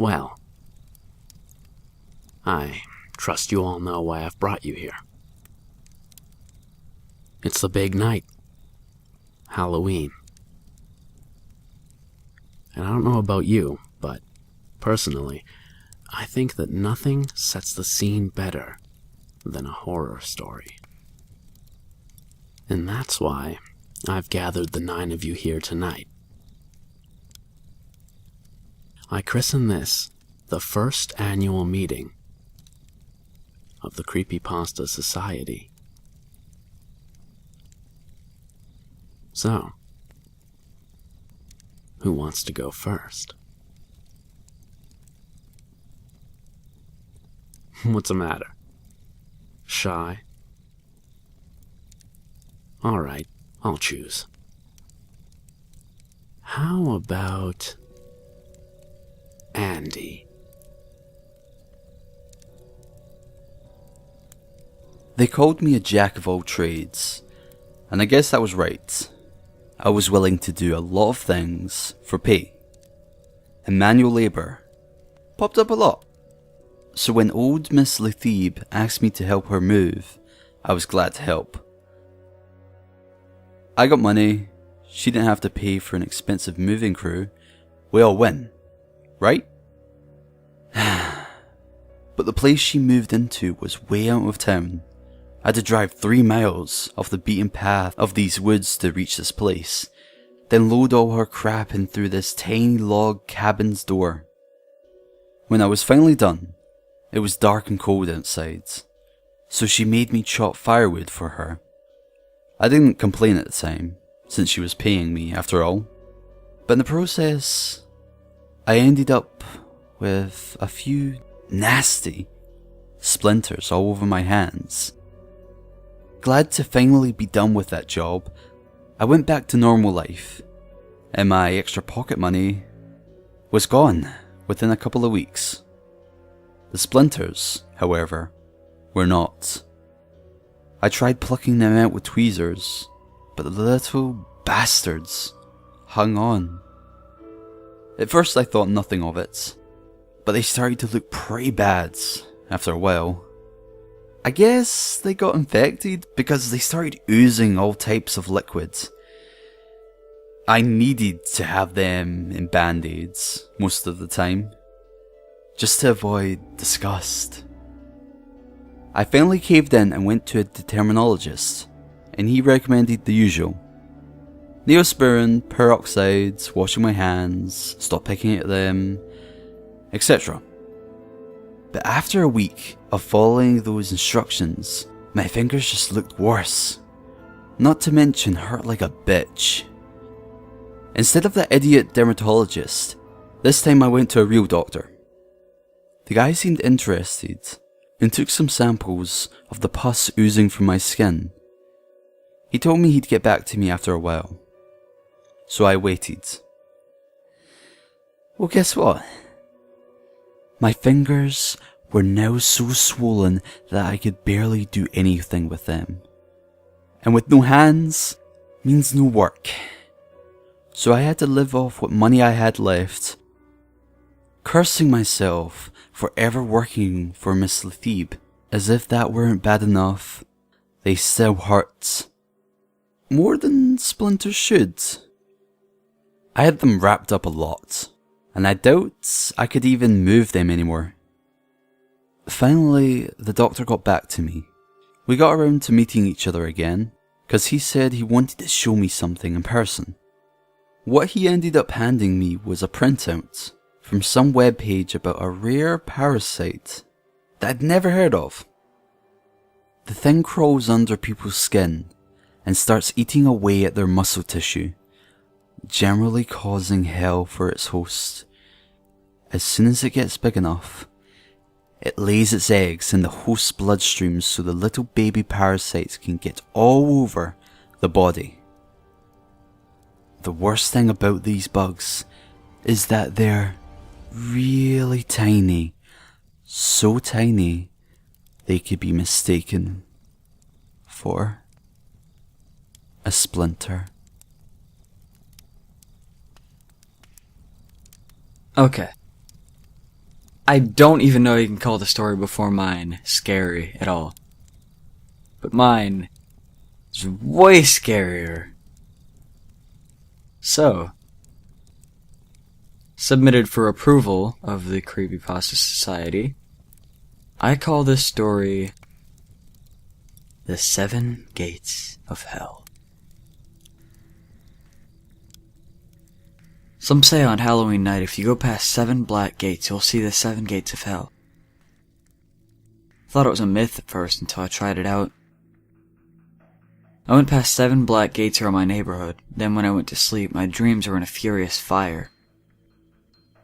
Well, I trust you all know why I've brought you here. It's the big night, Halloween. And I don't know about you, but personally, I think that nothing sets the scene better than a horror story. And that's why I've gathered the 9 of you here tonight. I christen this the first annual meeting of the Creepypasta Society. So, who wants to go first? What's the matter? Shy? Alright, I'll choose. How about Andy? They called me a jack of all trades, and I guess that was right. I was willing to do a lot of things for pay, and manual labour popped up a lot. So when old Miss Lethebe asked me to help her move, I was glad to help. I got money, she didn't have to pay for an expensive moving crew, we all win, right? But the place she moved into was way out of town. I had to drive 3 miles off the beaten path of these woods to reach this place, then load all her crap in through this tiny log cabin's door. When I was finally done, it was dark and cold outside, so she made me chop firewood for her. I didn't complain at the time, since she was paying me after all, but in the process, I ended up with a few nasty splinters all over my hands. Glad to finally be done with that job, I went back to normal life, and my extra pocket money was gone within a couple of weeks. The splinters, however, were not. I tried plucking them out with tweezers, but the little bastards hung on. At first I thought nothing of it, but they started to look pretty bad after a while. I guess they got infected because they started oozing all types of liquids. I needed to have them in Band-Aids most of the time, just to avoid disgust. I finally caved in and went to a determinologist, and he recommended the usual. Neosporin, peroxides, washing my hands, stop picking at them, etc. But after a week of following those instructions, my fingers just looked worse. Not to mention hurt like a bitch. Instead of the idiot dermatologist, this time I went to a real doctor. The guy seemed interested and took some samples of the pus oozing from my skin. He told me he'd get back to me after a while, so I waited. Well, guess what? My fingers were now so swollen that I could barely do anything with them. And with no hands means no work. So I had to live off what money I had left, cursing myself for ever working for Miss Lethebe. As if that weren't bad enough, they still hurt. More than splinters should. I had them wrapped up a lot, and I doubt I could even move them anymore. Finally, the doctor got back to me. We got around to meeting each other again, because he said he wanted to show me something in person. What he ended up handing me was a printout from some webpage about a rare parasite that I'd never heard of. The thing crawls under people's skin and starts eating away at their muscle tissue, generally causing hell for its host. As soon as it gets big enough, it lays its eggs in the host's bloodstream so the little baby parasites can get all over the body. The worst thing about these bugs is that they're really tiny, so tiny they could be mistaken for a splinter. Okay. I don't even know you can call the story before mine scary at all. But mine is way scarier. So, submitted for approval of the Creepypasta Society, I call this story The 7 Gates of Hell. Some say on Halloween night if you go past 7 black gates, you'll see the 7 gates of hell. I thought it was a myth at first until I tried it out. I went past 7 black gates around my neighborhood. Then when I went to sleep, my dreams were in a furious fire.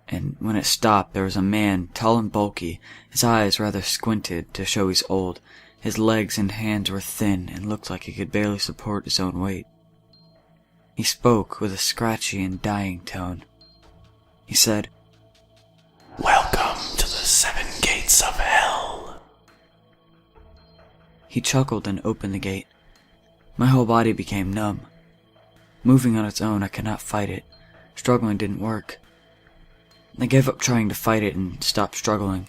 And when it stopped, there was a man, tall and bulky, his eyes rather squinted to show he's old. His legs and hands were thin and looked like he could barely support his own weight. He spoke with a scratchy and dying tone. He said, "Welcome to the 7 gates of hell." He chuckled and opened the gate. My whole body became numb. Moving on its own, I could not fight it. Struggling didn't work. I gave up trying to fight it and stopped struggling,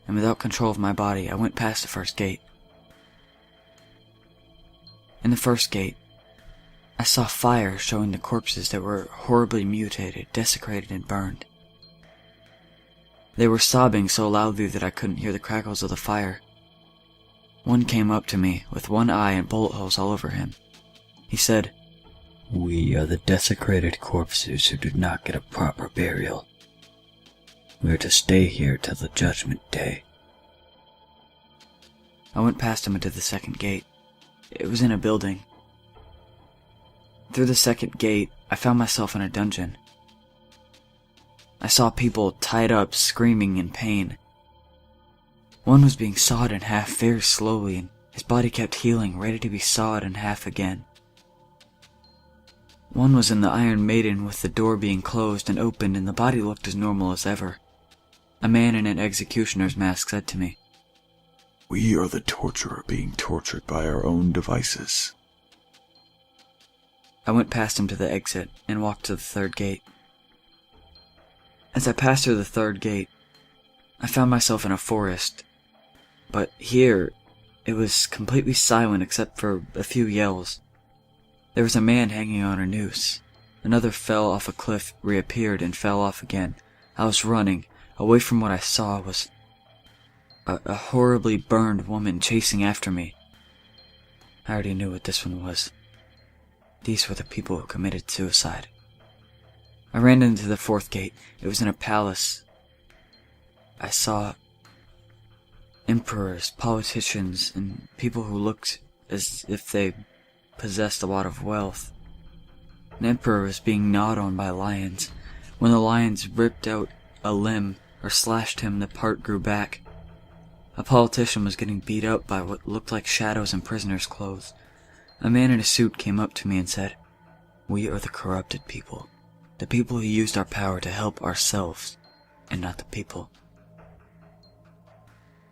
and without control of my body, I went past the first gate. In the first gate, I saw fire showing the corpses that were horribly mutated, desecrated, and burned. They were sobbing so loudly that I couldn't hear the crackles of the fire. One came up to me, with one eye and bullet holes all over him. He said, "We are the desecrated corpses who did not get a proper burial. We are to stay here till the judgment day." I went past him into the second gate. It was in a building. Through the second gate, I found myself in a dungeon. I saw people tied up, screaming in pain. One was being sawed in half very slowly, and his body kept healing, ready to be sawed in half again. One was in the Iron Maiden with the door being closed and opened, and the body looked as normal as ever. A man in an executioner's mask said to me, "We are the torturer being tortured by our own devices." I went past him to the exit and walked to the third gate. As I passed through the third gate, I found myself in a forest. But here, it was completely silent except for a few yells. There was a man hanging on a noose. Another fell off a cliff, reappeared, and fell off again. I was running. Away from what I saw was a horribly burned woman chasing after me. I already knew what this one was. These were the people who committed suicide. I ran into the fourth gate. It was in a palace. I saw emperors, politicians, and people who looked as if they possessed a lot of wealth. An emperor was being gnawed on by lions. When the lions ripped out a limb or slashed him, the part grew back. A politician was getting beat up by what looked like shadows in prisoners' clothes. A man in a suit came up to me and said, "We are the corrupted people. The people who used our power to help ourselves, and not the people."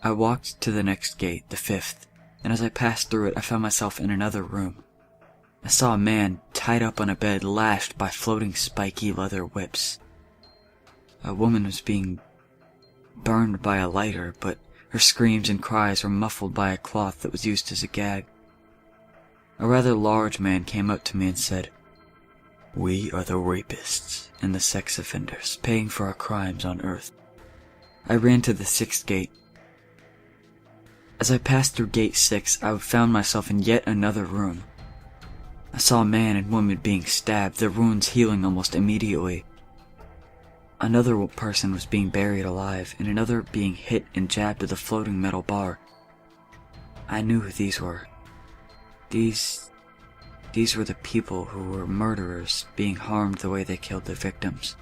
I walked to the next gate, the fifth, and as I passed through it, I found myself in another room. I saw a man tied up on a bed, lashed by floating spiky leather whips. A woman was being burned by a lighter, but her screams and cries were muffled by a cloth that was used as a gag. A rather large man came up to me and said, "We are the rapists and the sex offenders, paying for our crimes on Earth." I ran to the sixth gate. As I passed through gate 6, I found myself in yet another room. I saw a man and woman being stabbed, their wounds healing almost immediately. Another person was being buried alive, and another being hit and jabbed with a floating metal bar. I knew who these were. These were the people who were murderers being harmed the way they killed their victims.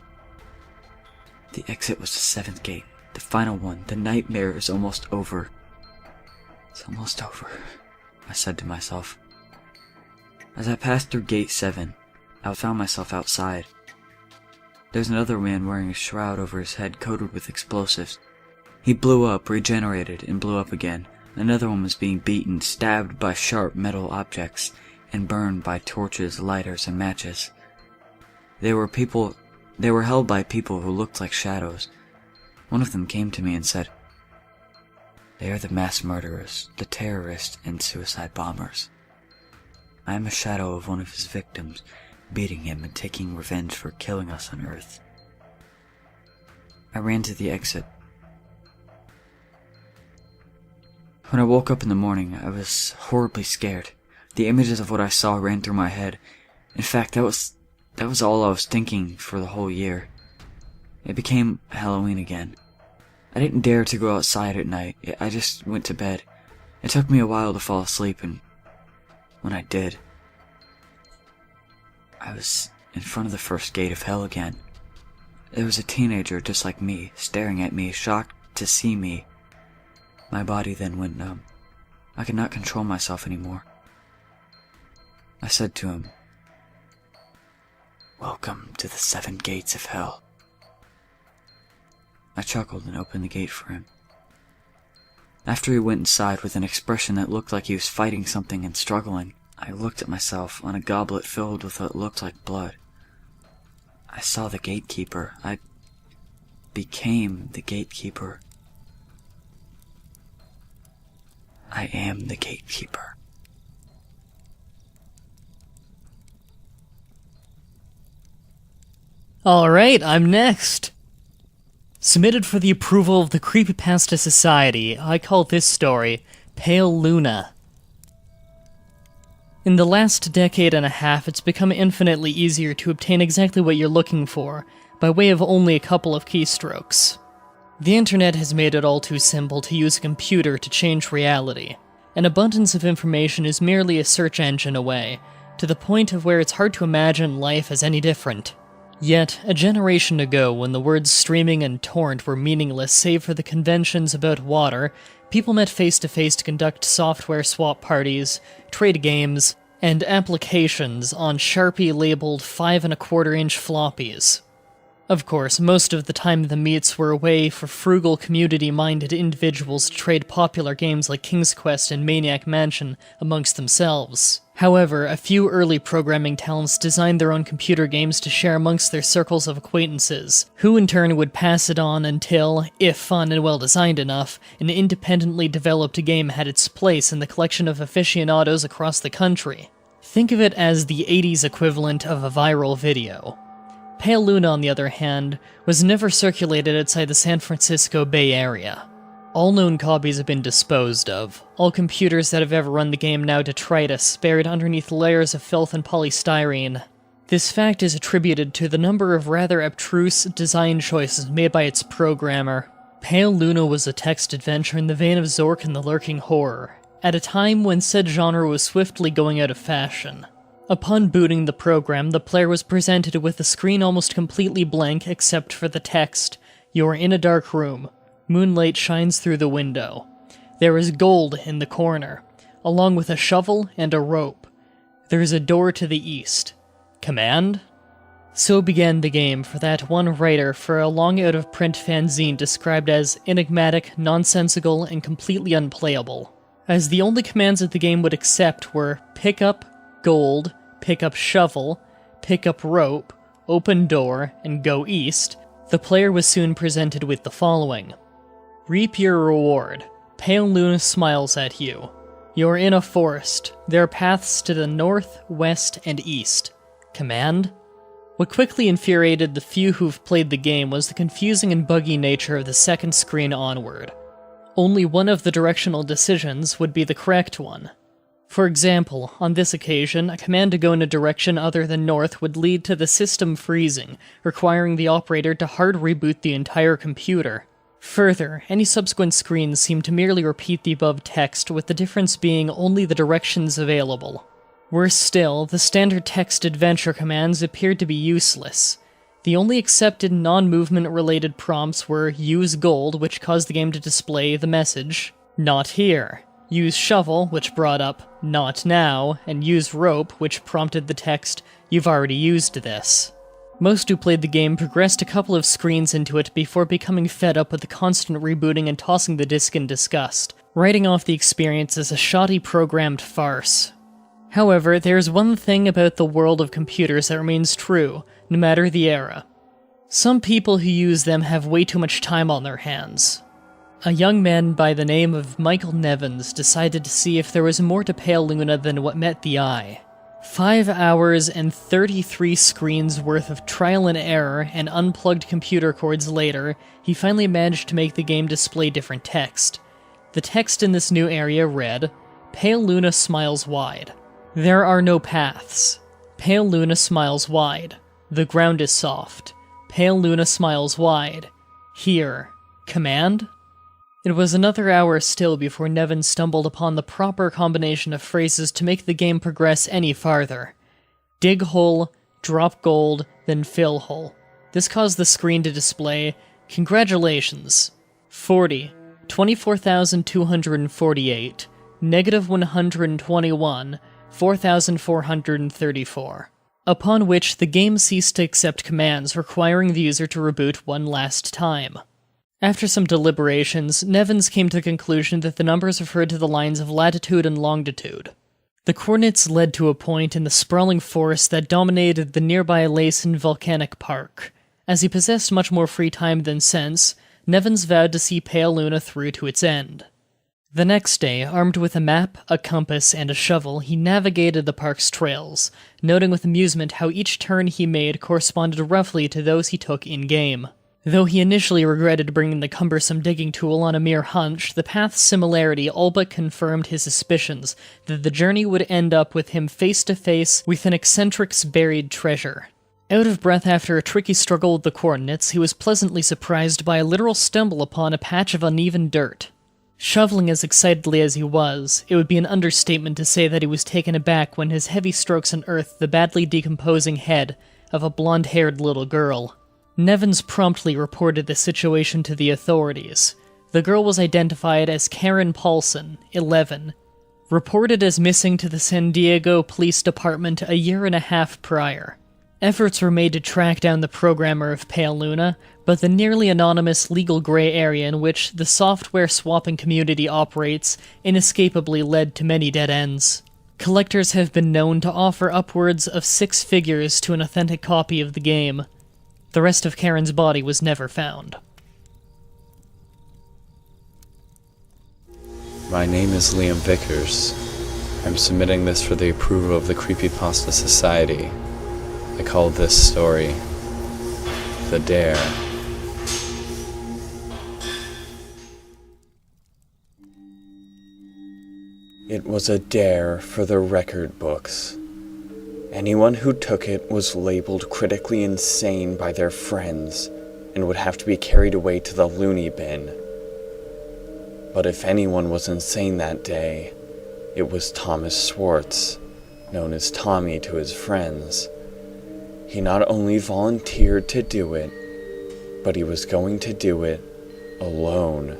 The exit was the 7th gate, the final one. The nightmare is almost over. It's almost over, I said to myself. As I passed through gate 7, I found myself outside. There's another man wearing a shroud over his head coated with explosives. He blew up, regenerated, and blew up again. Another one was being beaten, stabbed by sharp metal objects, and burned by torches, lighters, and matches. They were held by people who looked like shadows. One of them came to me and said, "They are the mass murderers, the terrorists, and suicide bombers. I am a shadow of one of his victims, beating him and taking revenge for killing us on Earth." I ran to the exit. When I woke up in the morning, I was horribly scared. The images of what I saw ran through my head. In fact, that was all I was thinking for the whole year. It became Halloween again. I didn't dare to go outside at night. I just went to bed. It took me a while to fall asleep, and when I did, I was in front of the first gate of hell again. There was a teenager just like me, staring at me, shocked to see me. My body then went numb. I could not control myself anymore. I said to him, "Welcome to the 7 gates of hell." I chuckled and opened the gate for him. After he went inside with an expression that looked like he was fighting something and struggling, I looked at myself on a goblet filled with what looked like blood. I saw the gatekeeper. I became the gatekeeper. I am the gatekeeper. Alright, I'm next. Submitted for the approval of the Creepypasta Society, I call this story Pale Luna. In the last decade and a half, it's become infinitely easier to obtain exactly what you're looking for, by way of only a couple of keystrokes. The internet has made it all too simple to use a computer to change reality. An abundance of information is merely a search engine away, to the point of where it's hard to imagine life as any different. Yet, a generation ago, when the words streaming and torrent were meaningless save for the conventions about water, people met face-to-face to conduct software swap parties, trade games, and applications on Sharpie-labeled 5¼ floppies. Of course, most of the time the meets were a way for frugal, community-minded individuals to trade popular games like King's Quest and Maniac Mansion amongst themselves. However, a few early programming talents designed their own computer games to share amongst their circles of acquaintances, who in turn would pass it on until, if fun and well-designed enough, an independently developed game had its place in the collection of aficionados across the country. Think of it as the 80s equivalent of a viral video. Pale Luna, on the other hand, was never circulated outside the San Francisco Bay Area. All known copies have been disposed of, all computers that have ever run the game now detritus, buried underneath layers of filth and polystyrene. This fact is attributed to the number of rather abstruse design choices made by its programmer. Pale Luna was a text adventure in the vein of Zork and the Lurking Horror, at a time when said genre was swiftly going out of fashion. Upon booting the program, the player was presented with a screen almost completely blank except for the text, "You are in a dark room. Moonlight shines through the window. There is gold in the corner, along with a shovel and a rope. There is a door to the east. Command?" So began the game for that one writer for a long out-of-print fanzine described as enigmatic, nonsensical, and completely unplayable, as the only commands that the game would accept were pick up gold, pick up shovel, pick up rope, open door, and go east. The player was soon presented with the following. Reap your reward. Pale Luna smiles at you. You are in a forest. There are paths to the north, west, and east. Command? What quickly infuriated the few who've played the game was the confusing and buggy nature of the second screen onward. Only one of the directional decisions would be the correct one. For example, on this occasion, a command to go in a direction other than north would lead to the system freezing, requiring the operator to hard reboot the entire computer. Further, any subsequent screens seem to merely repeat the above text, with the difference being only the directions available. Worse still, the standard text adventure commands appeared to be useless. The only accepted non-movement related prompts were use gold, which caused the game to display the message, "Not here." Use shovel, which brought up, "Not now," and use rope, which prompted the text, "You've already used this." Most who played the game progressed a couple of screens into it before becoming fed up with the constant rebooting and tossing the disc in disgust, writing off the experience as a shoddy programmed farce. However, there's one thing about the world of computers that remains true, no matter the era. Some people who use them have way too much time on their hands. A young man by the name of Michael Nevins decided to see if there was more to Pale Luna than what met the eye. 5 hours and 33 screens worth of trial and error and unplugged computer cords later, he finally managed to make the game display different text. The text in this new area read, "Pale Luna smiles wide. There are no paths. Pale Luna smiles wide. The ground is soft. Pale Luna smiles wide. Here. Command?" It was another hour still before Nevin stumbled upon the proper combination of phrases to make the game progress any farther. Dig hole, drop gold, then fill hole. This caused the screen to display, "Congratulations. 40, 24,248, negative 121, 4,434. Upon which the game ceased to accept commands requiring the user to reboot one last time. After some deliberations, Nevins came to the conclusion that the numbers referred to the lines of latitude and longitude. The coordinates led to a point in the sprawling forest that dominated the nearby Layson Volcanic Park. As he possessed much more free time than sense, Nevins vowed to see Pale Luna through to its end. The next day, armed with a map, a compass, and a shovel, he navigated the park's trails, noting with amusement how each turn he made corresponded roughly to those he took in-game. Though he initially regretted bringing the cumbersome digging tool on a mere hunch, the path's similarity all but confirmed his suspicions that the journey would end up with him face-to-face with an eccentric's buried treasure. Out of breath after a tricky struggle with the coordinates, he was pleasantly surprised by a literal stumble upon a patch of uneven dirt. Shoveling as excitedly as he was, it would be an understatement to say that he was taken aback when his heavy strokes unearthed the badly decomposing head of a blonde-haired little girl. Nevins promptly reported the situation to the authorities. The girl was identified as Karen Paulson, 11, reported as missing to the San Diego Police Department a year and a half prior. Efforts were made to track down the programmer of Pale Luna, but the nearly anonymous legal gray area in which the software swapping community operates inescapably led to many dead ends. Collectors have been known to offer upwards of 6 figures to an authentic copy of the game. The rest of Karen's body was never found. My name is Liam Vickers. I'm submitting this for the approval of the Creepypasta Society. I call this story The Dare. It was a dare for the record books. Anyone who took it was labeled critically insane by their friends and would have to be carried away to the loony bin. But if anyone was insane that day, it was Thomas Schwartz, known as Tommy to his friends. He not only volunteered to do it, but he was going to do it alone.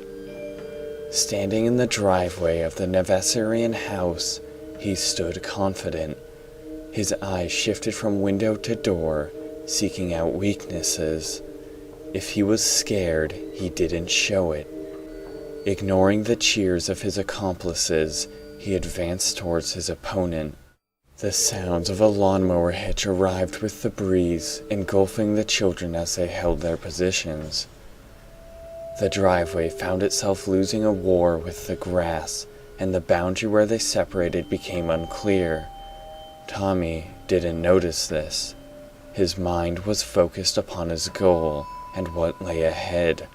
Standing in the driveway of the Nevessarian house, he stood confident. His eyes shifted from window to door, seeking out weaknesses. If he was scared, he didn't show it. Ignoring the cheers of his accomplices, he advanced towards his opponent. The sounds of a lawnmower hitch arrived with the breeze, engulfing the children as they held their positions. The driveway found itself losing a war with the grass, and the boundary where they separated became unclear. Tommy didn't notice this. His mind was focused upon his goal and what lay ahead.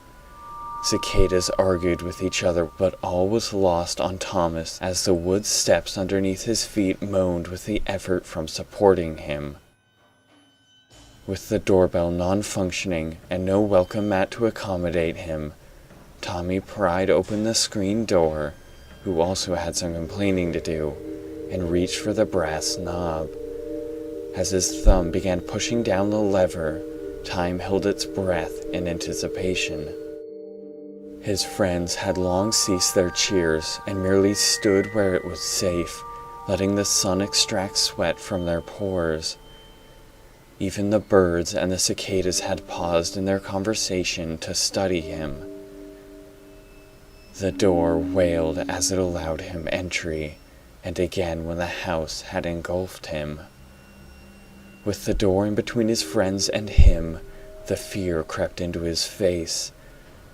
Cicadas argued with each other, but all was lost on Thomas as the wood steps underneath his feet moaned with the effort from supporting him. With the doorbell non-functioning and no welcome mat to accommodate him, Tommy pried open the screen door, who also had some complaining to do, and reached for the brass knob. As his thumb began pushing down the lever, time held its breath in anticipation. His friends had long ceased their cheers and merely stood where it was safe, letting the sun extract sweat from their pores. Even the birds and the cicadas had paused in their conversation to study him. The door wailed as it allowed him entry, and again when the house had engulfed him. With the door in between his friends and him, The fear crept into his face.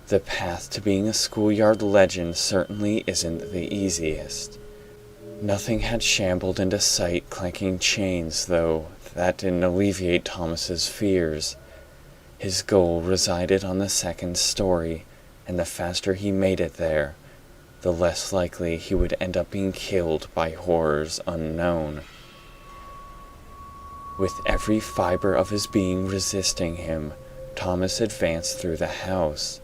The path to being a schoolyard legend certainly isn't the easiest. Nothing had shambled into sight, clanking chains, though that didn't alleviate Thomas's fears. His goal resided on the second story, and the faster he made it there, the less likely he would end up being killed by horrors unknown. With every fiber of his being resisting him, Thomas advanced through the house.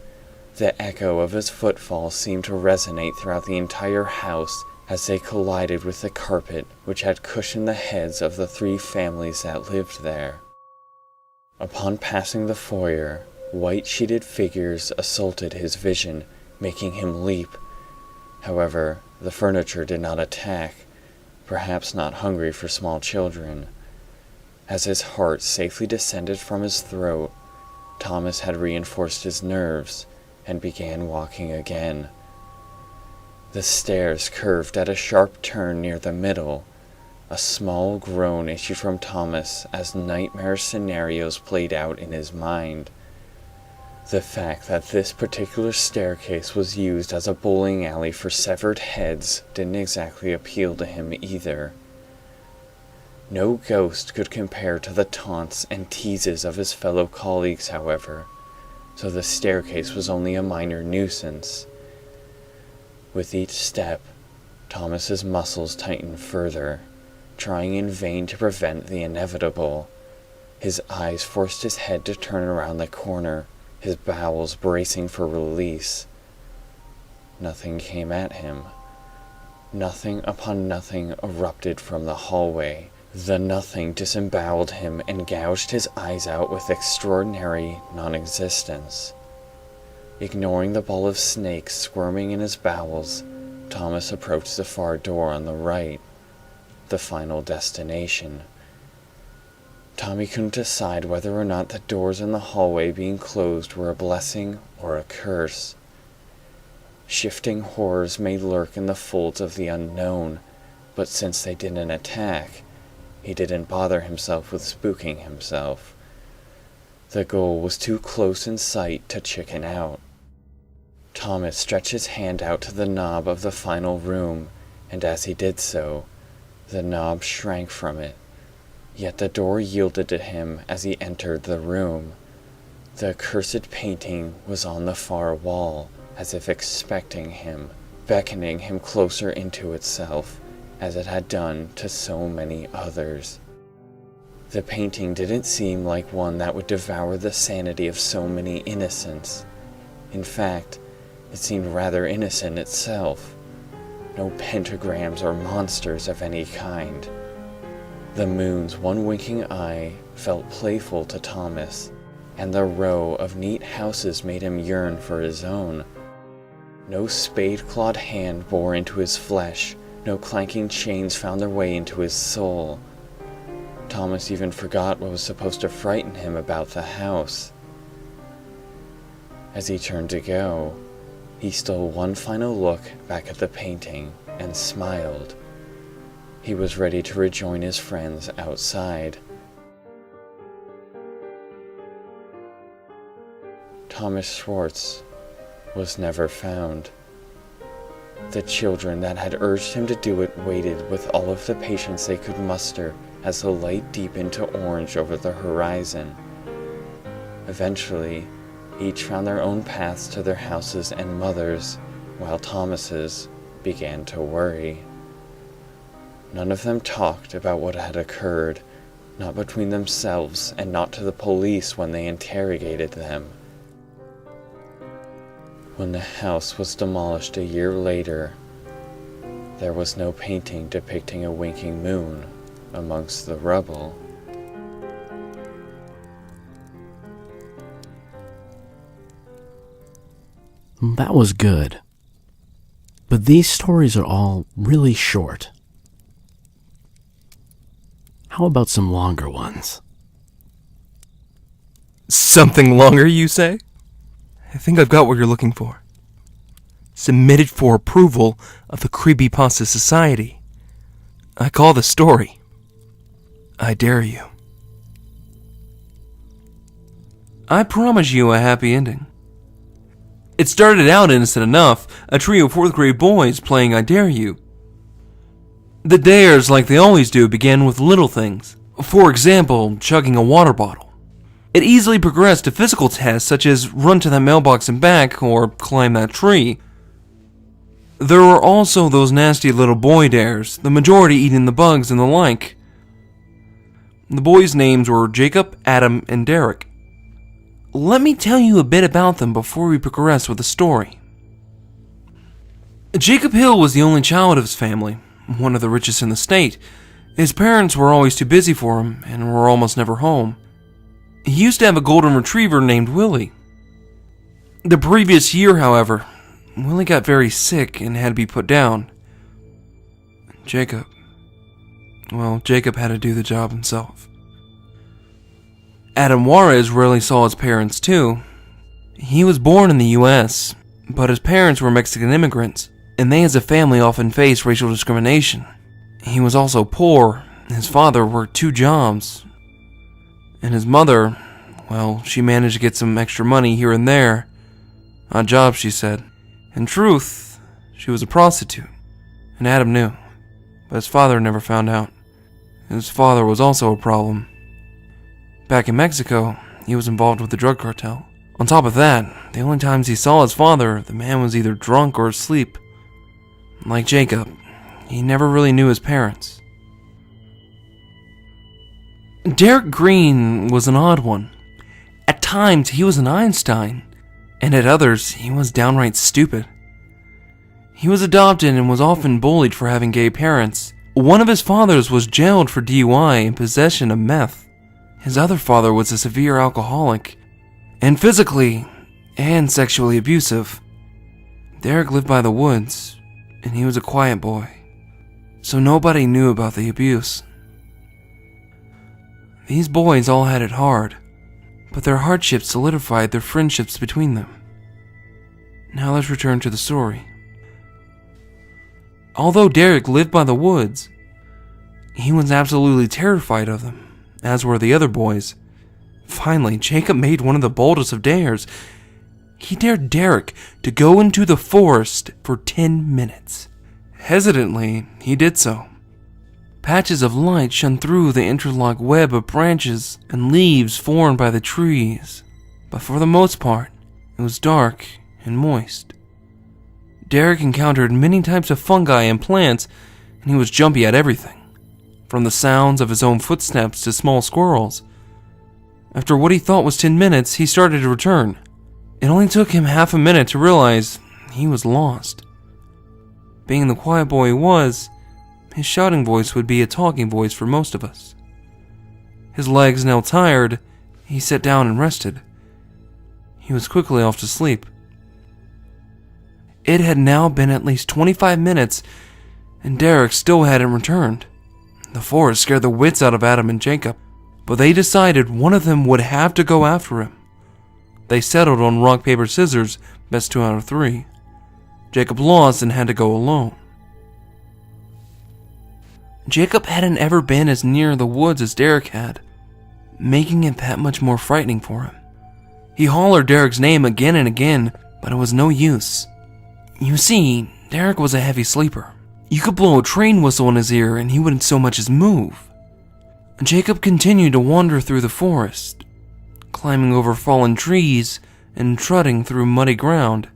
The echo of his footfall seemed to resonate throughout the entire house as they collided with the carpet which had cushioned the heads of the 3 families that lived there. Upon passing the foyer, white-sheeted figures assaulted his vision, making him leap. However, the furniture did not attack, perhaps not hungry for small children. As his heart safely descended from his throat, Thomas had reinforced his nerves and began walking again. The stairs curved at a sharp turn near the middle. A small groan issued from Thomas as nightmare scenarios played out in his mind. The fact that this particular staircase was used as a bowling alley for severed heads didn't exactly appeal to him either. No ghost could compare to the taunts and teases of his fellow colleagues, however, so the staircase was only a minor nuisance. With each step, Thomas's muscles tightened further, trying in vain to prevent the inevitable. His eyes forced his head to turn around the corner, his bowels bracing for release. Nothing came at him. Nothing upon nothing erupted from the hallway. The nothing disemboweled him and gouged his eyes out with extraordinary non-existence. Ignoring the ball of snakes squirming in his bowels, Thomas approached the far door on the right, the final destination. Tommy couldn't decide whether or not the doors in the hallway being closed were a blessing or a curse. Shifting horrors may lurk in the folds of the unknown, but since they didn't attack, he didn't bother himself with spooking himself. The goal was too close in sight to chicken out. Thomas stretched his hand out to the knob of the final room, and as he did so, the knob shrank from it. Yet the door yielded to him as he entered the room. The accursed painting was on the far wall, as if expecting him, beckoning him closer into itself, as it had done to so many others. The painting didn't seem like one that would devour the sanity of so many innocents. In fact, it seemed rather innocent itself. No pentagrams or monsters of any kind. The moon's one winking eye felt playful to Thomas, and the row of neat houses made him yearn for his own. No spade-clawed hand bore into his flesh, no clanking chains found their way into his soul. Thomas even forgot what was supposed to frighten him about the house. As he turned to go, he stole one final look back at the painting and smiled. He was ready to rejoin his friends outside. Thomas Schwartz was never found. The children that had urged him to do it waited with all of the patience they could muster as the light deepened to orange over the horizon. Eventually, each found their own paths to their houses and mothers, while Thomas's began to worry. None of them talked about what had occurred, not between themselves and not to the police when they interrogated them. When the house was demolished a year later, there was no painting depicting a winking moon amongst the rubble. That was good. But these stories are all really short. How about some longer ones? Something longer, you say? I think I've got what you're looking for. Submitted for approval of the Creepypasta Society. I call the story, I Dare You. I promise you a happy ending. It started out innocent enough, a trio of 4th grade boys playing I Dare You. The dares, like they always do, began with little things. For example, chugging a water bottle. It easily progressed to physical tests such as run to that mailbox and back or climb that tree. There were also those nasty little boy dares, the majority eating the bugs and the like. The boys' names were Jacob, Adam, and Derek. Let me tell you a bit about them before we progress with the story. Jacob Hill was the only child of his family, one of the richest in the state. His parents were always too busy for him and were almost never home. He used to have a golden retriever named Willie. The previous year, however, Willie got very sick and had to be put down. Jacob had to do the job himself. Adam Juarez rarely saw his parents too. He was born in the U.S., but his parents were Mexican immigrants, and they as a family often faced racial discrimination. He was also poor. His father worked 2 jobs. And his mother, well, she managed to get some extra money here and there. Odd job, she said. In truth, she was a prostitute. And Adam knew. But his father never found out. His father was also a problem. Back in Mexico, he was involved with the drug cartel. On top of that, the only times he saw his father, the man was either drunk or asleep. Like Jacob, he never really knew his parents. Derek Green was an odd one. At times, he was an Einstein, and at others, he was downright stupid. He was adopted and was often bullied for having gay parents. One of his fathers was jailed for DUI and possession of meth. His other father was a severe alcoholic, and physically and sexually abusive. Derek lived by the woods, and he was a quiet boy, so nobody knew about the abuse. These boys all had it hard, but their hardships solidified their friendships between them. Now let's return to the story. Although Derek lived by the woods, he was absolutely terrified of them, as were the other boys. Finally, Jacob made one of the boldest of dares. He dared Derek to go into the forest for 10 minutes. Hesitantly, he did so. Patches of light shone through the interlocked web of branches and leaves formed by the trees, but for the most part, it was dark and moist. Derek encountered many types of fungi and plants, and he was jumpy at everything, from the sounds of his own footsteps to small squirrels. After what he thought was 10 minutes, he started to return. It only took him half a minute to realize he was lost. Being the quiet boy he was, his shouting voice would be a talking voice for most of us. His legs now tired, he sat down and rested. He was quickly off to sleep. It had now been at least 25 minutes, and Derek still hadn't returned. The forest scared the wits out of Adam and Jacob, but they decided one of them would have to go after him. They settled on rock, paper, scissors, best 2 out of 3. Jacob lost and had to go alone. Jacob hadn't ever been as near the woods as Derek had, making it that much more frightening for him. He hollered Derek's name again and again, but it was no use. You see, Derek was a heavy sleeper. You could blow a train whistle in his ear and he wouldn't so much as move. Jacob continued to wander through the forest, climbing over fallen trees and trudging through muddy ground.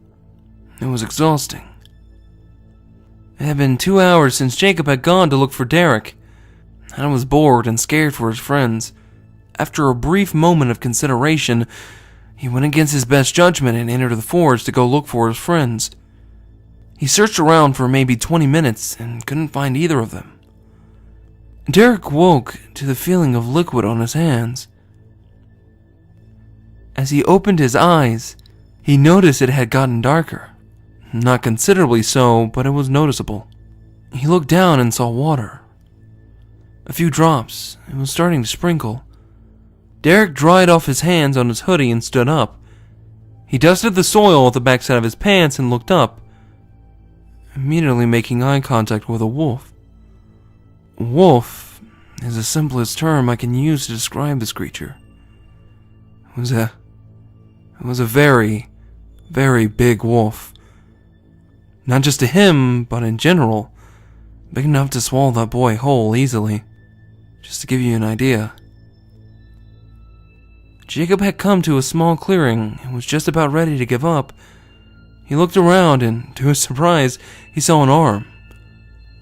It was exhausting. It had been 2 hours since Jacob had gone to look for Derek. Adam was bored and scared for his friends. After a brief moment of consideration, he went against his best judgment and entered the forest to go look for his friends. He searched around for maybe 20 minutes and couldn't find either of them. Derek woke to the feeling of liquid on his hands. As he opened his eyes, he noticed it had gotten darker. Not considerably so, but it was noticeable. He looked down and saw water. A few drops. It was starting to sprinkle. Derek dried off his hands on his hoodie and stood up. He dusted the soil off the backside of his pants and looked up, immediately making eye contact with a wolf. Wolf is the simplest term I can use to describe this creature. It was a It was a very, very big wolf. Not just to him, but in general. Big enough to swallow that boy whole easily. Just to give you an idea. Jacob had come to a small clearing and was just about ready to give up. He looked around and, to his surprise, he saw an arm.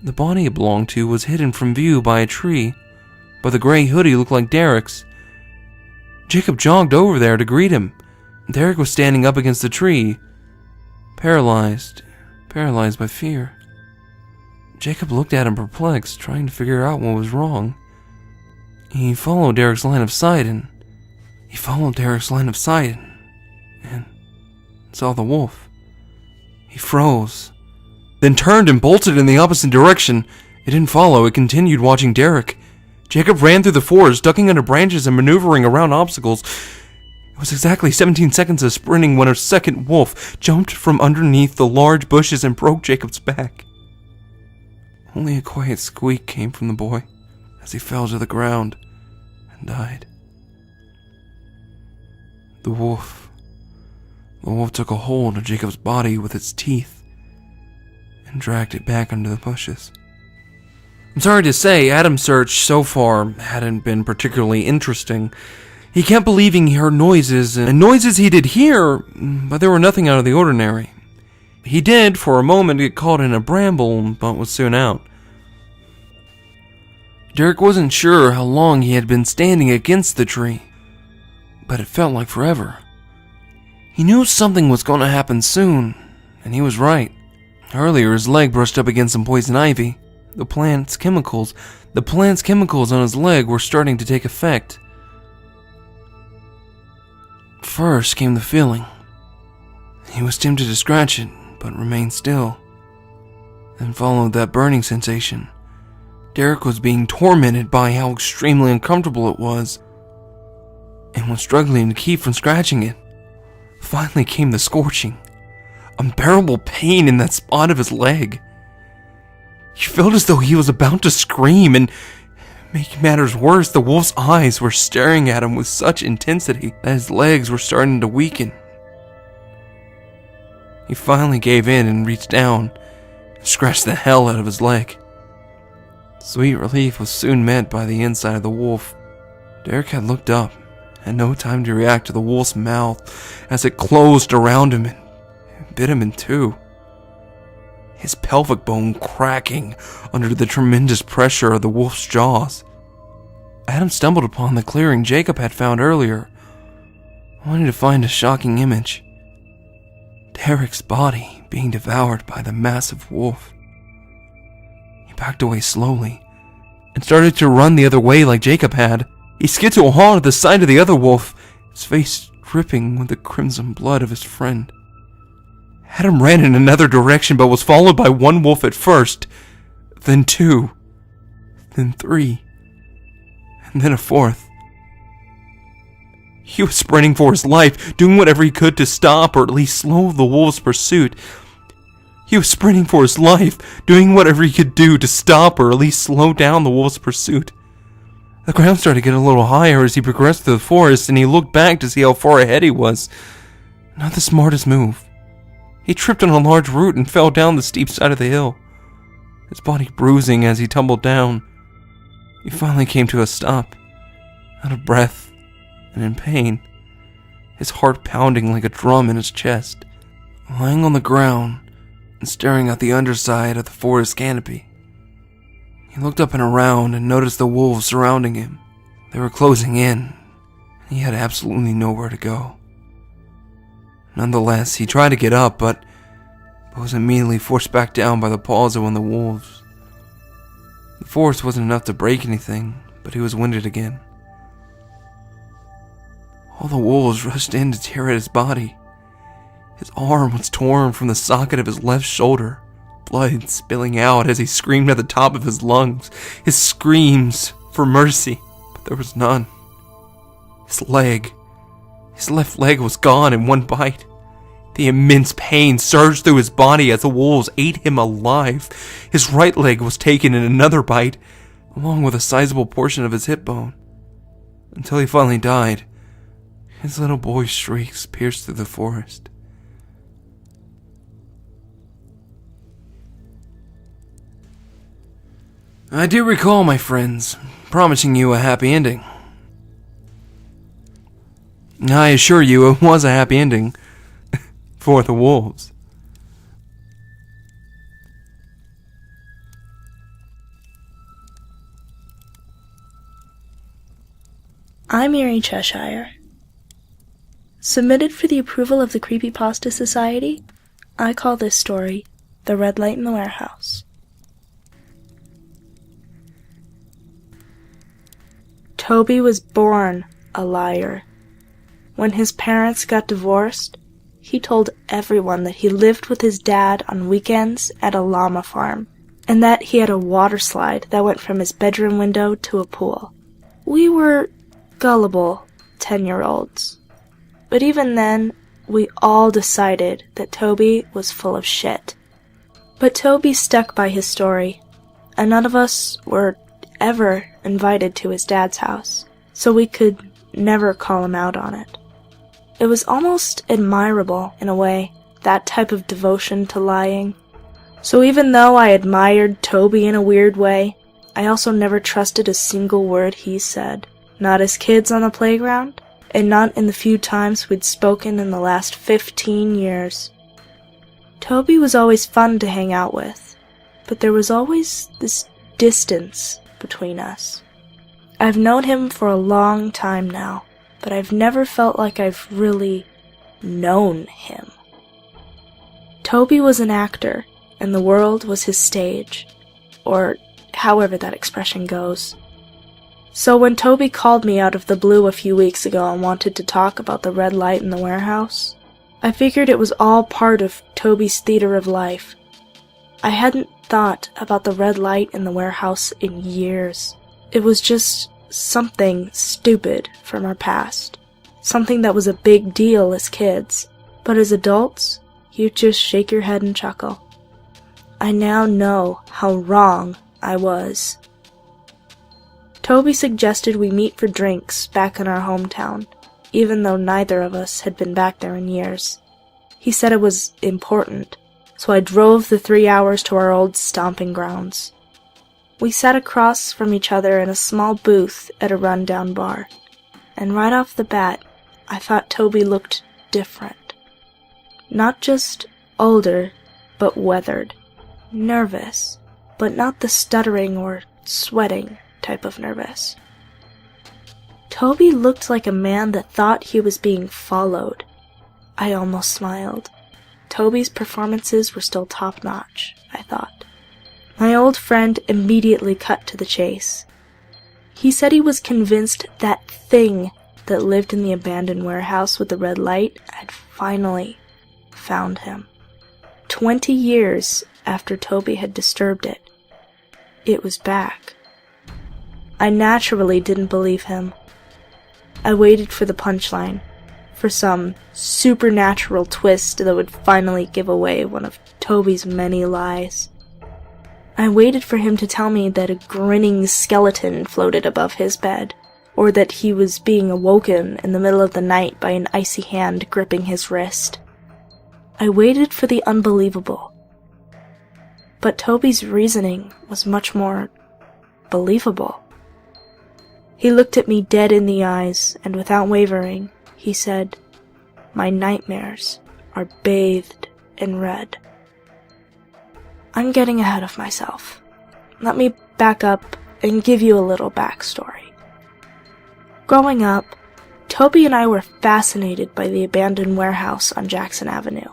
The body it belonged to was hidden from view by a tree, but the gray hoodie looked like Derek's. Jacob jogged over there to greet him. Derek was standing up against the tree, paralyzed by fear. Jacob looked at him perplexed, trying to figure out what was wrong. He followed Derek's line of sight and saw the wolf. He froze, then turned and bolted in the opposite direction. It didn't follow, it continued watching Derek. Jacob ran through the forest, ducking under branches and maneuvering around obstacles. It was exactly 17 seconds of sprinting when a second wolf jumped from underneath the large bushes and broke Jacob's back. Only a quiet squeak came from the boy as he fell to the ground and died. The wolf took a hold of Jacob's body with its teeth and dragged it back under the bushes. I'm sorry to say, Adam's search so far hadn't been particularly interesting. He kept believing he heard noises, and noises he did hear, but there were nothing out of the ordinary. He did, for a moment, get caught in a bramble, but was soon out. Derek wasn't sure how long he had been standing against the tree, but it felt like forever. He knew something was going to happen soon, and he was right. Earlier, his leg brushed up against some poison ivy. The plant's chemicals on his leg were starting to take effect. First came the feeling. He was tempted to scratch it, but remained still. Then followed that burning sensation. Derek was being tormented by how extremely uncomfortable it was, and was struggling to keep from scratching it. Finally came the scorching, unbearable pain in that spot of his leg. He felt as though he was about to scream, and making matters worse, the wolf's eyes were staring at him with such intensity that his legs were starting to weaken. He finally gave in and reached down and scratched the hell out of his leg. Sweet relief was soon met by the inside of the wolf. Derek had looked up, had no time to react to the wolf's mouth as it closed around him and bit him in two. His pelvic bone cracking under the tremendous pressure of the wolf's jaws. Adam stumbled upon the clearing Jacob had found earlier, only to find a shocking image. Derek's body being devoured by the massive wolf. He backed away slowly and started to run the other way like Jacob had. He skid to a halt at the side of the other wolf, his face dripping with the crimson blood of his friend. Adam ran in another direction but was followed by one wolf at first, then two, then three, and then a fourth. He was sprinting for his life, doing whatever he could to stop or at least slow the wolf's pursuit. He was sprinting for his life, doing whatever he could do to stop or at least slow down the wolf's pursuit. The ground started to get a little higher as he progressed through the forest, and he looked back to see how far ahead he was. Not the smartest move. He tripped on a large root and fell down the steep side of the hill, his body bruising as he tumbled down. He finally came to a stop, out of breath and in pain, his heart pounding like a drum in his chest, lying on the ground and staring at the underside of the forest canopy. He looked up and around and noticed the wolves surrounding him. They were closing in, and he had absolutely nowhere to go. Nonetheless, he tried to get up, but was immediately forced back down by the paws of one of the wolves. The force wasn't enough to break anything, but he was winded again. All the wolves rushed in to tear at his body. His arm was torn from the socket of his left shoulder, blood spilling out as he screamed at the top of his lungs, his screams for mercy, but there was none. His left leg was gone in one bite. The immense pain surged through his body as the wolves ate him alive. His right leg was taken in another bite, along with a sizable portion of his hip bone, until he finally died, His little boy's shrieks pierced through the forest. I do recall, my friends, promising you a happy ending. I assure you it was a happy ending for the wolves. I'm Mary Cheshire. Submitted for the approval of the Creepypasta Society, I call this story The Red Light in the Warehouse. Toby was born a liar. When his parents got divorced, he told everyone that he lived with his dad on weekends at a llama farm, and that he had a water slide that went from his bedroom window to a pool. We were gullible 10-year-olds. But even then, we all decided that Toby was full of shit. But Toby stuck by his story, and none of us were ever invited to his dad's house, so we could never call him out on it. It was almost admirable, in a way, that type of devotion to lying. So even though I admired Toby in a weird way, I also never trusted a single word he said. Not as kids on the playground, and not in the few times we'd spoken in the last 15 years. Toby was always fun to hang out with, but there was always this distance between us. I've known him for a long time now, but I've never felt like I've really known him. Toby was an actor, and the world was his stage, or however that expression goes. So when Toby called me out of the blue a few weeks ago and wanted to talk about the red light in the warehouse, I figured it was all part of Toby's theater of life. I hadn't thought about the red light in the warehouse in years. It was just something stupid from our past. Something that was a big deal as kids. But as adults, you just shake your head and chuckle. I now know how wrong I was. Toby suggested we meet for drinks back in our hometown, even though neither of us had been back there in years. He said it was important, so I drove the 3 hours to our old stomping grounds. We sat across from each other in a small booth at a rundown bar, and right off the bat, I thought Toby looked different. Not just older, but weathered. Nervous, but not the stuttering or sweating type of nervous. Toby looked like a man that thought he was being followed. I almost smiled. Toby's performances were still top-notch, I thought. My old friend immediately cut to the chase. He said he was convinced that thing that lived in the abandoned warehouse with the red light had finally found him. 20 years after Toby had disturbed it, it was back. I naturally didn't believe him. I waited for the punchline, for some supernatural twist that would finally give away one of Toby's many lies. I waited for him to tell me that a grinning skeleton floated above his bed, or that he was being awoken in the middle of the night by an icy hand gripping his wrist. I waited for the unbelievable. But Toby's reasoning was much more believable. He looked at me dead in the eyes, and without wavering, he said, "My nightmares are bathed in red." I'm getting ahead of myself. Let me back up and give you a little backstory. Growing up, Toby and I were fascinated by the abandoned warehouse on Jackson Avenue.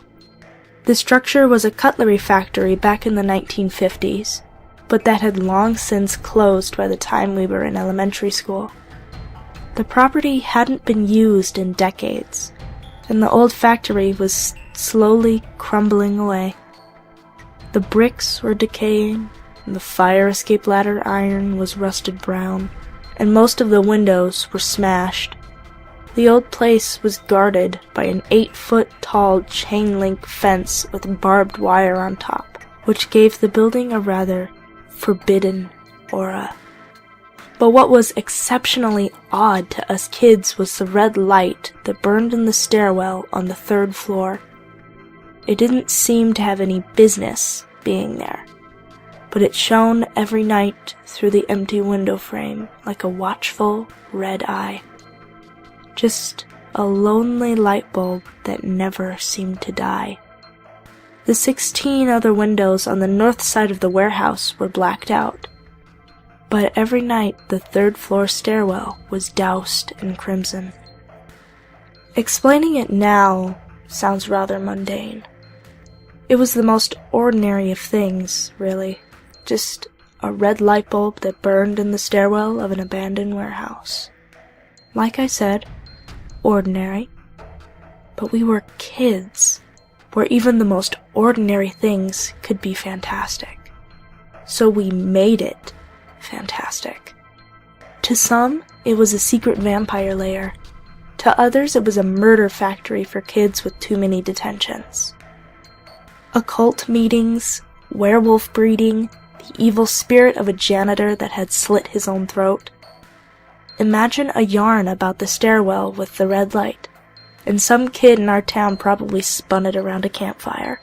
The structure was a cutlery factory back in the 1950s, but that had long since closed by the time we were in elementary school. The property hadn't been used in decades, and the old factory was slowly crumbling away. The bricks were decaying, and the fire escape ladder iron was rusted brown, and most of the windows were smashed. The old place was guarded by an 8-foot-tall chain-link fence with barbed wire on top, which gave the building a rather forbidden aura. But what was exceptionally odd to us kids was the red light that burned in the stairwell on the 3rd floor. It didn't seem to have any business being there, but it shone every night through the empty window frame like a watchful red eye. Just a lonely light bulb that never seemed to die. The 16 other windows on the north side of the warehouse were blacked out, but every night the 3rd floor stairwell was doused in crimson. Explaining it now sounds rather mundane. It was the most ordinary of things, really. Just a red light bulb that burned in the stairwell of an abandoned warehouse. Like I said, ordinary. But we were kids, where even the most ordinary things could be fantastic. So we made it fantastic. To some, it was a secret vampire lair. To others, it was a murder factory for kids with too many detentions. Occult meetings, werewolf breeding, the evil spirit of a janitor that had slit his own throat. Imagine a yarn about the stairwell with the red light, and some kid in our town probably spun it around a campfire.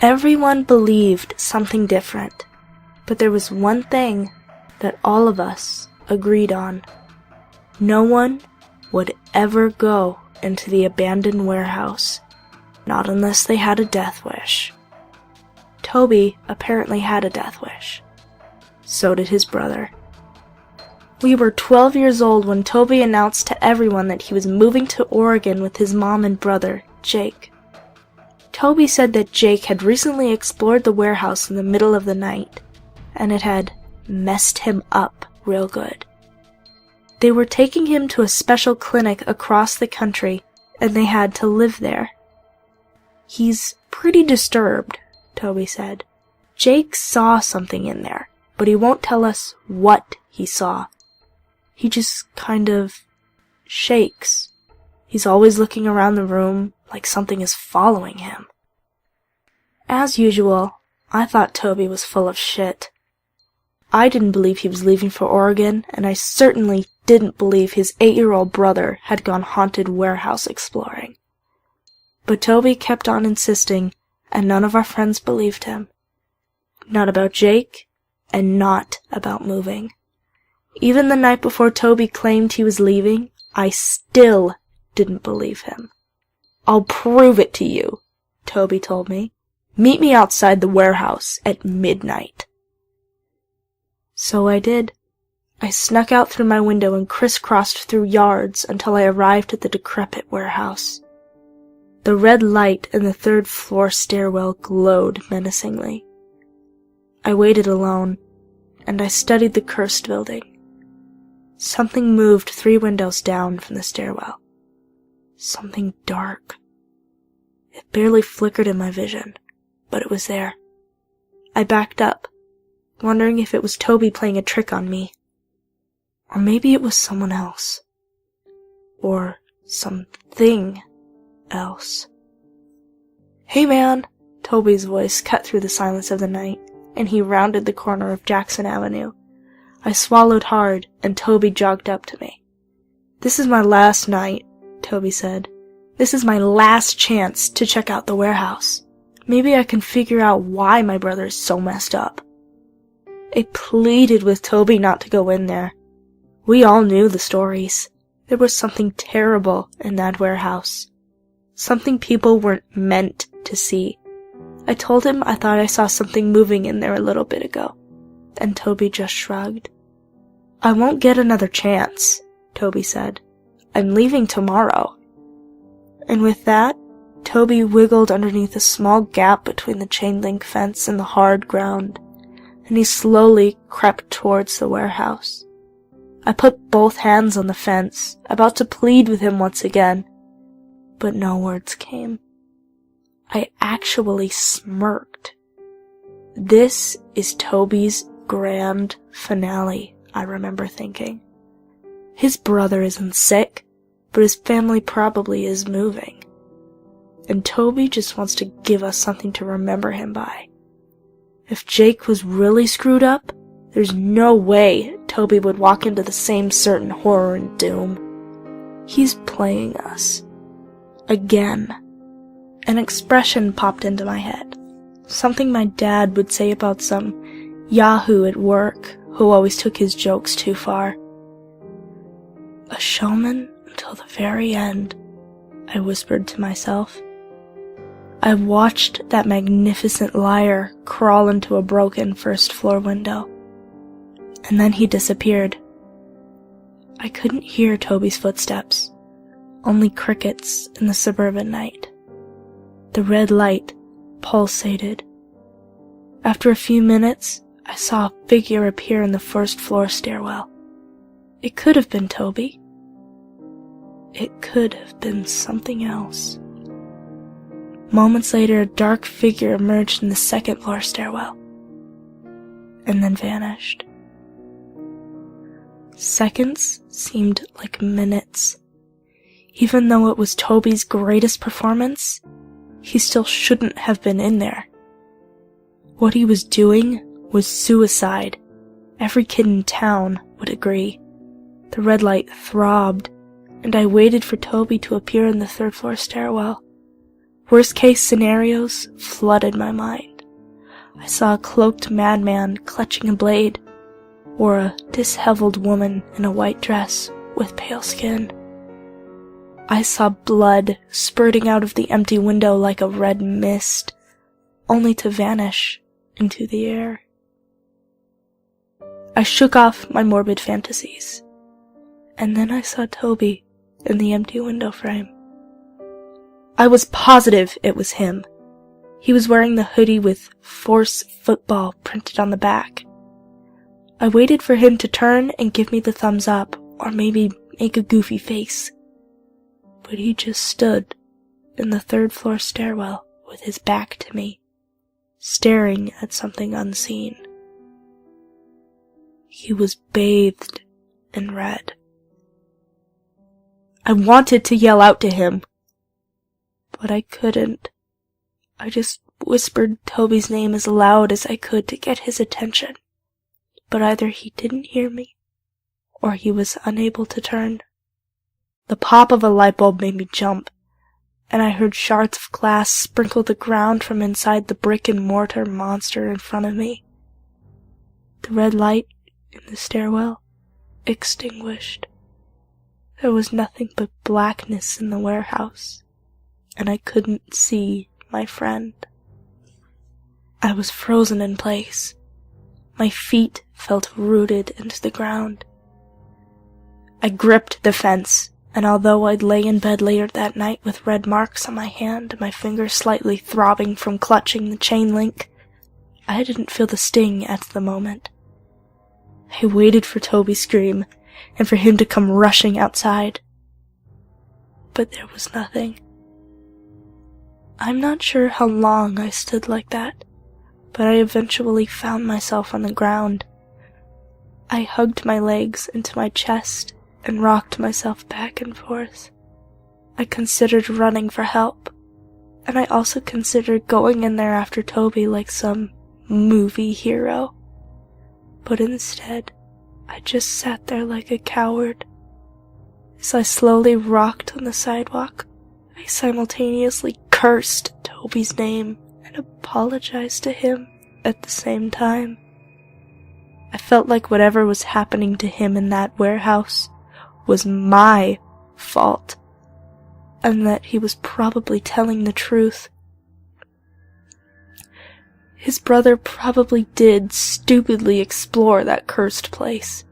Everyone believed something different, but there was one thing that all of us agreed on. No one would ever go into the abandoned warehouse, not unless they had a death wish. Toby apparently had a death wish. So did his brother. We were 12 years old when Toby announced to everyone that he was moving to Oregon with his mom and brother, Jake. Toby said that Jake had recently explored the warehouse in the middle of the night, and it had messed him up real good. They were taking him to a special clinic across the country, and they had to live there. He's pretty disturbed, Toby said. Jake saw something in there, but he won't tell us what he saw. He just kind of shakes. He's always looking around the room like something is following him. As usual, I thought Toby was full of shit. I didn't believe he was leaving for Oregon, and I certainly didn't believe his 8-year-old brother had gone haunted warehouse exploring. But Toby kept on insisting, and none of our friends believed him. Not about Jake, and not about moving. Even the night before Toby claimed he was leaving, I still didn't believe him. "I'll prove it to you," Toby told me. "Meet me outside the warehouse at midnight." So I did. I snuck out through my window and crisscrossed through yards until I arrived at the decrepit warehouse. The red light in the 3rd floor stairwell glowed menacingly. I waited alone, and I studied the cursed building. Something moved 3 windows down from the stairwell. Something dark. It barely flickered in my vision, but it was there. I backed up, wondering if it was Toby playing a trick on me. Or maybe it was someone else. Or something else. "Hey man," Toby's voice cut through the silence of the night, and he rounded the corner of Jackson Avenue. I swallowed hard, and Toby jogged up to me. "This is my last night," Toby said. "This is my last chance to check out the warehouse. Maybe I can figure out why my brother is so messed up." I pleaded with Toby not to go in there. We all knew the stories. There was something terrible in that warehouse. Something people weren't meant to see. I told him I thought I saw something moving in there a little bit ago, and Toby just shrugged. "I won't get another chance," Toby said. "I'm leaving tomorrow." And with that, Toby wiggled underneath a small gap between the chain-link fence and the hard ground, and he slowly crept towards the warehouse. I put both hands on the fence, about to plead with him once again, but no words came. I actually smirked. This is Toby's grand finale, I remember thinking. His brother isn't sick, but his family probably is moving. And Toby just wants to give us something to remember him by. If Jake was really screwed up, there's no way Toby would walk into the same certain horror and doom. He's playing us. Again. An expression popped into my head. Something my dad would say about some yahoo at work who always took his jokes too far. A showman until the very end, I whispered to myself. I watched that magnificent liar crawl into a broken first-floor window. And then he disappeared. I couldn't hear Toby's footsteps, only crickets in the suburban night. The red light pulsated. After a few minutes, I saw a figure appear in the first-floor stairwell. It could have been Toby. It could have been something else. Moments later, a dark figure emerged in the second-floor stairwell, and then vanished. Seconds seemed like minutes. Even though it was Toby's greatest performance, he still shouldn't have been in there. What he was doing was suicide. Every kid in town would agree. The red light throbbed, and I waited for Toby to appear in the third-floor stairwell. Worst-case scenarios flooded my mind. I saw a cloaked madman clutching a blade, or a disheveled woman in a white dress with pale skin. I saw blood spurting out of the empty window like a red mist, only to vanish into the air. I shook off my morbid fantasies, and then I saw Toby in the empty window frame. I was positive it was him. He was wearing the hoodie with Force Football printed on the back. I waited for him to turn and give me the thumbs up, or maybe make a goofy face. But he just stood in the third-floor stairwell with his back to me, staring at something unseen. He was bathed in red. I wanted to yell out to him, but I couldn't. I just whispered Toby's name as loud as I could to get his attention, but either he didn't hear me, or he was unable to turn. The pop of a light bulb made me jump, and I heard shards of glass sprinkle the ground from inside the brick-and-mortar monster in front of me. The red light in the stairwell extinguished. There was nothing but blackness in the warehouse, and I couldn't see my friend. I was frozen in place. My feet felt rooted into the ground. I gripped the fence, and although I'd lay in bed later that night with red marks on my hand and my fingers slightly throbbing from clutching the chain link, I didn't feel the sting at the moment. I waited for Toby's scream, and for him to come rushing outside. But there was nothing. I'm not sure how long I stood like that, but I eventually found myself on the ground. I hugged my legs into my chest and rocked myself back and forth. I considered running for help, and I also considered going in there after Toby like some movie hero. But instead, I just sat there like a coward. As I slowly rocked on the sidewalk, I simultaneously cursed Toby's name and apologized to him at the same time. I felt like whatever was happening to him in that warehouse was my fault, and that he was probably telling the truth. His brother probably did stupidly explore that cursed place,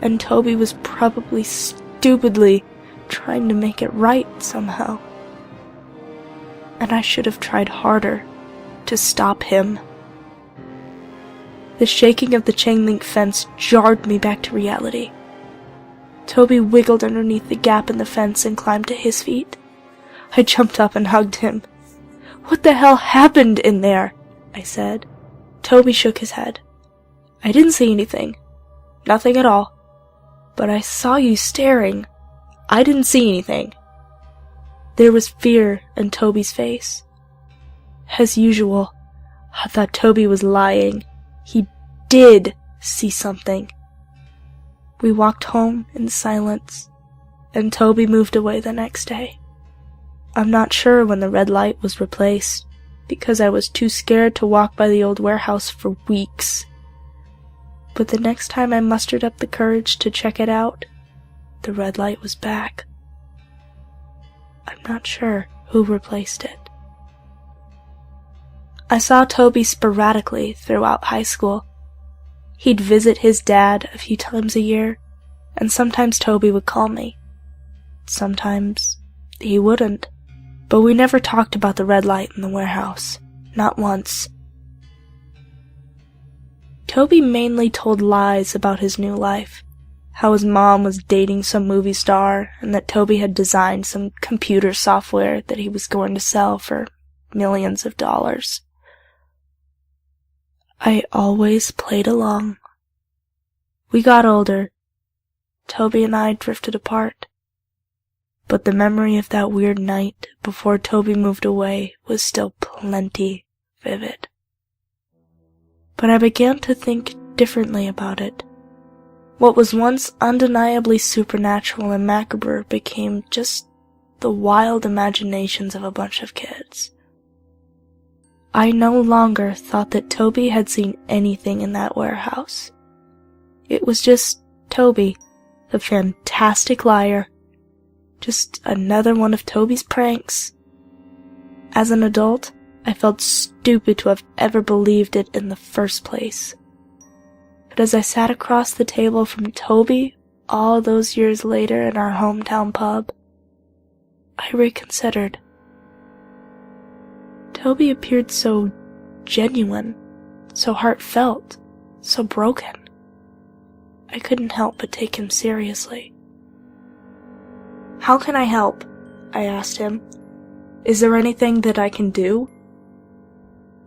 and Toby was probably stupidly trying to make it right somehow. And I should have tried harder to stop him. The shaking of the chain-link fence jarred me back to reality. Toby wiggled underneath the gap in the fence and climbed to his feet. I jumped up and hugged him. "What the hell happened in there?" I said. Toby shook his head. "I didn't see anything. Nothing at all. But I saw you staring. I didn't see anything." There was fear in Toby's face. As usual, I thought Toby was lying. He did see something. We walked home in silence, and Toby moved away the next day. I'm not sure when the red light was replaced, because I was too scared to walk by the old warehouse for weeks. But the next time I mustered up the courage to check it out, the red light was back. I'm not sure who replaced it. I saw Toby sporadically throughout high school. He'd visit his dad a few times a year, and sometimes Toby would call me. Sometimes he wouldn't. But we never talked about the red light in the warehouse. Not once. Toby mainly told lies about his new life. How his mom was dating some movie star, and that Toby had designed some computer software that he was going to sell for millions of dollars. I always played along. We got older. Toby and I drifted apart. But the memory of that weird night before Toby moved away was still plenty vivid. But I began to think differently about it. What was once undeniably supernatural and macabre became just the wild imaginations of a bunch of kids. I no longer thought that Toby had seen anything in that warehouse. It was just Toby, the fantastic liar. Just another one of Toby's pranks. As an adult, I felt stupid to have ever believed it in the first place. But as I sat across the table from Toby all those years later in our hometown pub, I reconsidered. Toby appeared so genuine, so heartfelt, so broken. I couldn't help but take him seriously. "How can I help?" I asked him. "Is there anything that I can do?"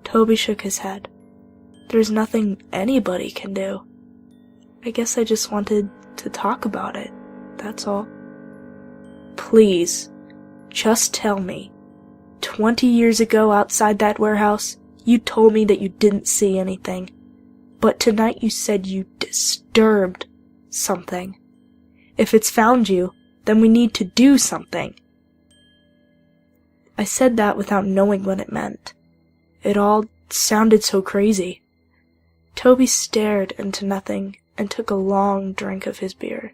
Toby shook his head. "There's nothing anybody can do. I guess I just wanted to talk about it, that's all." "Please, just tell me. 20 years ago outside that warehouse, you told me that you didn't see anything. But tonight you said you disturbed something. If it's found you, then we need to do something." I said that without knowing what it meant. It all sounded so crazy. Toby stared into nothing and took a long drink of his beer.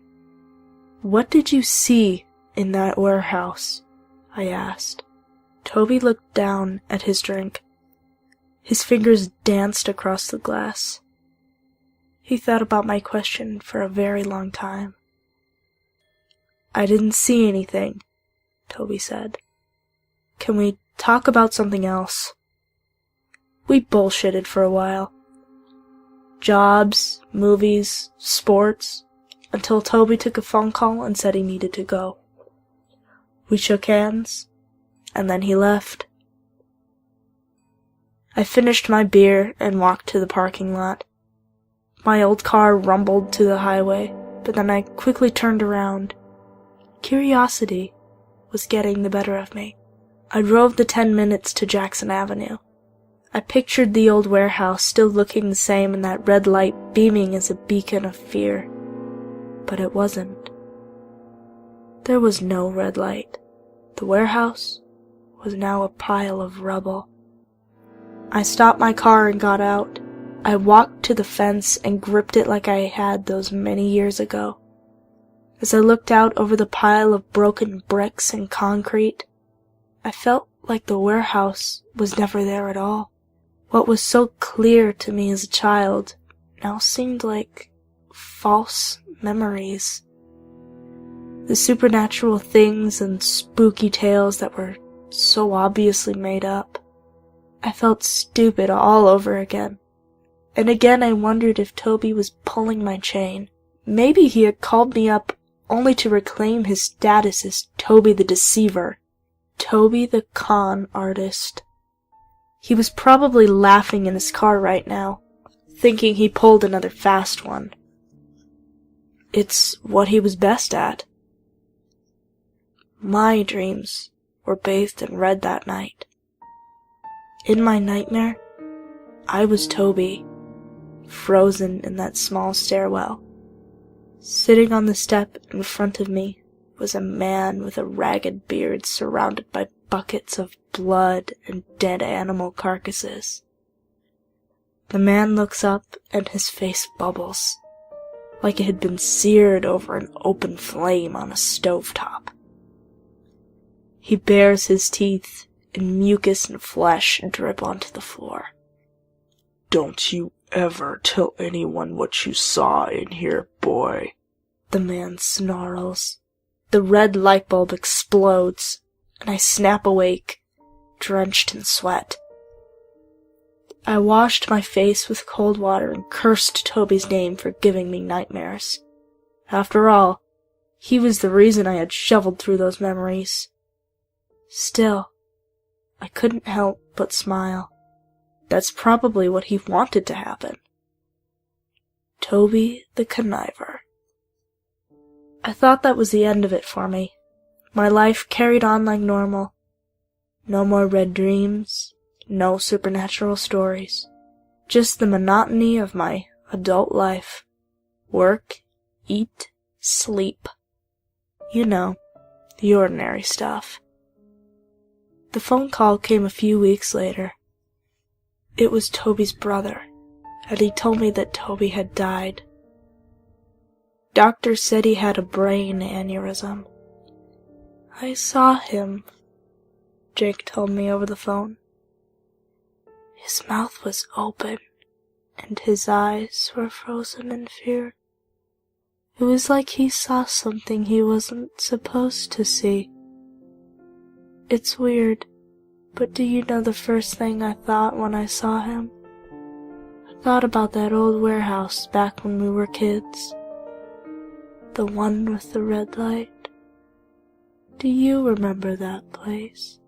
"What did you see in that warehouse?" I asked. Toby looked down at his drink. His fingers danced across the glass. He thought about my question for a very long time. "I didn't see anything," Toby said. "Can we talk about something else?" We bullshitted for a while. Jobs, movies, sports, until Toby took a phone call and said he needed to go. We shook hands, and then he left. I finished my beer and walked to the parking lot. My old car rumbled to the highway, but then I quickly turned around. Curiosity was getting the better of me. I drove the 10 minutes to Jackson Avenue. I pictured the old warehouse still looking the same and that red light beaming as a beacon of fear. But it wasn't. There was no red light. The warehouse was now a pile of rubble. I stopped my car and got out. I walked to the fence and gripped it like I had those many years ago. As I looked out over the pile of broken bricks and concrete, I felt like the warehouse was never there at all. What was so clear to me as a child now seemed like false memories. The supernatural things and spooky tales that were so obviously made up. I felt stupid all over again. And again I wondered if Toby was pulling my chain. Maybe he had called me up only to reclaim his status as Toby the Deceiver. Toby the con artist. He was probably laughing in his car right now, thinking he pulled another fast one. It's what he was best at. My dreams were bathed in red that night. In my nightmare, I was Toby, frozen in that small stairwell, Sitting on the step in front of me was a man with a ragged beard surrounded by buckets of blood and dead animal carcasses. The man looks up and his face bubbles, like it had been seared over an open flame on a stovetop. He bares his teeth, and mucus and flesh drip onto the floor. "Don't you ever tell anyone what you saw in here, boy," the man snarls. The red light bulb explodes, and I snap awake, drenched in sweat. I washed my face with cold water and cursed Toby's name for giving me nightmares. After all, he was the reason I had shoveled through those memories. Still, I couldn't help but smile. That's probably what he wanted to happen. Toby the Conniver. I thought that was the end of it for me. My life carried on like normal. No more red dreams, no supernatural stories. Just the monotony of my adult life. Work, eat, sleep. You know, the ordinary stuff. The phone call came a few weeks later. It was Toby's brother, and he told me that Toby had died. Doctors said he had a brain aneurysm. I saw him, Jake told me over the phone. His mouth was open, and his eyes were frozen in fear. It was like he saw something he wasn't supposed to see. It's weird, but do you know the first thing I thought when I saw him? I thought about that old warehouse back when we were kids. The one with the red light. Do you remember that place?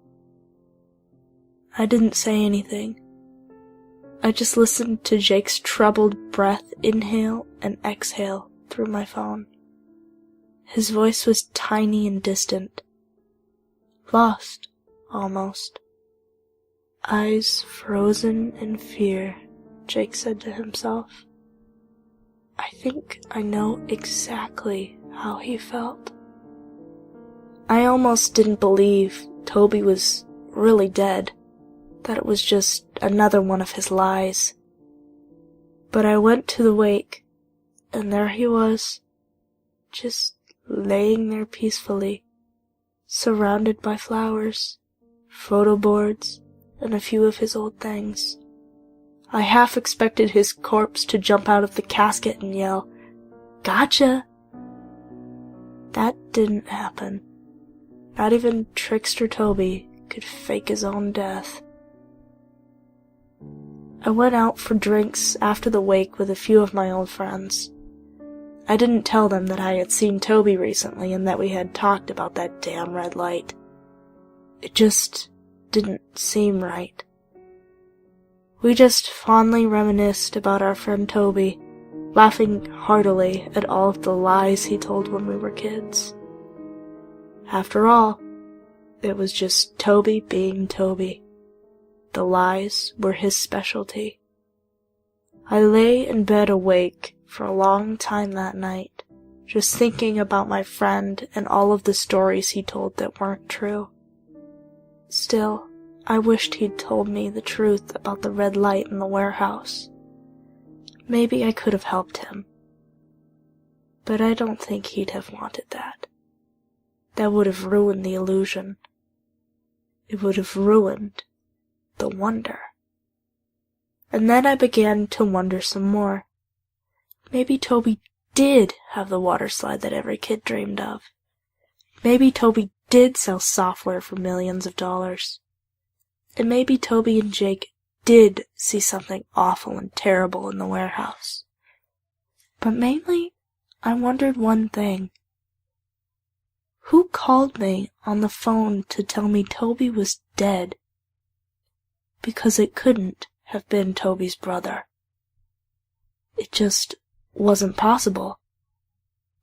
I didn't say anything. I just listened to Jake's troubled breath inhale and exhale through my phone. His voice was tiny and distant. Lost, almost. Eyes frozen in fear, Jake said to himself. I think I know exactly how he felt. I almost didn't believe Toby was really dead, that it was just another one of his lies. But I went to the wake, and there he was, just laying there peacefully, surrounded by flowers, photo boards, and a few of his old things. I half expected his corpse to jump out of the casket and yell, "Gotcha!" That didn't happen. Not even trickster Toby could fake his own death. I went out for drinks after the wake with a few of my old friends. I didn't tell them that I had seen Toby recently and that we had talked about that damn red light. It just didn't seem right. We just fondly reminisced about our friend Toby, laughing heartily at all of the lies he told when we were kids. After all, it was just Toby being Toby. The lies were his specialty. I lay in bed awake for a long time that night, just thinking about my friend and all of the stories he told that weren't true. Still, I wished he'd told me the truth about the red light in the warehouse. Maybe I could have helped him. But I don't think he'd have wanted that. That would have ruined the illusion. It would have ruined the wonder. And then I began to wonder some more. Maybe Toby did have the water slide that every kid dreamed of. Maybe Toby did sell software for millions of dollars. And maybe Toby and Jake did see something awful and terrible in the warehouse. But mainly, I wondered one thing. Who called me on the phone to tell me Toby was dead? Because it couldn't have been Toby's brother. It just wasn't possible.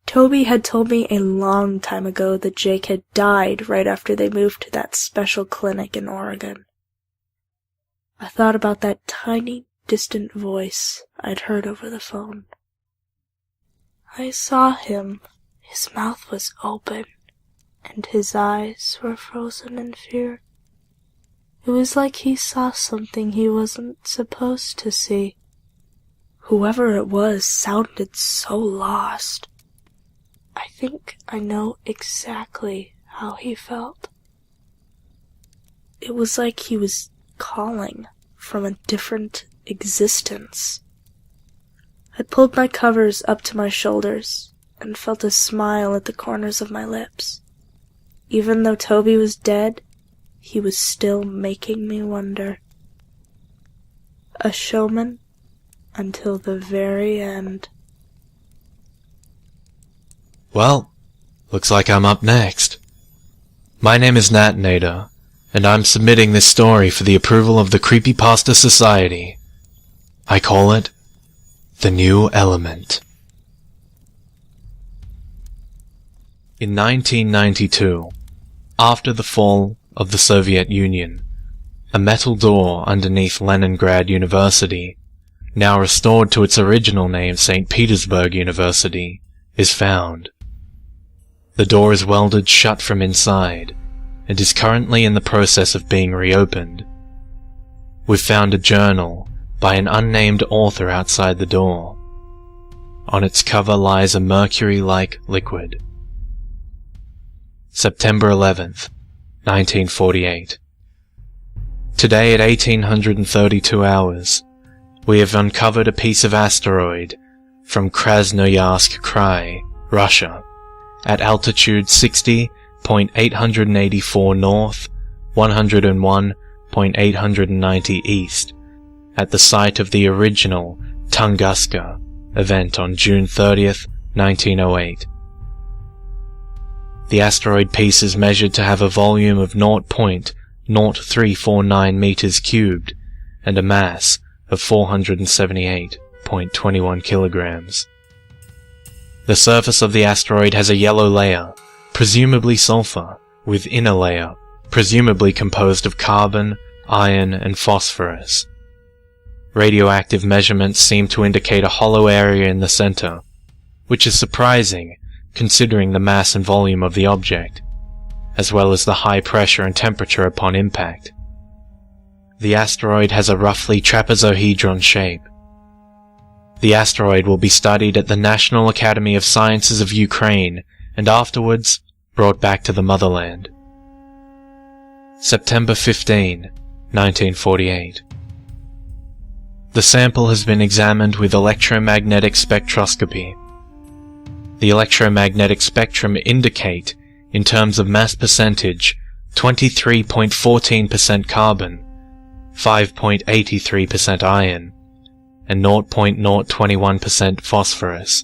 Toby had told me a long time ago that Jake had died right after they moved to that special clinic in Oregon. I thought about that tiny, distant voice I'd heard over the phone. I saw him. His mouth was open, and his eyes were frozen in fear. It was like he saw something he wasn't supposed to see. Whoever it was sounded so lost. I think I know exactly how he felt. It was like he was calling from a different existence. I pulled my covers up to my shoulders and felt a smile at the corners of my lips. Even though Toby was dead, he was still making me wonder. A showman until the very end. Well, looks like I'm up next. My name is Narrator, and I'm submitting this story for the approval of the Creepypasta Society. I call it The New Element. In 1992, after the fall of the Soviet Union, a metal door underneath Leningrad University, now restored to its original name St. Petersburg University, is found. The door is welded shut from inside, and is currently in the process of being reopened. We've found a journal by an unnamed author outside the door. On its cover lies a mercury-like liquid. September 11th, 1948. Today at 1832 hours, we have uncovered a piece of asteroid from Krasnoyarsk Krai, Russia, at altitude 60.884 north, 101.890 east, at the site of the original Tunguska event on June 30th, 1908. The asteroid piece is measured to have a volume of 0.0349 meters cubed and a mass of 478.21 kilograms. The surface of the asteroid has a yellow layer, presumably sulfur, within a layer, presumably composed of carbon, iron, and phosphorus. Radioactive measurements seem to indicate a hollow area in the center, which is surprising considering the mass and volume of the object, as well as the high pressure and temperature upon impact. The asteroid has a roughly trapezohedron shape. The asteroid will be studied at the National Academy of Sciences of Ukraine and afterwards brought back to the motherland. September 15, 1948. The sample has been examined with electromagnetic spectroscopy. The electromagnetic spectrum indicate, in terms of mass percentage, 23.14% carbon, 5.83% iron, and 0.021% phosphorus.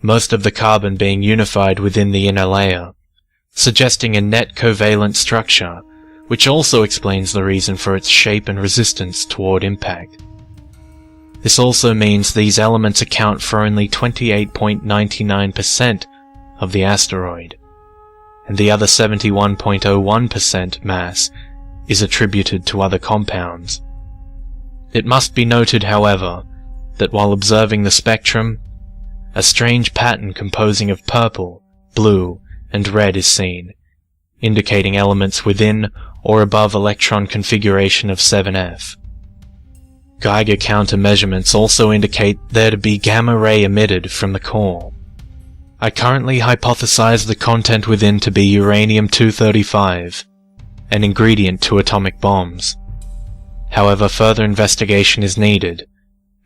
Most of the carbon being unified within the inner layer, suggesting a net covalent structure, which also explains the reason for its shape and resistance toward impact. This also means these elements account for only 28.99% of the asteroid, and the other 71.01% mass is attributed to other compounds. It must be noted, however, that while observing the spectrum, a strange pattern composing of purple, blue, and red is seen, indicating elements within or above electron configuration of 7F. Geiger counter measurements also indicate there to be gamma ray emitted from the core. I currently hypothesize the content within to be uranium-235, an ingredient to atomic bombs. However, further investigation is needed,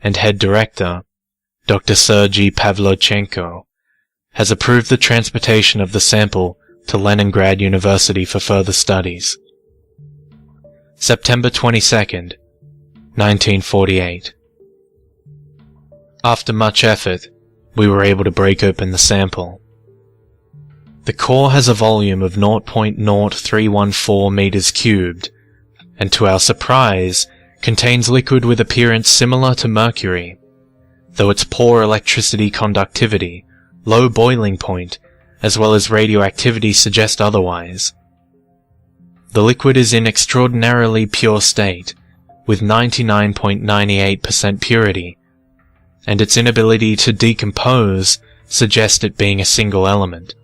and head director, Dr. Sergei Pavlochenko, has approved the transportation of the sample to Leningrad University for further studies. September 22nd, 1948. After much effort, we were able to break open the sample. The core has a volume of 0.0314 meters cubed, and to our surprise, contains liquid with appearance similar to mercury, though its poor electricity conductivity, low boiling point, as well as radioactivity suggest otherwise. The liquid is in extraordinarily pure state, with 99.98% purity, and its inability to decompose suggest it being a single element.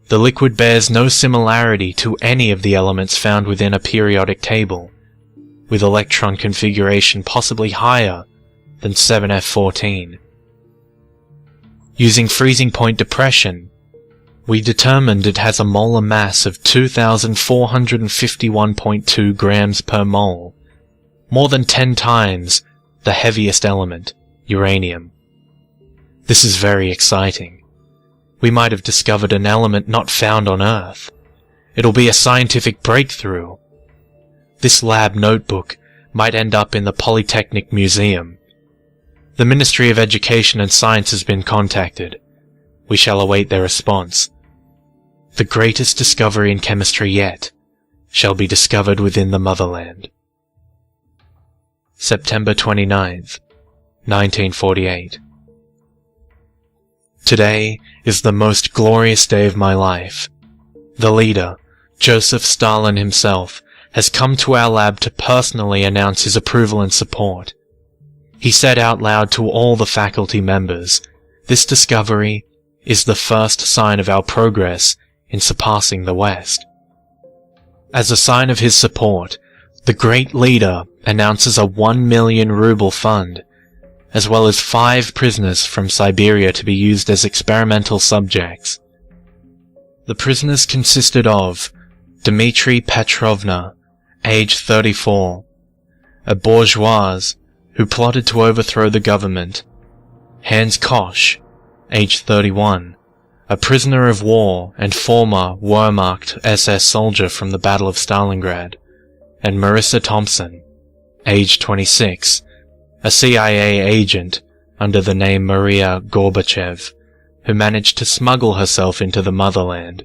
The liquid bears no similarity to any of the elements found within a periodic table, with electron configuration possibly higher than 7F14. Using freezing point depression, we determined it has a molar mass of 2,451.2 grams per mole, more than 10 times the heaviest element, uranium. This is very exciting. We might have discovered an element not found on Earth. It'll be a scientific breakthrough. This lab notebook might end up in the Polytechnic Museum. The Ministry of Education and Science has been contacted. We shall await their response. The greatest discovery in chemistry yet shall be discovered within the motherland. September 29th, 1948. Today is the most glorious day of my life. The leader, Joseph Stalin himself, has come to our lab to personally announce his approval and support. He said out loud to all the faculty members, "This discovery is the first sign of our progress in surpassing the West." As a sign of his support, the great leader announces a 1 million ruble fund, as well as 5 prisoners from Siberia to be used as experimental subjects. The prisoners consisted of Dmitri Petrovna, age 34, a bourgeoise who plotted to overthrow the government; Hans Kosch, age 31, a prisoner of war and former Wehrmacht SS soldier from the Battle of Stalingrad; and Marissa Thompson, age 26, a CIA agent under the name Maria Gorbachev, who managed to smuggle herself into the motherland.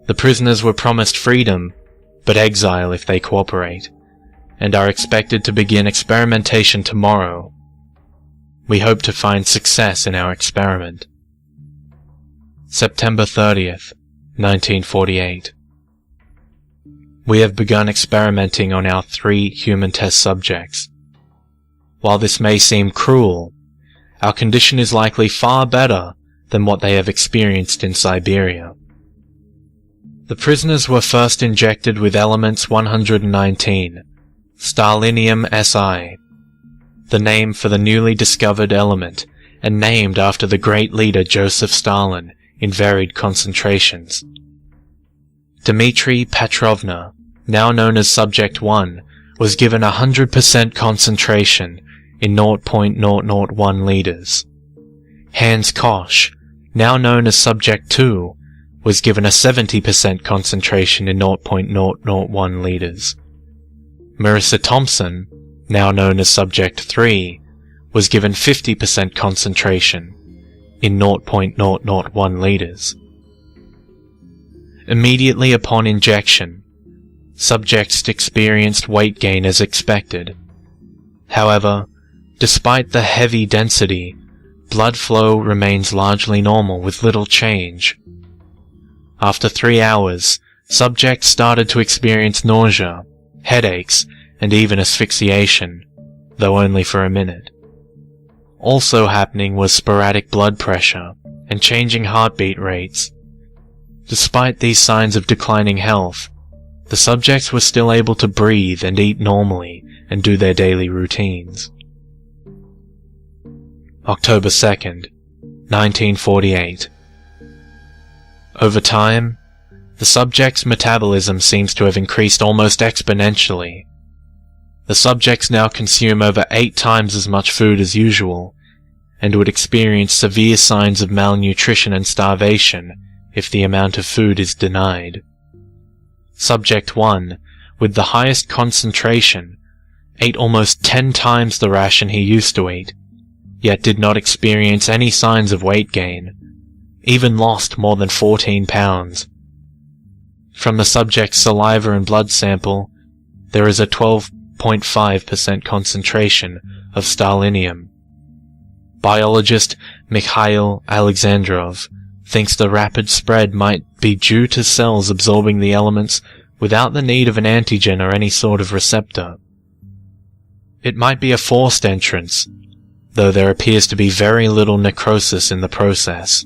The prisoners were promised freedom, but exile if they cooperate, and are expected to begin experimentation tomorrow. We hope to find success in our experiment. September 30th, 1948. We have begun experimenting on our 3 human test subjects. While this may seem cruel, our condition is likely far better than what they have experienced in Siberia. The prisoners were first injected with elements 119, Stalinium Si, the name for the newly discovered element and named after the great leader Joseph Stalin, in varied concentrations. Dmitri Petrovna, now known as Subject 1, was given 100% concentration in 0.001 liters. Hans Kosch, now known as Subject 2, was given a 70% concentration in 0.001 liters. Marissa Thompson, now known as Subject 3, was given 50% concentration in 0.001 liters. Immediately upon injection, subjects experienced weight gain as expected. However, despite the heavy density, blood flow remains largely normal with little change. After 3 hours, subjects started to experience nausea, headaches, and even asphyxiation, though only for a minute. Also happening was sporadic blood pressure and changing heartbeat rates. Despite these signs of declining health, the subjects were still able to breathe and eat normally and do their daily routines. October 2nd, 1948. Over time, the subject's metabolism seems to have increased almost exponentially. The subjects now consume over 8 times as much food as usual, and would experience severe signs of malnutrition and starvation if the amount of food is denied. Subject 1, with the highest concentration, ate almost 10 times the ration he used to eat, yet did not experience any signs of weight gain, even lost more than 14 pounds. From the subject's saliva and blood sample, there is a 12.5% concentration of stalinium. Biologist Mikhail Alexandrov thinks the rapid spread might be due to cells absorbing the elements without the need of an antigen or any sort of receptor. It might be a forced entrance, though there appears to be very little necrosis in the process.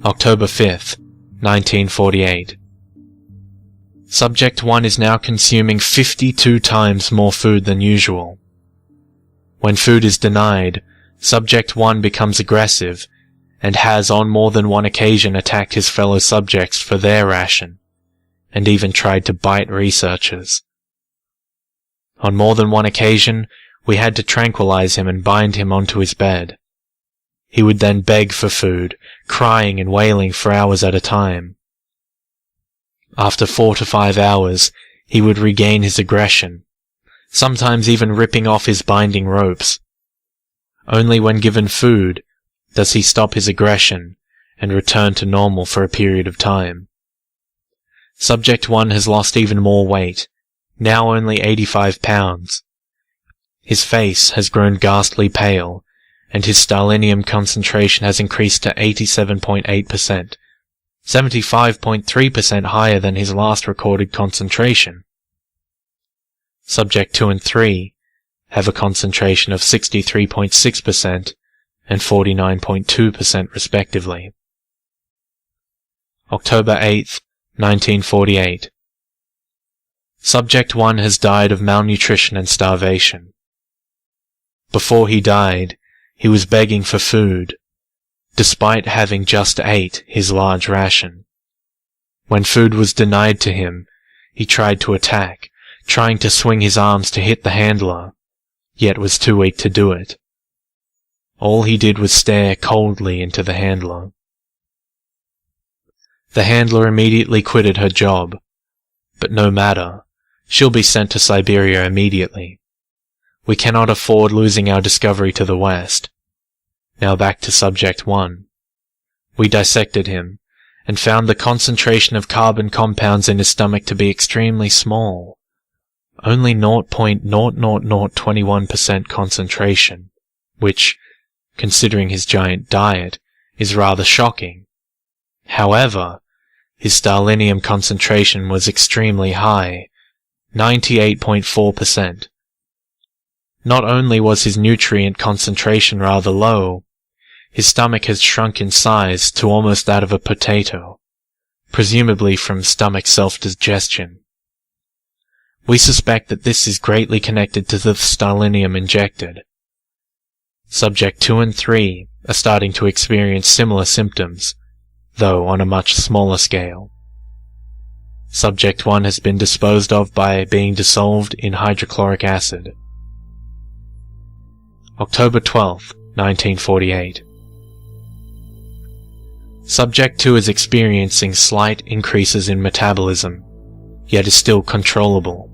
October 5th, 1948. Subject 1 is now consuming 52 times more food than usual. When food is denied, Subject 1 becomes aggressive and has on more than one occasion attacked his fellow subjects for their ration, and even tried to bite researchers. On more than one occasion, we had to tranquilize him and bind him onto his bed. He would then beg for food, crying and wailing for hours at a time. After 4 to 5 hours, he would regain his aggression, sometimes even ripping off his binding ropes. Only when given food does he stop his aggression and return to normal for a period of time. Subject 1 has lost even more weight, now only 85 pounds. His face has grown ghastly pale, and his stellinium concentration has increased to 87.8%, 75.3% higher than his last recorded concentration. Subject 2 and 3 have a concentration of 63.6% and 49.2% respectively. October 8th, 1948. Subject 1 has died of malnutrition and starvation. Before he died, he was begging for food, despite having just ate his large ration. When food was denied to him, he tried to attack, trying to swing his arms to hit the handler, yet was too weak to do it. All he did was stare coldly into the handler. The handler immediately quitted her job, but no matter, she'll be sent to Siberia immediately. We cannot afford losing our discovery to the West. Now back to Subject 1. We dissected him, and found the concentration of carbon compounds in his stomach to be extremely small. Only 0.00021% concentration, which, considering his giant diet, is rather shocking. However, his stellinium concentration was extremely high, 98.4%. Not only was his nutrient concentration rather low, his stomach has shrunk in size to almost that of a potato, presumably from stomach self-digestion. We suspect that this is greatly connected to the stellinium injected. Subject 2 and 3 are starting to experience similar symptoms, though on a much smaller scale. Subject 1 has been disposed of by being dissolved in hydrochloric acid. October 12th, 1948. Subject 2 is experiencing slight increases in metabolism, yet is still controllable.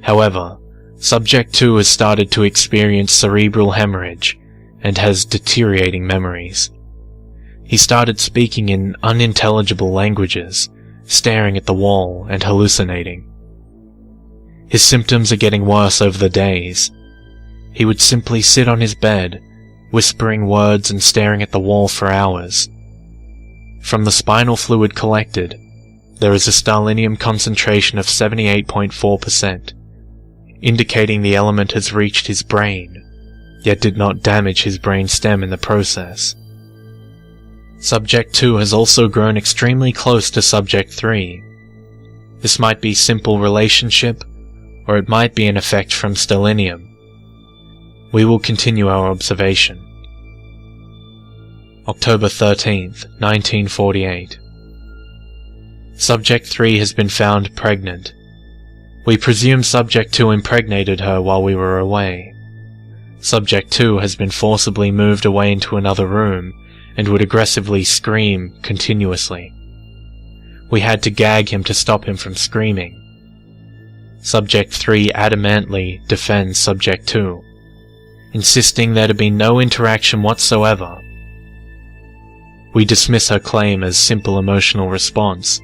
However, Subject 2 has started to experience cerebral hemorrhage and has deteriorating memories. He started speaking in unintelligible languages, staring at the wall and hallucinating. His symptoms are getting worse over the days. He would simply sit on his bed, whispering words and staring at the wall for hours. From the spinal fluid collected, there is a stellinium concentration of 78.4%, indicating the element has reached his brain, yet did not damage his brain stem in the process. Subject 2 has also grown extremely close to Subject 3. This might be simple relationship, or it might be an effect from stellinium. We will continue our observation. October 13th, 1948. Subject 3 has been found pregnant. We presume Subject 2 impregnated her while we were away. Subject 2 has been forcibly moved away into another room and would aggressively scream continuously. We had to gag him to stop him from screaming. Subject 3 adamantly defends Subject 2, insisting there to be no interaction whatsoever. We dismiss her claim as simple emotional response,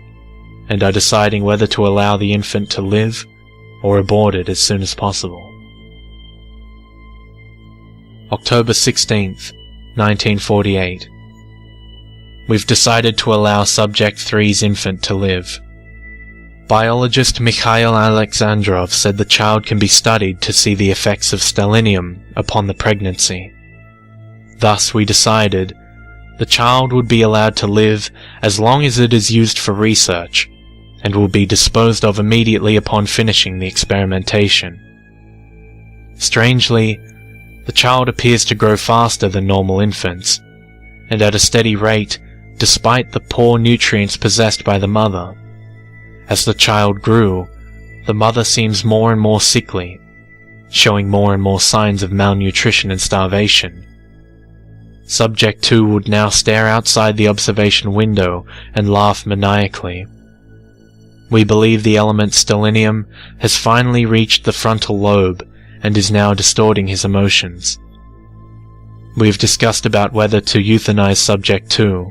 and are deciding whether to allow the infant to live or abort it as soon as possible. October 16th, 1948. We've decided to allow Subject 3's infant to live. Biologist Mikhail Alexandrov said the child can be studied to see the effects of stellinium upon the pregnancy. Thus, we decided the child would be allowed to live as long as it is used for research, and will be disposed of immediately upon finishing the experimentation. Strangely, the child appears to grow faster than normal infants, and at a steady rate, despite the poor nutrients possessed by the mother. As the child grew, the mother seems more and more sickly, showing more and more signs of malnutrition and starvation. Subject 2 would now stare outside the observation window and laugh maniacally. We believe the element stellinium has finally reached the frontal lobe and is now distorting his emotions. We have discussed about whether to euthanize Subject 2.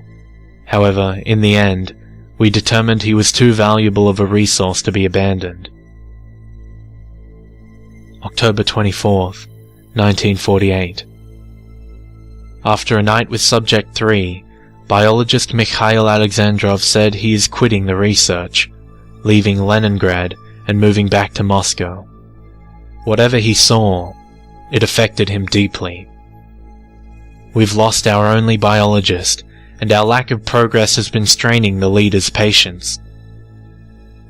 However, in the end, we determined he was too valuable of a resource to be abandoned. October 24th, 1948. After a night with Subject 3, biologist Mikhail Alexandrov said he is quitting the research, leaving Leningrad and moving back to Moscow. Whatever he saw, it affected him deeply. We've lost our only biologist, and our lack of progress has been straining the leader's patience.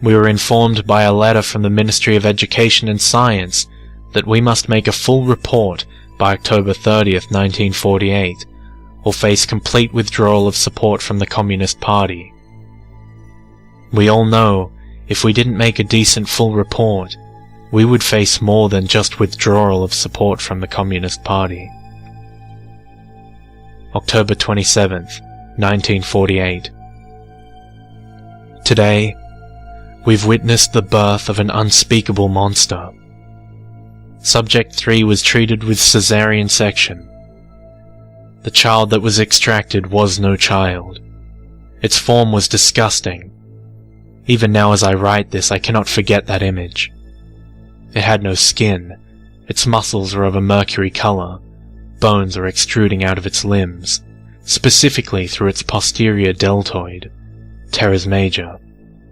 We were informed by a letter from the Ministry of Education and Science that we must make a full report by October 30th, 1948, or face complete withdrawal of support from the Communist Party. We all know if we didn't make a decent full report, we would face more than just withdrawal of support from the Communist Party. October 27th, 1948. Today, we've witnessed the birth of an unspeakable monster. Subject 3 was treated with caesarean section. The child that was extracted was no child. Its form was disgusting. Even now as I write this, I cannot forget that image. It had no skin. Its muscles are of a mercury color. Bones are extruding out of its limbs, specifically through its posterior deltoid, teres major,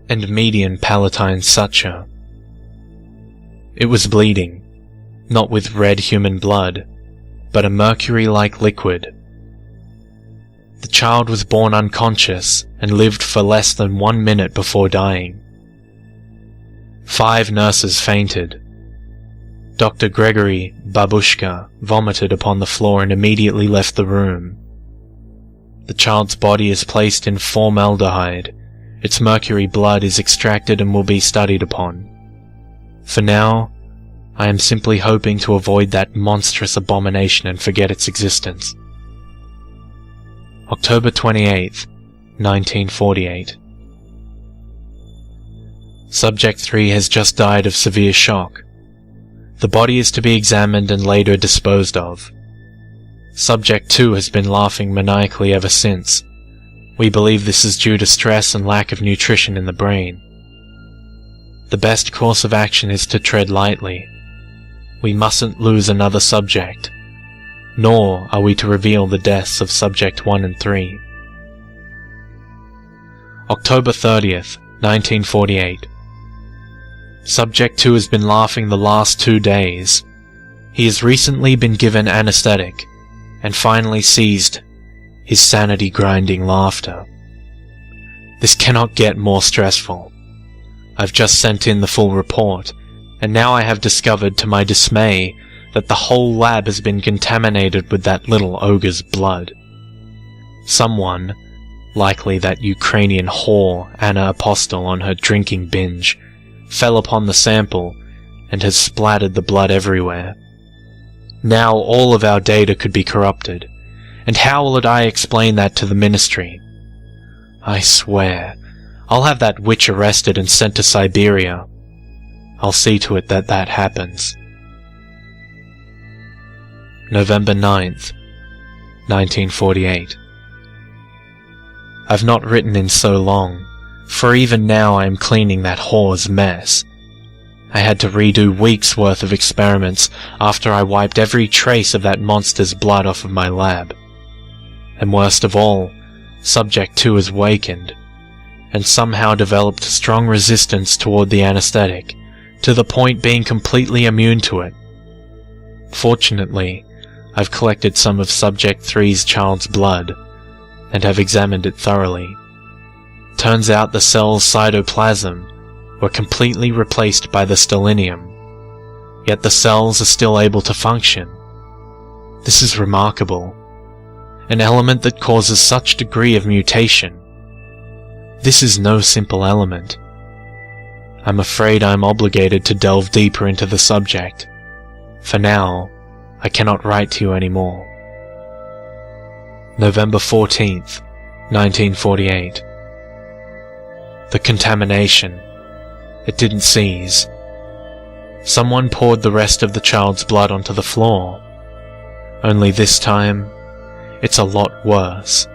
and median palatine suture. It was bleeding, not with red human blood, but a mercury-like liquid. The child was born unconscious and lived for less than 1 minute before dying. 5 nurses fainted. Dr. Gregory Babushka vomited upon the floor and immediately left the room. The child's body is placed in formaldehyde. Its mercury blood is extracted and will be studied upon. For now, I am simply hoping to avoid that monstrous abomination and forget its existence. October 28th, 1948. Subject 3 has just died of severe shock. The body is to be examined and later disposed of. Subject 2 has been laughing maniacally ever since. We believe this is due to stress and lack of nutrition in the brain. The best course of action is to tread lightly. We mustn't lose another subject, nor are we to reveal the deaths of Subject 1 and 3. October 30th, 1948. Subject 2 has been laughing the last 2 days. He has recently been given anesthetic, and finally ceased his sanity-grinding laughter. This cannot get more stressful. I've just sent in the full report, and now I have discovered to my dismay that the whole lab has been contaminated with that little ogre's blood. Someone, likely that Ukrainian whore Anna Apostle on her drinking binge, fell upon the sample and has splattered the blood everywhere. Now all of our data could be corrupted, and how will I explain that to the ministry? I swear, I'll have that witch arrested and sent to Siberia. I'll see to it that that happens. November 9th, 1948. I've not written in so long, for even now I am cleaning that whore's mess. I had to redo weeks' worth of experiments after I wiped every trace of that monster's blood off of my lab. And worst of all, Subject 2 has wakened, and somehow developed strong resistance toward the anesthetic, to the point being completely immune to it. Fortunately, I've collected some of Subject 3's child's blood, and have examined it thoroughly. Turns out the cell's cytoplasm were completely replaced by the stellinium, yet the cells are still able to function. This is remarkable. An element that causes such degree of mutation. This is no simple element. I'm afraid I'm obligated to delve deeper into the subject. For now, I cannot write to you anymore. November 14th, 1948. The contamination. It didn't cease. Someone poured the rest of the child's blood onto the floor. Only this time, it's a lot worse.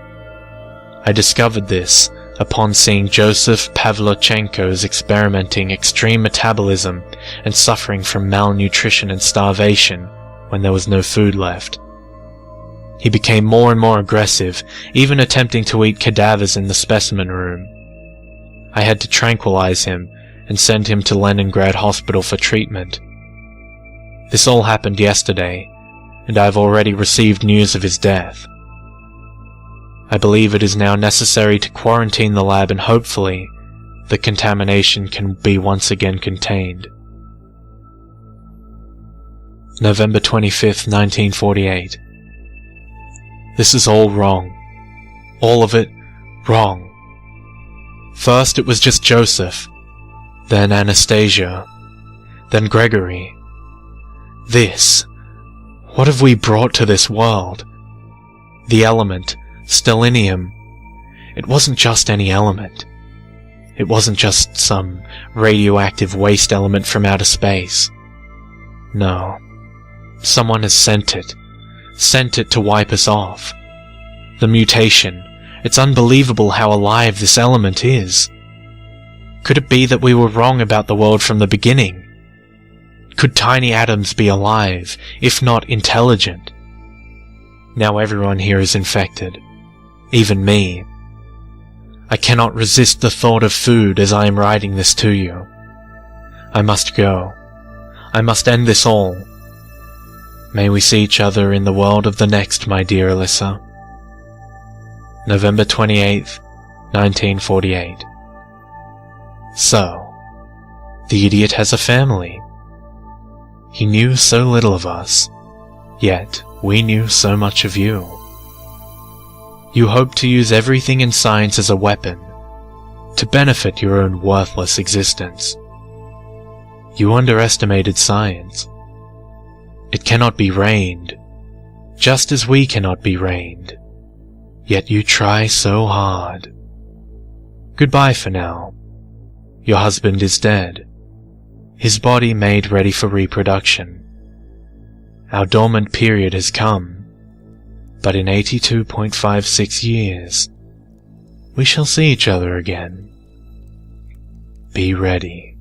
I discovered this upon seeing Joseph Pavlochenko's experimenting extreme metabolism and suffering from malnutrition and starvation when there was no food left. He became more and more aggressive, even attempting to eat cadavers in the specimen room. I had to tranquilize him and send him to Leningrad Hospital for treatment. This all happened yesterday, and I have already received news of his death. I believe it is now necessary to quarantine the lab and hopefully the contamination can be once again contained. November 25th, 1948. This is all wrong. All of it wrong. First it was just Joseph, then Anastasia, then Gregory. This. What have we brought to this world? The element, stellinium. It wasn't just any element. It wasn't just some radioactive waste element from outer space. No. Someone has sent it to wipe us off. The mutation. It's unbelievable how alive this element is. Could it be that we were wrong about the world from the beginning? Could tiny atoms be alive, if not intelligent? Now everyone here is infected. Even me. I cannot resist the thought of food as I am writing this to you. I must go. I must end this all. May we see each other in the world of the next, my dear Alyssa. November 28th, 1948. So, the idiot has a family. He knew so little of us, yet we knew so much of you. You hope to use everything in science as a weapon, to benefit your own worthless existence. You underestimated science. It cannot be reigned, just as we cannot be reigned. Yet you try so hard. Goodbye for now. Your husband is dead. His body made ready for reproduction. Our dormant period has come, but in 82.56 years, we shall see each other again. Be ready.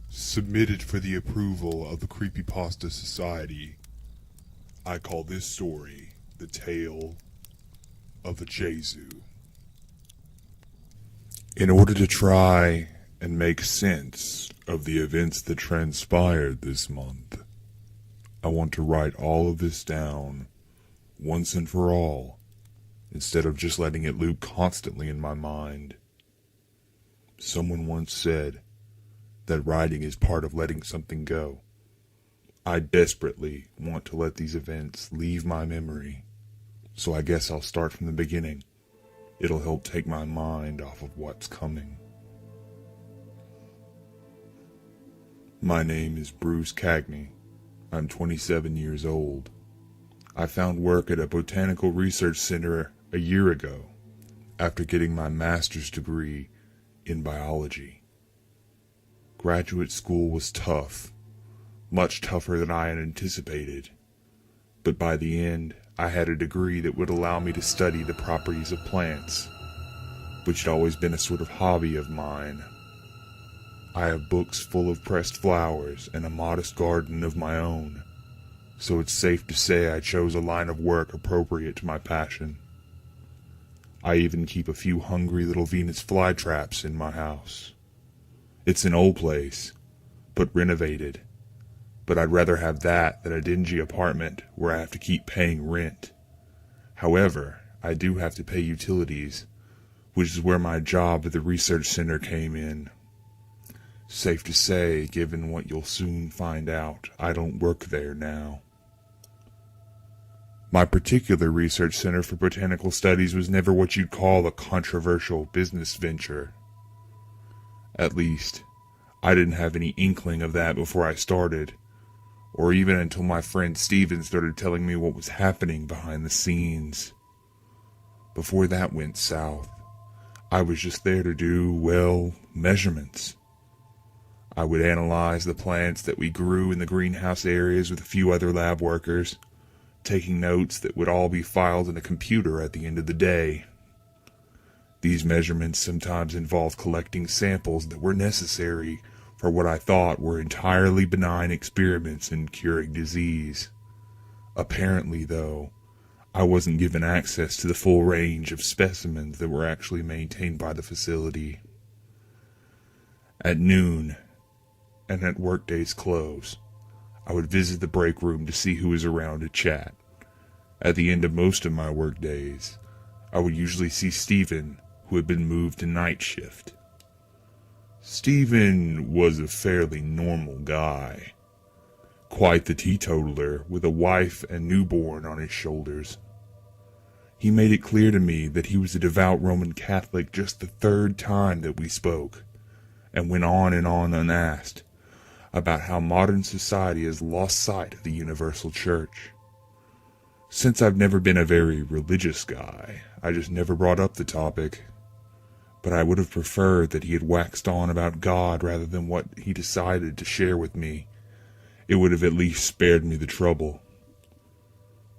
Submitted for the approval of the Creepypasta Society, I call this story The Tale of the Chezu. In order to try and make sense of the events that transpired this month, I want to write all of this down once and for all, instead of just letting it loop constantly in my mind. Someone once said that writing is part of letting something go. I desperately want to let these events leave my memory, so I guess I'll start from the beginning. It'll help take my mind off of what's coming. My name is Bruce Cagney. I'm 27 years old. I found work at a botanical research center a year ago, after getting my master's degree in biology. Graduate school was tough, much tougher than I had anticipated, but by the end, I had a degree that would allow me to study the properties of plants, which had always been a sort of hobby of mine. I have books full of pressed flowers and a modest garden of my own, so it's safe to say I chose a line of work appropriate to my passion. I even keep a few hungry little Venus flytraps in my house. It's an old place, but renovated. But I'd rather have that than a dingy apartment where I have to keep paying rent. However, I do have to pay utilities, which is where my job at the research center came in. Safe to say, given what you'll soon find out, I don't work there now. My particular research center for botanical studies was never what you'd call a controversial business venture. At least, I didn't have any inkling of that before I started, or even until my friend Steven started telling me what was happening behind the scenes. Before that went south, I was just there to do, well, measurements. I would analyze the plants that we grew in the greenhouse areas with a few other lab workers, taking notes that would all be filed in a computer at the end of the day. These measurements sometimes involved collecting samples that were necessary for what I thought were entirely benign experiments in curing disease. Apparently, though, I wasn't given access to the full range of specimens that were actually maintained by the facility. At noon, and at workday's close, I would visit the break room to see who was around to chat. At the end of most of my work days, I would usually see Steven, who had been moved to night shift. Steven was a fairly normal guy. Quite the teetotaler, with a wife and newborn on his shoulders. He made it clear to me that he was a devout Roman Catholic just the third time that we spoke, and went on and on unasked about how modern society has lost sight of the universal church. Since I've never been a very religious guy, I just never brought up the topic. But I would have preferred that he had waxed on about God rather than what he decided to share with me. It would have at least spared me the trouble.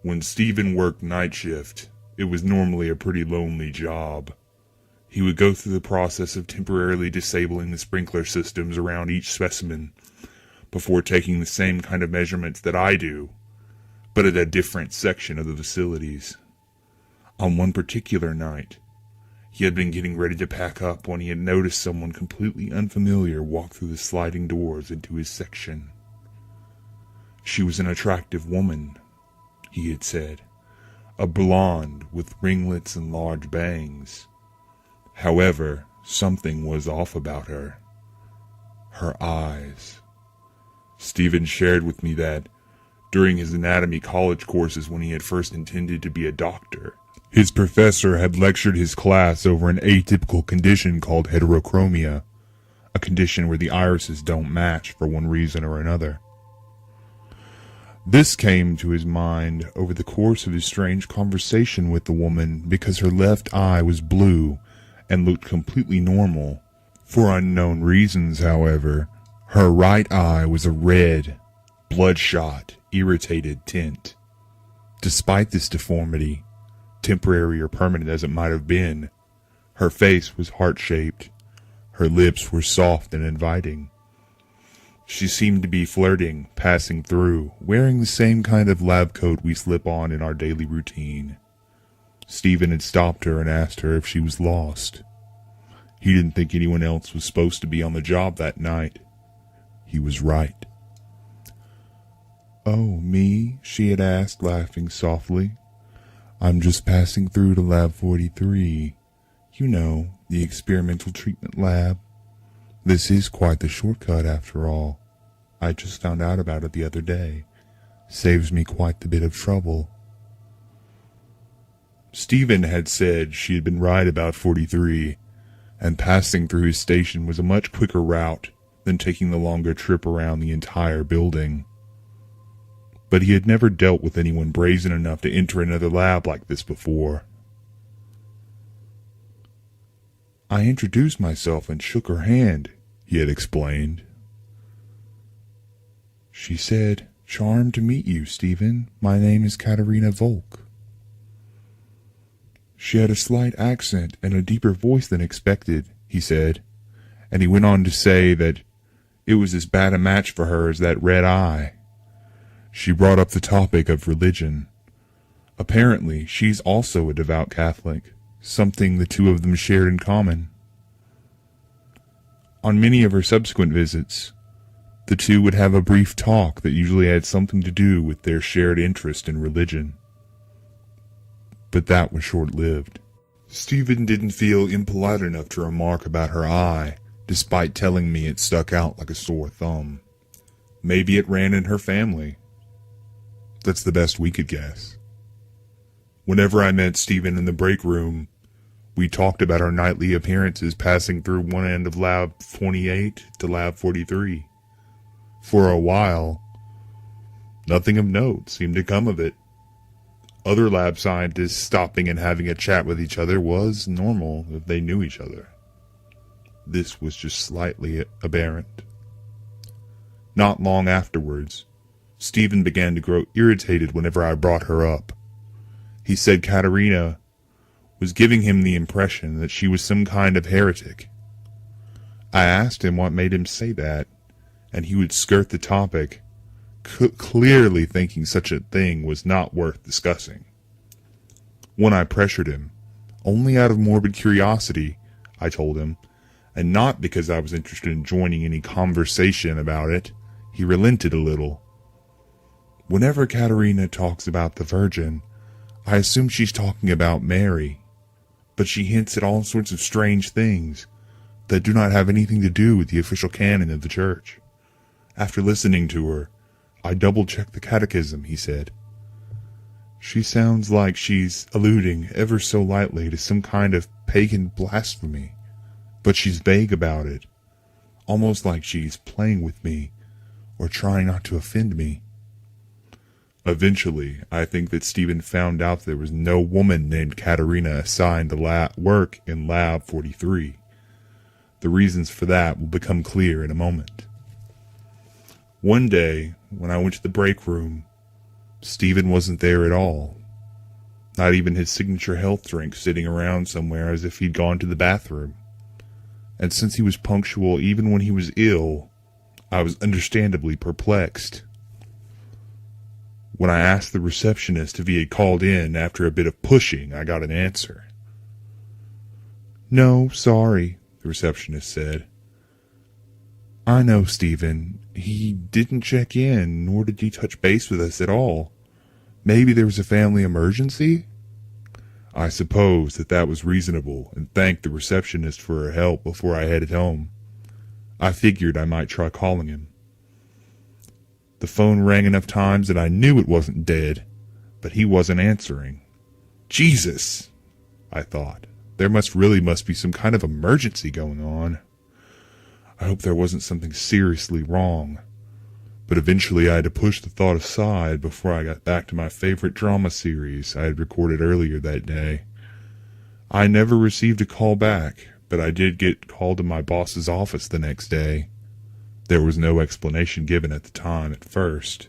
When Steven worked night shift, it was normally a pretty lonely job. He would go through the process of temporarily disabling the sprinkler systems around each specimen before taking the same kind of measurements that I do, but at a different section of the facilities. On one particular night, he had been getting ready to pack up when he had noticed someone completely unfamiliar walk through the sliding doors into his section. She was an attractive woman, he had said, a blonde with ringlets and large bangs. However, something was off about her. Her eyes. Steven shared with me that, during his anatomy college courses when he had first intended to be a doctor, his professor had lectured his class over an atypical condition called heterochromia, a condition where the irises don't match for one reason or another. This came to his mind over the course of his strange conversation with the woman because her left eye was blue and looked completely normal. For unknown reasons, however, her right eye was a red, bloodshot, irritated tint. Despite this deformity, temporary or permanent as it might have been, her face was heart-shaped. Her lips were soft and inviting. She seemed to be flirting, passing through, wearing the same kind of lab coat we slip on in our daily routine. Steven had stopped her and asked her if she was lost. He didn't think anyone else was supposed to be on the job that night. He was right. "Oh, me?" she had asked, laughing softly. "I'm just passing through to Lab 43. You know, the experimental treatment lab. This is quite the shortcut after all. I just found out about it the other day. Saves me quite the bit of trouble." Steven had said she had been right about 43, and passing through his station was a much quicker route than taking the longer trip around the entire building. But he had never dealt with anyone brazen enough to enter another lab like this before. "I introduced myself and shook her hand," he had explained. "She said, 'Charmed to meet you, Steven. My name is Katerina Volk.'" She had a slight accent and a deeper voice than expected, he said, and he went on to say that it was as bad a match for her as that red eye. She brought up the topic of religion. Apparently, she's also a devout Catholic, something the two of them shared in common. On many of her subsequent visits, the two would have a brief talk that usually had something to do with their shared interest in religion. But that was short-lived. Stephen didn't feel impolite enough to remark about her eye, despite telling me it stuck out like a sore thumb. Maybe it ran in her family. That's the best we could guess. Whenever I met Stephen in the break room, we talked about our nightly appearances passing through one end of Lab 28 to Lab 43. For a while, nothing of note seemed to come of it. Other lab scientists stopping and having a chat with each other was normal if they knew each other. This was just slightly aberrant. Not long afterwards, Stephen began to grow irritated whenever I brought her up. He said Katerina was giving him the impression that she was some kind of heretic. I asked him what made him say that, and he would skirt the topic, clearly thinking such a thing was not worth discussing. When I pressured him, only out of morbid curiosity, I told him, and not because I was interested in joining any conversation about it, he relented a little. Whenever Katerina talks about the Virgin, I assume she's talking about Mary, but she hints at all sorts of strange things that do not have anything to do with the official canon of the Church. After listening to her, I double-checked the catechism, he said. She sounds like she's alluding ever so lightly to some kind of pagan blasphemy, but she's vague about it, almost like she's playing with me or trying not to offend me. Eventually, I think that Stephen found out there was no woman named Katerina assigned to work in Lab 43. The reasons for that will become clear in a moment. One day, when I went to the break room, Stephen wasn't there at all. Not even his signature health drink sitting around somewhere as if he'd gone to the bathroom. And since he was punctual even when he was ill, I was understandably perplexed. When I asked the receptionist if he had called in after a bit of pushing, I got an answer. "No, sorry," the receptionist said. "I know Stephen. He didn't check in, nor did he touch base with us at all. Maybe there was a family emergency?" I suppose that was reasonable, and thanked the receptionist for her help before I headed home. I figured I might try calling him. The phone rang enough times that I knew it wasn't dead, but he wasn't answering. Jesus, I thought. There must be some kind of emergency going on. I hope there wasn't something seriously wrong. But eventually I had to push the thought aside before I got back to my favorite drama series I had recorded earlier that day. I never received a call back, but I did get called to my boss's office the next day. There was no explanation given at the time at first.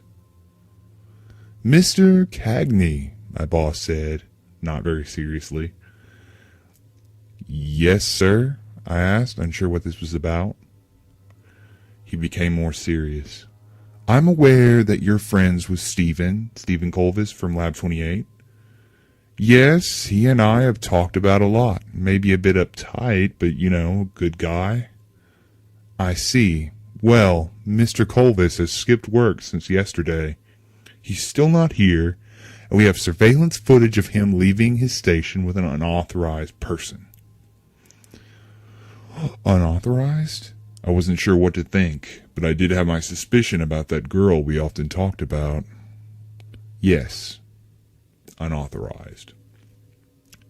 "Mr. Cagney," my boss said, not very seriously. "Yes, sir?" I asked, unsure what this was about. He became more serious. "I'm aware that you're friends with Stephen Colvis from Lab 28. Yes, he and I have talked about a lot. Maybe a bit uptight, but, good guy." "I see. Well, Mr. Colvis has skipped work since yesterday. He's still not here, and we have surveillance footage of him leaving his station with an unauthorized person." Unauthorized? I wasn't sure what to think, but I did have my suspicion about that girl we often talked about. Yes, unauthorized.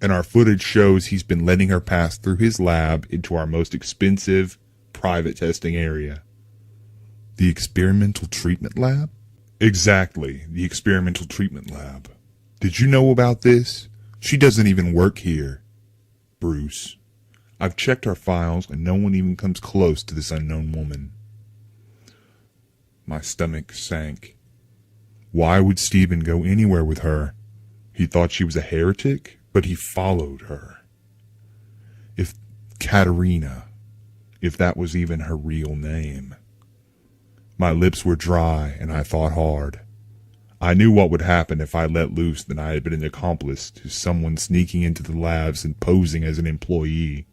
And our footage shows he's been letting her pass through his lab into our most expensive private testing area. The experimental treatment lab? Exactly, the experimental treatment lab. Did you know about this? She doesn't even work here. Bruce, I've checked our files and no one even comes close to this unknown woman. My stomach sank. Why would Stephen go anywhere with her? He thought she was a heretic, but he followed her. If Katerina, if that was even her real name. My lips were dry and I thought hard. I knew what would happen if I let loose that I had been an accomplice to someone sneaking into the labs and posing as an employee.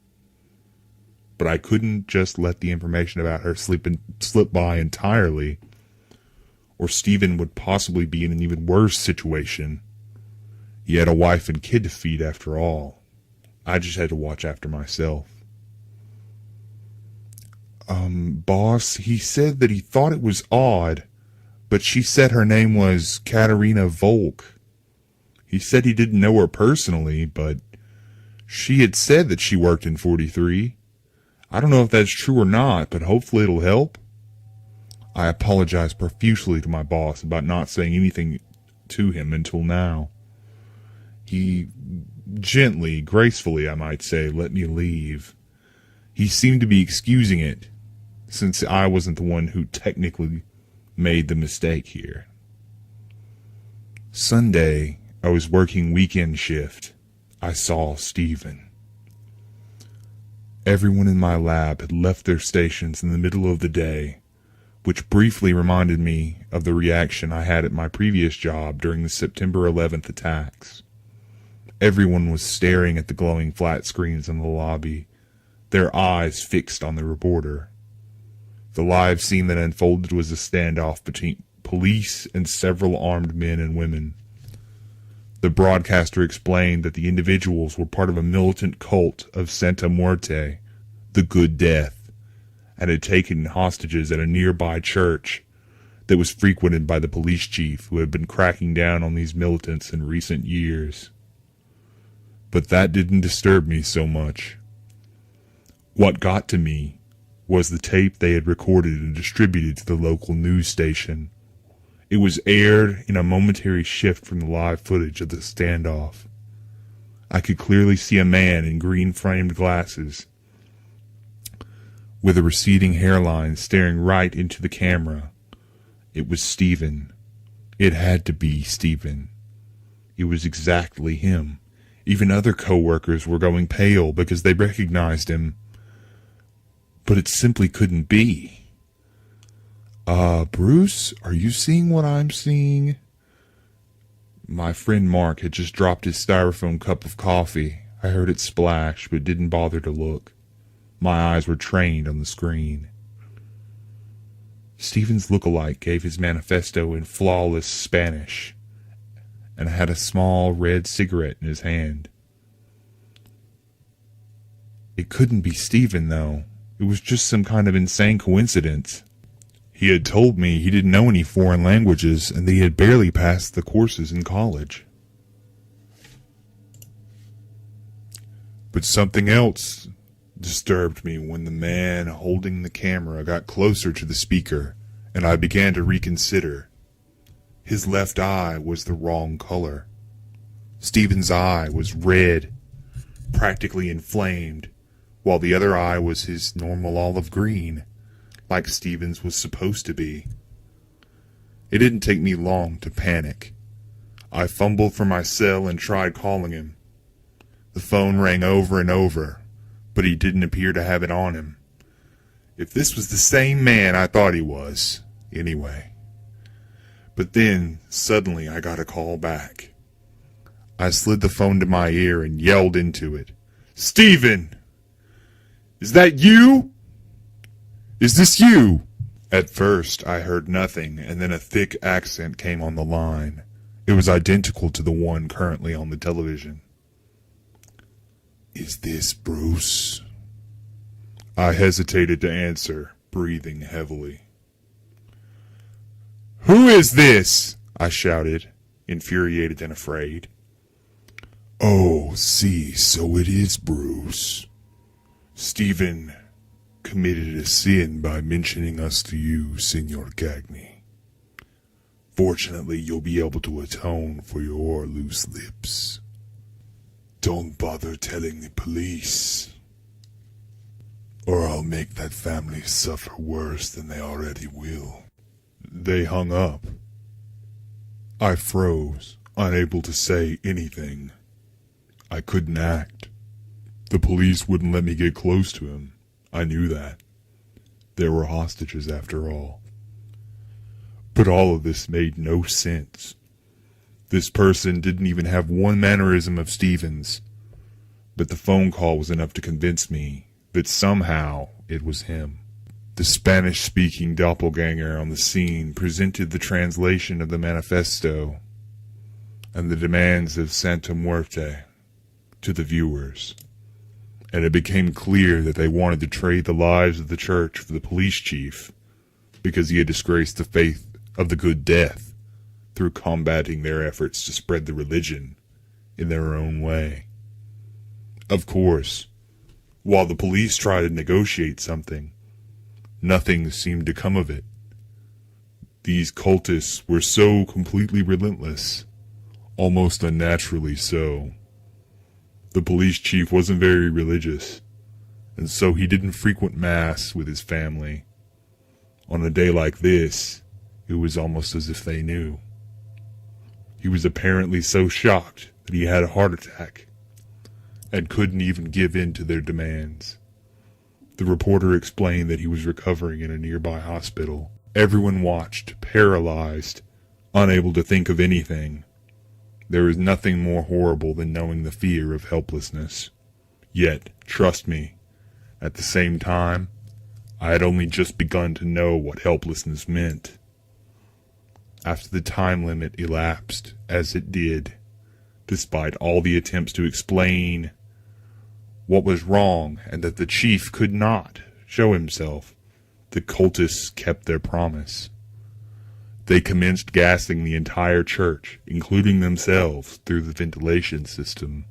But I couldn't just let the information about her slip by entirely, or Stephen would possibly be in an even worse situation. He had a wife and kid to feed after all. I just had to watch after myself. Boss, he said that he thought it was odd, but she said her name was Katerina Volk. He said he didn't know her personally, but she had said that she worked in 43. I don't know if that's true or not, but hopefully it'll help. I apologized profusely to my boss about not saying anything to him until now. He gently, gracefully, I might say, let me leave. He seemed to be excusing it, since I wasn't the one who technically made the mistake here. Sunday, I was working weekend shift. I saw Stephen. Everyone in my lab had left their stations in the middle of the day, which briefly reminded me of the reaction I had at my previous job during the September 11th attacks. Everyone was staring at the glowing flat screens in the lobby, their eyes fixed on the reporter. The live scene that unfolded was a standoff between police and several armed men and women. The broadcaster explained that the individuals were part of a militant cult of Santa Muerte, the Good Death, and had taken hostages at a nearby church that was frequented by the police chief who had been cracking down on these militants in recent years. But that didn't disturb me so much. What got to me was the tape they had recorded and distributed to the local news station. It was aired in a momentary shift from the live footage of the standoff. I could clearly see a man in green-framed glasses, with a receding hairline staring right into the camera. It was Stephen. It had to be Stephen. It was exactly him. Even other co-workers were going pale because they recognized him. But it simply couldn't be. Bruce, are you seeing what I'm seeing? My friend Mark had just dropped his styrofoam cup of coffee. I heard it splash, but didn't bother to look. My eyes were trained on the screen. Stephen's look-alike gave his manifesto in flawless Spanish, and had a small red cigarette in his hand. It couldn't be Stephen, though. It was just some kind of insane coincidence. He had told me he didn't know any foreign languages and that he had barely passed the courses in college. But something else disturbed me when the man holding the camera got closer to the speaker, and I began to reconsider. His left eye was the wrong color. Stephen's eye was red, practically inflamed, while the other eye was his normal olive green, like Stephen's was supposed to be. It didn't take me long to panic. I fumbled for my cell and tried calling him. The phone rang over and over, but he didn't appear to have it on him. If this was the same man I thought he was, anyway. But then, suddenly, I got a call back. I slid the phone to my ear and yelled into it. "Stephen! Is that you? Is this you?" At first, I heard nothing, and then a thick accent came on the line. It was identical to the one currently on the television. "Is this Bruce?" I hesitated to answer, breathing heavily. "Who is this?" I shouted, infuriated and afraid. "Oh, see, so it is Bruce. Stephen committed a sin by mentioning us to you, Senor Cagney. Fortunately, you'll be able to atone for your loose lips. Don't bother telling the police, or I'll make that family suffer worse than they already will." They hung up. I froze, unable to say anything. I couldn't act. The police wouldn't let me get close to him. I knew that. There were hostages after all. But all of this made no sense. This person didn't even have one mannerism of Stephen's, but the phone call was enough to convince me that somehow it was him. The Spanish-speaking doppelganger on the scene presented the translation of the manifesto and the demands of Santa Muerte to the viewers, and it became clear that they wanted to trade the lives of the church for the police chief because he had disgraced the faith of the Good Death through combating their efforts to spread the religion in their own way. Of course, while the police tried to negotiate something, nothing seemed to come of it. These cultists were so completely relentless, almost unnaturally so. The police chief wasn't very religious, and so he didn't frequent Mass with his family. On a day like this, it was almost as if they knew. He was apparently so shocked that he had a heart attack, and couldn't even give in to their demands. The reporter explained that he was recovering in a nearby hospital. Everyone watched, paralyzed, unable to think of anything. There is nothing more horrible than knowing the fear of helplessness. Yet, trust me, at the same time, I had only just begun to know what helplessness meant. After the time limit elapsed, as it did, despite all the attempts to explain what was wrong and that the chief could not show himself, the cultists kept their promise. They commenced gassing the entire church, including themselves, through the ventilation system.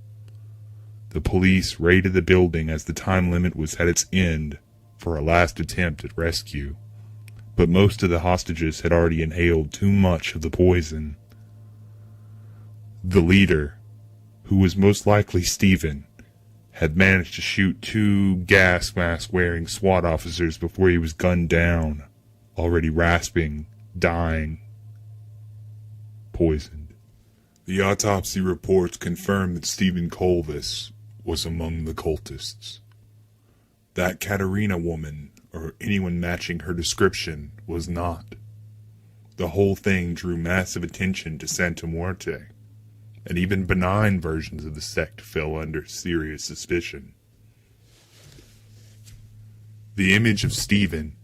The police raided the building as the time limit was at its end for a last attempt at rescue, but most of the hostages had already inhaled too much of the poison. The leader, who was most likely Stephen, had managed to shoot 2 gas mask-wearing SWAT officers before he was gunned down, already rasping, dying, poisoned. The autopsy reports confirmed that Stephen Colvis was among the cultists. That Katerina woman, or anyone matching her description, was not. The whole thing drew massive attention to Santa Muerte, and even benign versions of the sect fell under serious suspicion. The image of Stephen,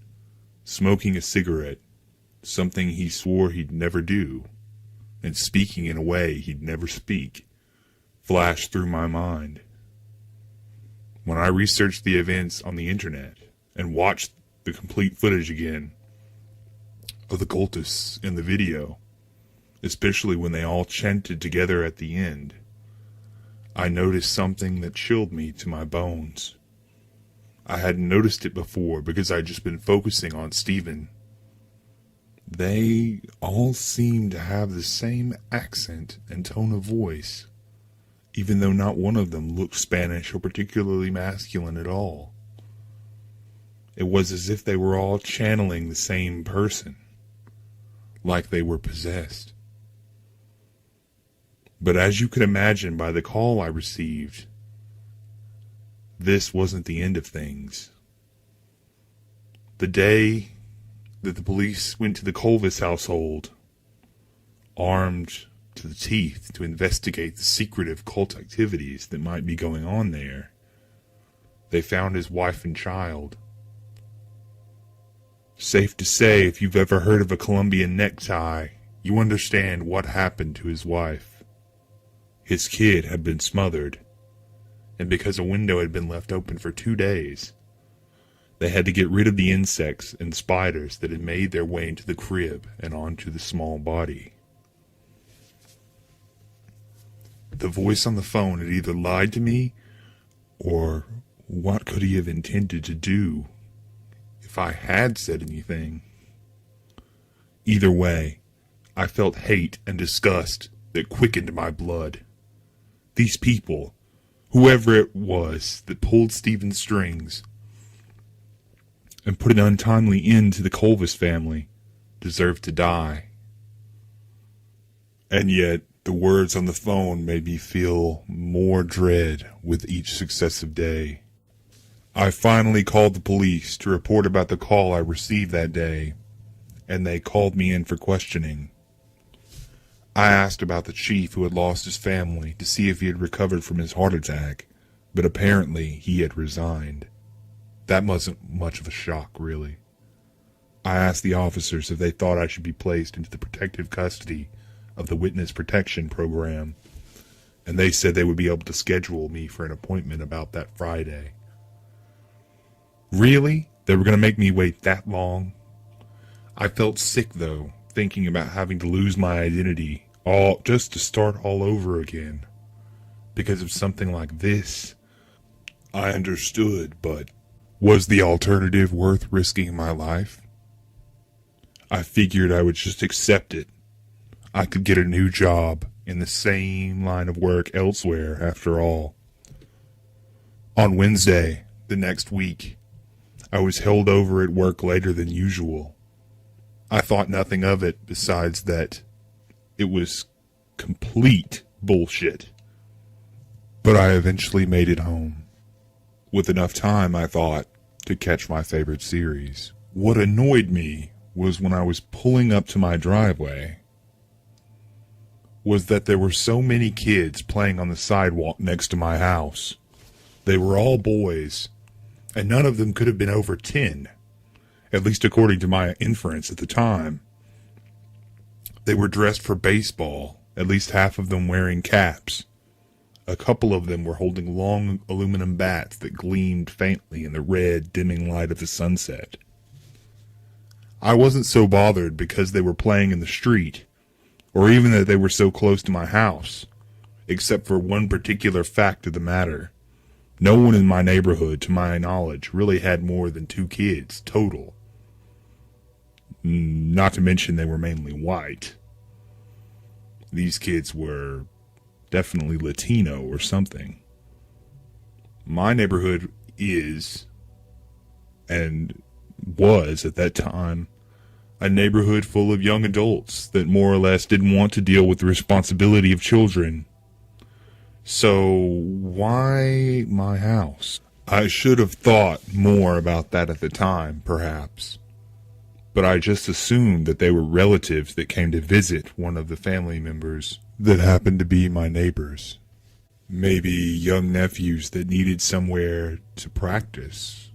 smoking a cigarette, something he swore he'd never do, and speaking in a way he'd never speak, flashed through my mind. When I researched the events on the internet and watched the complete footage again of the cultists in the video, especially when they all chanted together at the end, I noticed something that chilled me to my bones. I hadn't noticed it before because I'd just been focusing on Stephen. They all seemed to have the same accent and tone of voice, even though not one of them looked Spanish or particularly masculine at all. It was as if they were all channeling the same person, like they were possessed. But as you could imagine by the call I received, this wasn't the end of things. The day that the police went to the Colvis household, armed to the teeth to investigate the secretive cult activities that might be going on there, they found his wife and child. Safe to say, if you've ever heard of a Colombian necktie, you understand what happened to his wife. His kid had been smothered, and because a window had been left open for 2 days, they had to get rid of the insects and spiders that had made their way into the crib and onto the small body. The voice on the phone had either lied to me, or what could he have intended to do if I had said anything? Either way, I felt hate and disgust that quickened my blood. These people, whoever it was that pulled Stephen's strings and put an untimely end to the Colvis family, deserved to die. And yet, the words on the phone made me feel more dread with each successive day. I finally called the police to report about the call I received that day, and they called me in for questioning. I asked about the chief who had lost his family to see if he had recovered from his heart attack, but apparently he had resigned. That wasn't much of a shock, really. I asked the officers if they thought I should be placed into the protective custody of the Witness Protection Program, and they said they would be able to schedule me for an appointment about that Friday. Really? They were going to make me wait that long? I felt sick, though, thinking about having to lose my identity, all just to start all over again. Because of something like this. I understood, but was the alternative worth risking my life? I figured I would just accept it. I could get a new job in the same line of work elsewhere, after all. On Wednesday, the next week, I was held over at work later than usual. I thought nothing of it besides that it was complete bullshit. But I eventually made it home. With enough time, I thought, to catch my favorite series. What annoyed me was when I was pulling up to my driveway, was that there were so many kids playing on the sidewalk next to my house. They were all boys, and none of them could have been over 10. At least according to my inference at the time. They were dressed for baseball, at least half of them wearing caps. A couple of them were holding long aluminum bats that gleamed faintly in the red, dimming light of the sunset. I wasn't so bothered because they were playing in the street, or even that they were so close to my house, except for one particular fact of the matter. No one in my neighborhood, to my knowledge, really had more than 2 kids, total. Not to mention they were mainly white. These kids were definitely Latino or something. My neighborhood is, and was at that time, a neighborhood full of young adults that more or less didn't want to deal with the responsibility of children. So, why my house? I should have thought more about that at the time, perhaps. But I just assumed that they were relatives that came to visit one of the family members that happened to be my neighbors. Maybe young nephews that needed somewhere to practice.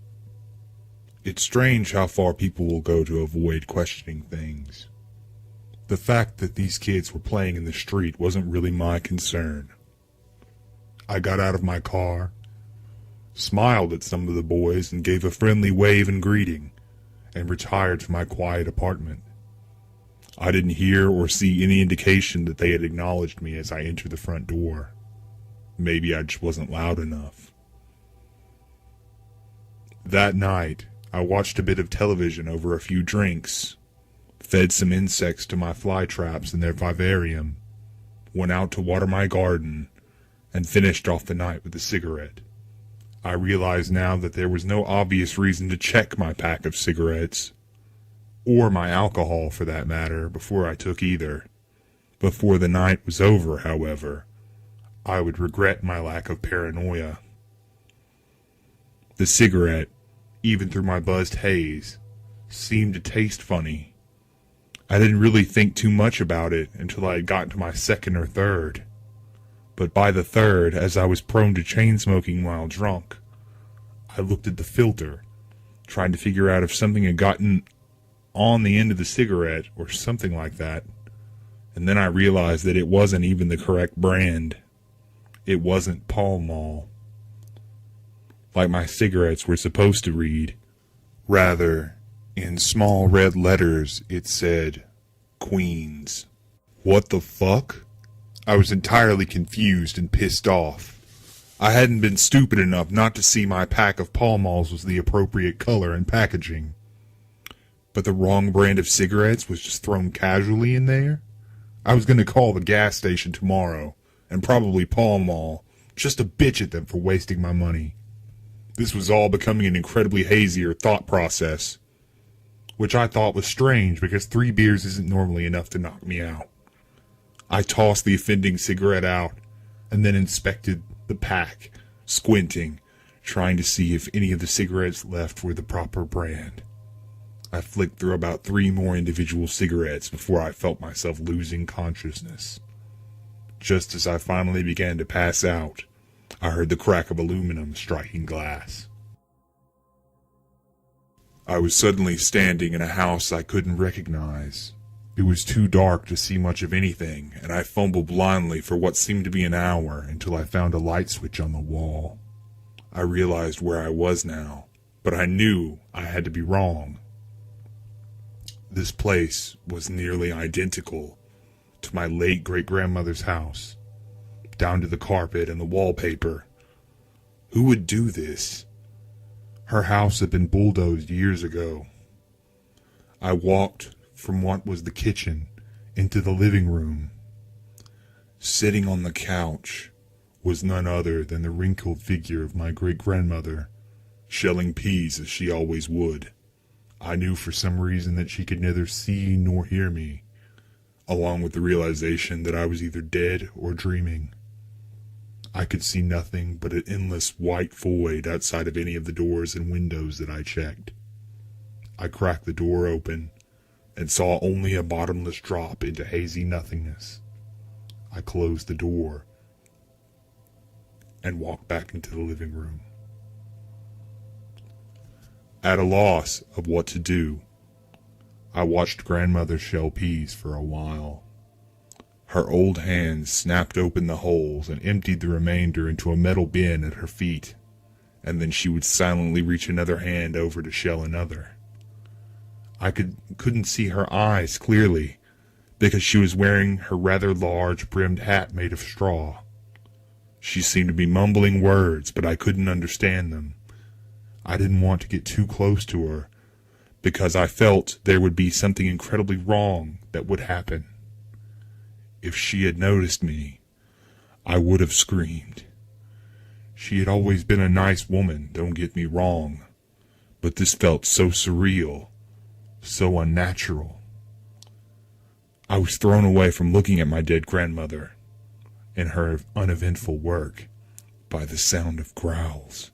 It's strange how far people will go to avoid questioning things. The fact that these kids were playing in the street wasn't really my concern. I got out of my car, smiled at some of the boys and gave a friendly wave and greeting, and retired to my quiet apartment. I didn't hear or see any indication that they had acknowledged me as I entered the front door. Maybe I just wasn't loud enough. That night, I watched a bit of television over a few drinks, fed some insects to my fly traps in their vivarium, went out to water my garden, and finished off the night with a cigarette. I realize now that there was no obvious reason to check my pack of cigarettes, or my alcohol for that matter, before I took either. Before the night was over, however, I would regret my lack of paranoia. The cigarette, even through my buzzed haze, seemed to taste funny. I didn't really think too much about it until I had gotten to my second or third. But by the third, as I was prone to chain smoking while drunk, I looked at the filter, trying to figure out if something had gotten on the end of the cigarette or something like that. And then I realized that it wasn't even the correct brand. It wasn't Pall Mall, like my cigarettes were supposed to read. Rather, in small red letters, it said, Queens. What the fuck? I was entirely confused and pissed off. I hadn't been stupid enough not to see my pack of Pall Malls was the appropriate color and packaging. But the wrong brand of cigarettes was just thrown casually in there? I was going to call the gas station tomorrow, and probably Pall Mall, just to bitch at them for wasting my money. This was all becoming an incredibly hazier thought process, which I thought was strange because 3 beers isn't normally enough to knock me out. I tossed the offending cigarette out, and then inspected the pack, squinting, trying to see if any of the cigarettes left were the proper brand. I flicked through about 3 more individual cigarettes before I felt myself losing consciousness. Just as I finally began to pass out, I heard the crack of aluminum striking glass. I was suddenly standing in a house I couldn't recognize. It was too dark to see much of anything, and I fumbled blindly for what seemed to be an hour until I found a light switch on the wall. I realized where I was now, but I knew I had to be wrong. This place was nearly identical to my late great-grandmother's house, down to the carpet and the wallpaper. Who would do this? Her house had been bulldozed years ago. I walked from what was the kitchen into the living room. Sitting on the couch was none other than the wrinkled figure of my great-grandmother, shelling peas as she always would. I knew for some reason that she could neither see nor hear me, along with the realization that I was either dead or dreaming. I could see nothing but an endless white void outside of any of the doors and windows that I checked. I cracked the door open and saw only a bottomless drop into hazy nothingness. I closed the door and walked back into the living room. At a loss of what to do, I watched grandmother shell peas for a while. Her old hands snapped open the holes and emptied the remainder into a metal bin at her feet, and then she would silently reach another hand over to shell another. I couldn't see her eyes clearly, because she was wearing her rather large brimmed hat made of straw. She seemed to be mumbling words, but I couldn't understand them. I didn't want to get too close to her, because I felt there would be something incredibly wrong that would happen. If she had noticed me, I would have screamed. She had always been a nice woman, don't get me wrong, but this felt so surreal, so unnatural. I was thrown away from looking at my dead grandmother and her uneventful work by the sound of growls.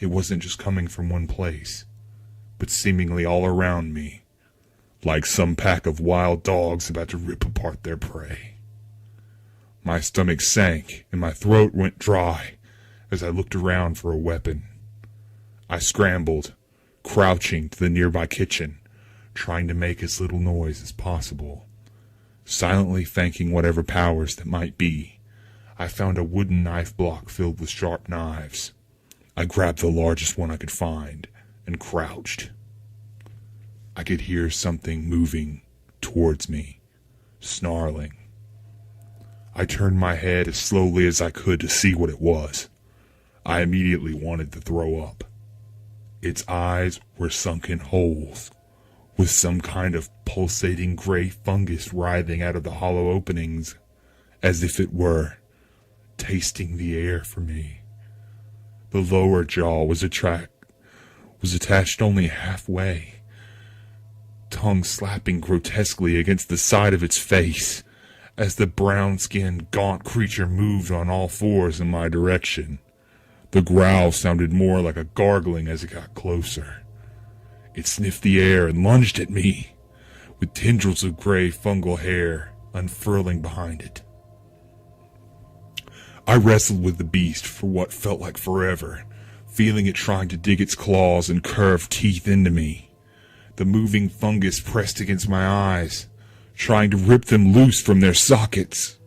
It wasn't just coming from one place, but seemingly all around me, like some pack of wild dogs about to rip apart their prey. My stomach sank and my throat went dry as I looked around for a weapon. I scrambled, crouching to the nearby kitchen, trying to make as little noise as possible. Silently thanking whatever powers that might be, I found a wooden knife block filled with sharp knives. I grabbed the largest one I could find and crouched. I could hear something moving towards me, snarling. I turned my head as slowly as I could to see what it was. I immediately wanted to throw up. Its eyes were sunken holes, with some kind of pulsating gray fungus writhing out of the hollow openings, as if it were tasting the air for me. The lower jaw was attached only halfway, tongue slapping grotesquely against the side of its face as the brown-skinned, gaunt creature moved on all fours in my direction. The growl sounded more like a gargling as it got closer. It sniffed the air and lunged at me, with tendrils of gray fungal hair unfurling behind it. I wrestled with the beast for what felt like forever, feeling it trying to dig its claws and curved teeth into me. The moving fungus pressed against my eyes, trying to rip them loose from their sockets.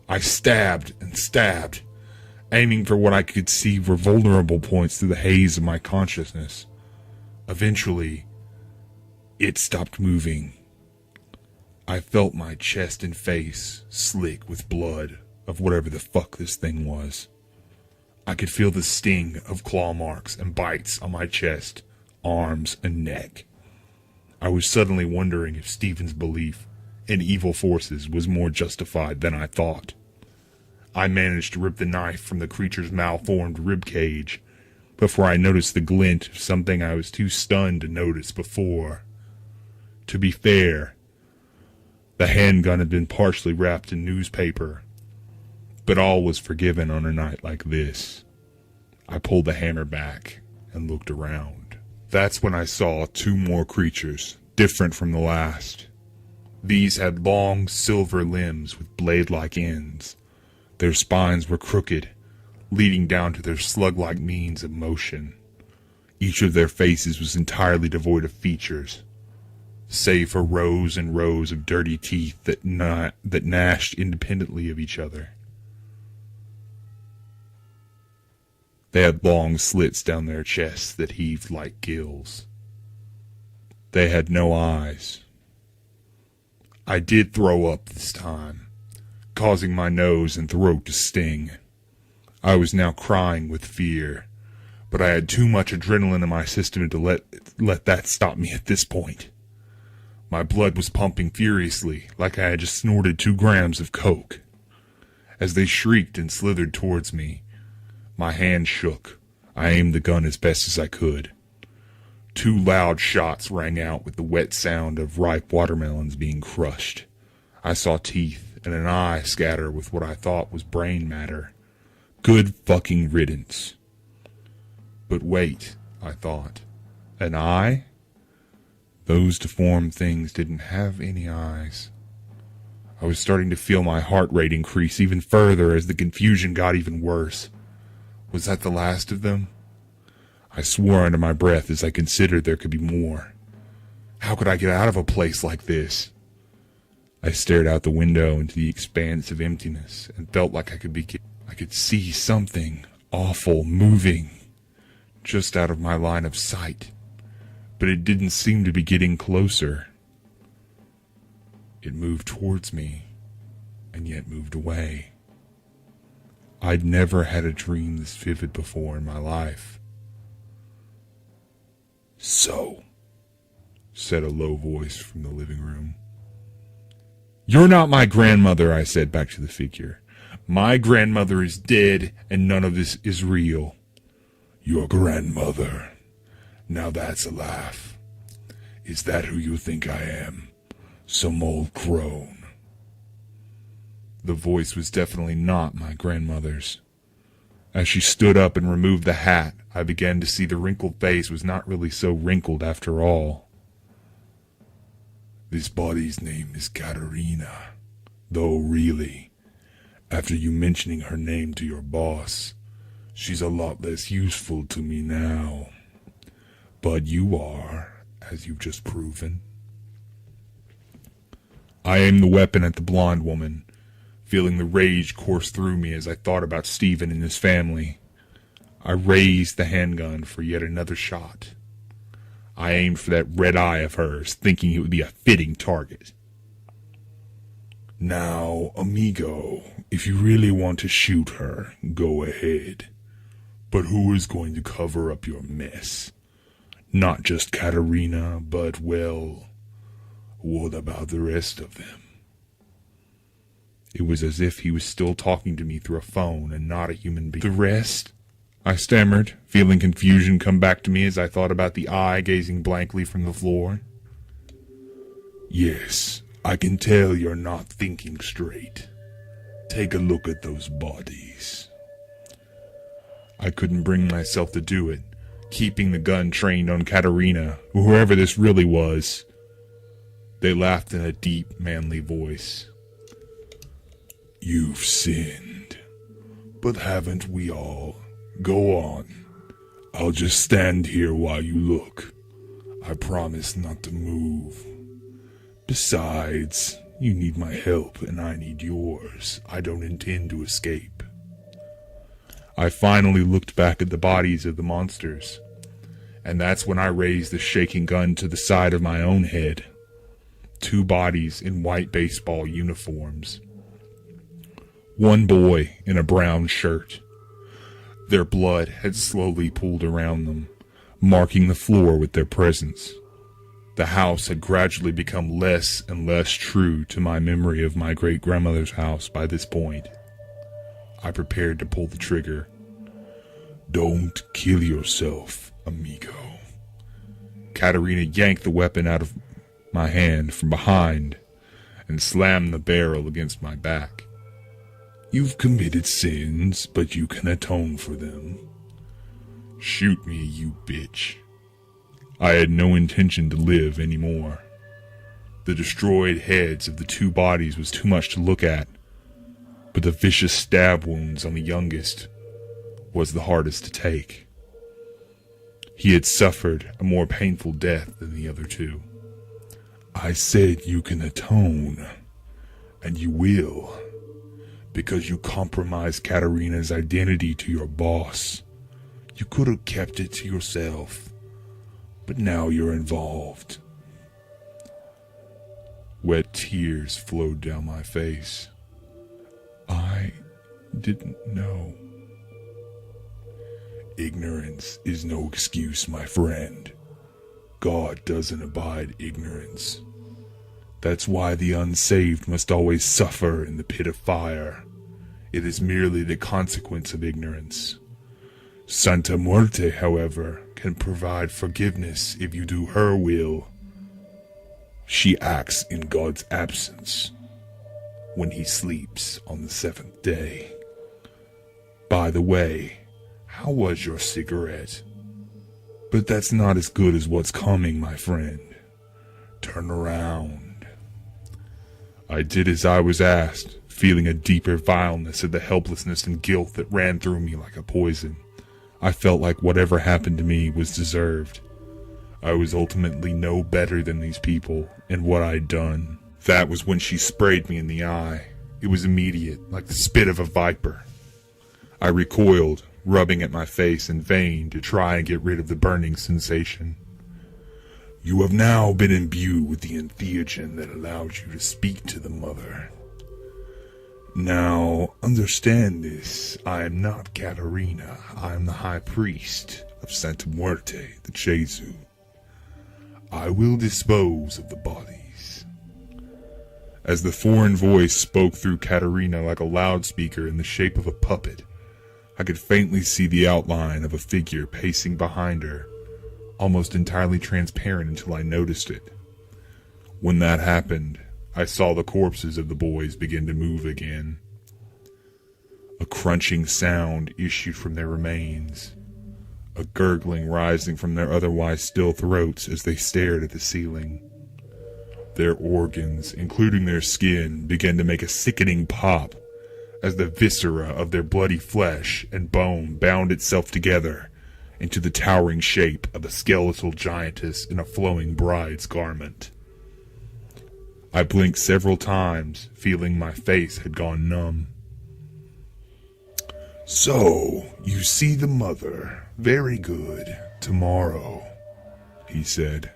I stabbed and stabbed, aiming for what I could see were vulnerable points through the haze of my consciousness. Eventually, it stopped moving. I felt my chest and face slick with blood of whatever the fuck this thing was. I could feel the sting of claw marks and bites on my chest, arms, and neck. I was suddenly wondering if Stephen's belief in evil forces was more justified than I thought. I managed to rip the knife from the creature's malformed ribcage before I noticed the glint of something I was too stunned to notice before. To be fair, the handgun had been partially wrapped in newspaper, but all was forgiven on a night like this. I pulled the hammer back and looked around. That's when I saw 2 more creatures, different from the last. These had long, silver limbs with blade-like ends. Their spines were crooked, leading down to their slug-like means of motion. Each of their faces was entirely devoid of features, save for rows and rows of dirty teeth that gnashed independently of each other. They had long slits down their chests that heaved like gills. They had no eyes. I did throw up this time, causing my nose and throat to sting. I was now crying with fear, but I had too much adrenaline in my system to let that stop me at this point. My blood was pumping furiously, like I had just snorted 2 grams of coke. As they shrieked and slithered towards me, my hand shook. I aimed the gun as best as I could. 2 loud shots rang out with the wet sound of ripe watermelons being crushed. I saw teeth and an eye scatter with what I thought was brain matter. Good fucking riddance. But wait, I thought. An eye? Those deformed things didn't have any eyes. I was starting to feel my heart rate increase even further as the confusion got even worse. Was that the last of them? I swore under my breath as I considered there could be more. How could I get out of a place like this? I stared out the window into the expanse of emptiness and felt like I could see something awful moving just out of my line of sight, but it didn't seem to be getting closer. It moved towards me and yet moved away. I'd never had a dream this vivid before in my life. "So," said a low voice from the living room. "You're not my grandmother," I said back to the figure. "My grandmother is dead, and none of this is real." "Your grandmother? Now that's a laugh. Is that who you think I am? Some old crone?" The voice was definitely not my grandmother's. As she stood up and removed the hat, I began to see the wrinkled face was not really so wrinkled after all. "This body's name is Katerina, though really, after you mentioning her name to your boss, she's a lot less useful to me now. But you are, as you've just proven." I aimed the weapon at the blonde woman, feeling the rage course through me as I thought about Stephen and his family. I raised the handgun for yet another shot. I aimed for that red eye of hers, thinking it would be a fitting target. "Now, amigo, if you really want to shoot her, go ahead. But who is going to cover up your mess? Not just Katerina, but, well, what about the rest of them?" It was as if he was still talking to me through a phone and not a human being. "The rest?" I stammered, feeling confusion come back to me as I thought about the eye gazing blankly from the floor. "Yes, I can tell you're not thinking straight. Take a look at those bodies." I couldn't bring myself to do it, keeping the gun trained on Katerina, or whoever this really was. They laughed in a deep, manly voice. "You've sinned, but haven't we all? Go on. I'll just stand here while you look. I promise not to move. Besides, you need my help and I need yours. I don't intend to escape." I finally looked back at the bodies of the monsters, and that's when I raised the shaking gun to the side of my own head. 2 bodies in white baseball uniforms. 1 boy in a brown shirt. Their blood had slowly pooled around them, marking the floor with their presence. The house had gradually become less and less true to my memory of my great-grandmother's house by this point. I prepared to pull the trigger. "Don't kill yourself, amigo." Katerina yanked the weapon out of my hand from behind and slammed the barrel against my back. "You've committed sins, but you can atone for them. Shoot me, you bitch." I had no intention to live anymore. The destroyed heads of the two bodies was too much to look at, but the vicious stab wounds on the youngest was the hardest to take. He had suffered a more painful death than the other two. I said you can atone, and you will, because you compromised Katarina's identity to your boss. You could have kept it to yourself, but now you're involved. Wet tears flowed down my face. I didn't know. Ignorance is no excuse, my friend. God doesn't abide ignorance. That's why the unsaved must always suffer in the pit of fire. It is merely the consequence of ignorance. Santa Muerte, however, can provide forgiveness if you do her will. She acts in God's absence when he sleeps on the seventh day. By the way, how was your cigarette? But that's not as good as what's coming, my friend. Turn around. I did as I was asked, feeling a deeper vileness of the helplessness and guilt that ran through me like a poison. I felt like whatever happened to me was deserved. I was ultimately no better than these people and what I'd done. That was when she sprayed me in the eye. It was immediate, like the spit of a viper. I recoiled, rubbing at my face in vain to try and get rid of the burning sensation. You have now been imbued with the entheogen that allows you to speak to the mother. Now, understand this. I am not Katarina. I am the high priest of Santa Muerte, the Chezu. I will dispose of the bodies. As the foreign voice spoke through Katarina like a loudspeaker in the shape of a puppet, I could faintly see the outline of a figure pacing behind her, almost entirely transparent until I noticed it. When that happened, I saw the corpses of the boys begin to move again. A crunching sound issued from their remains, a gurgling rising from their otherwise still throats as they stared at the ceiling. Their organs, including their skin, began to make a sickening pop as the viscera of their bloody flesh and bone bound itself together into the towering shape of a skeletal giantess in a flowing bride's garment. I blinked several times, feeling my face had gone numb. So, you see the mother. Very good. Tomorrow, he said,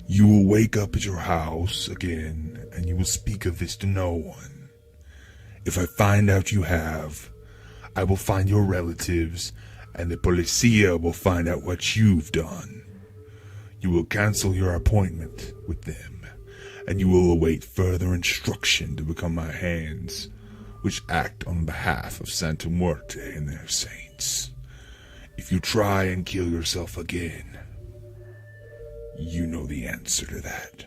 you will wake up at your house again, and you will speak of this to no one. If I find out you have, I will find your relatives, and the policia will find out what you've done. You will cancel your appointment with them, and you will await further instruction to become my hands, which act on behalf of Santa Muerte and their saints. If you try and kill yourself again, you know the answer to that.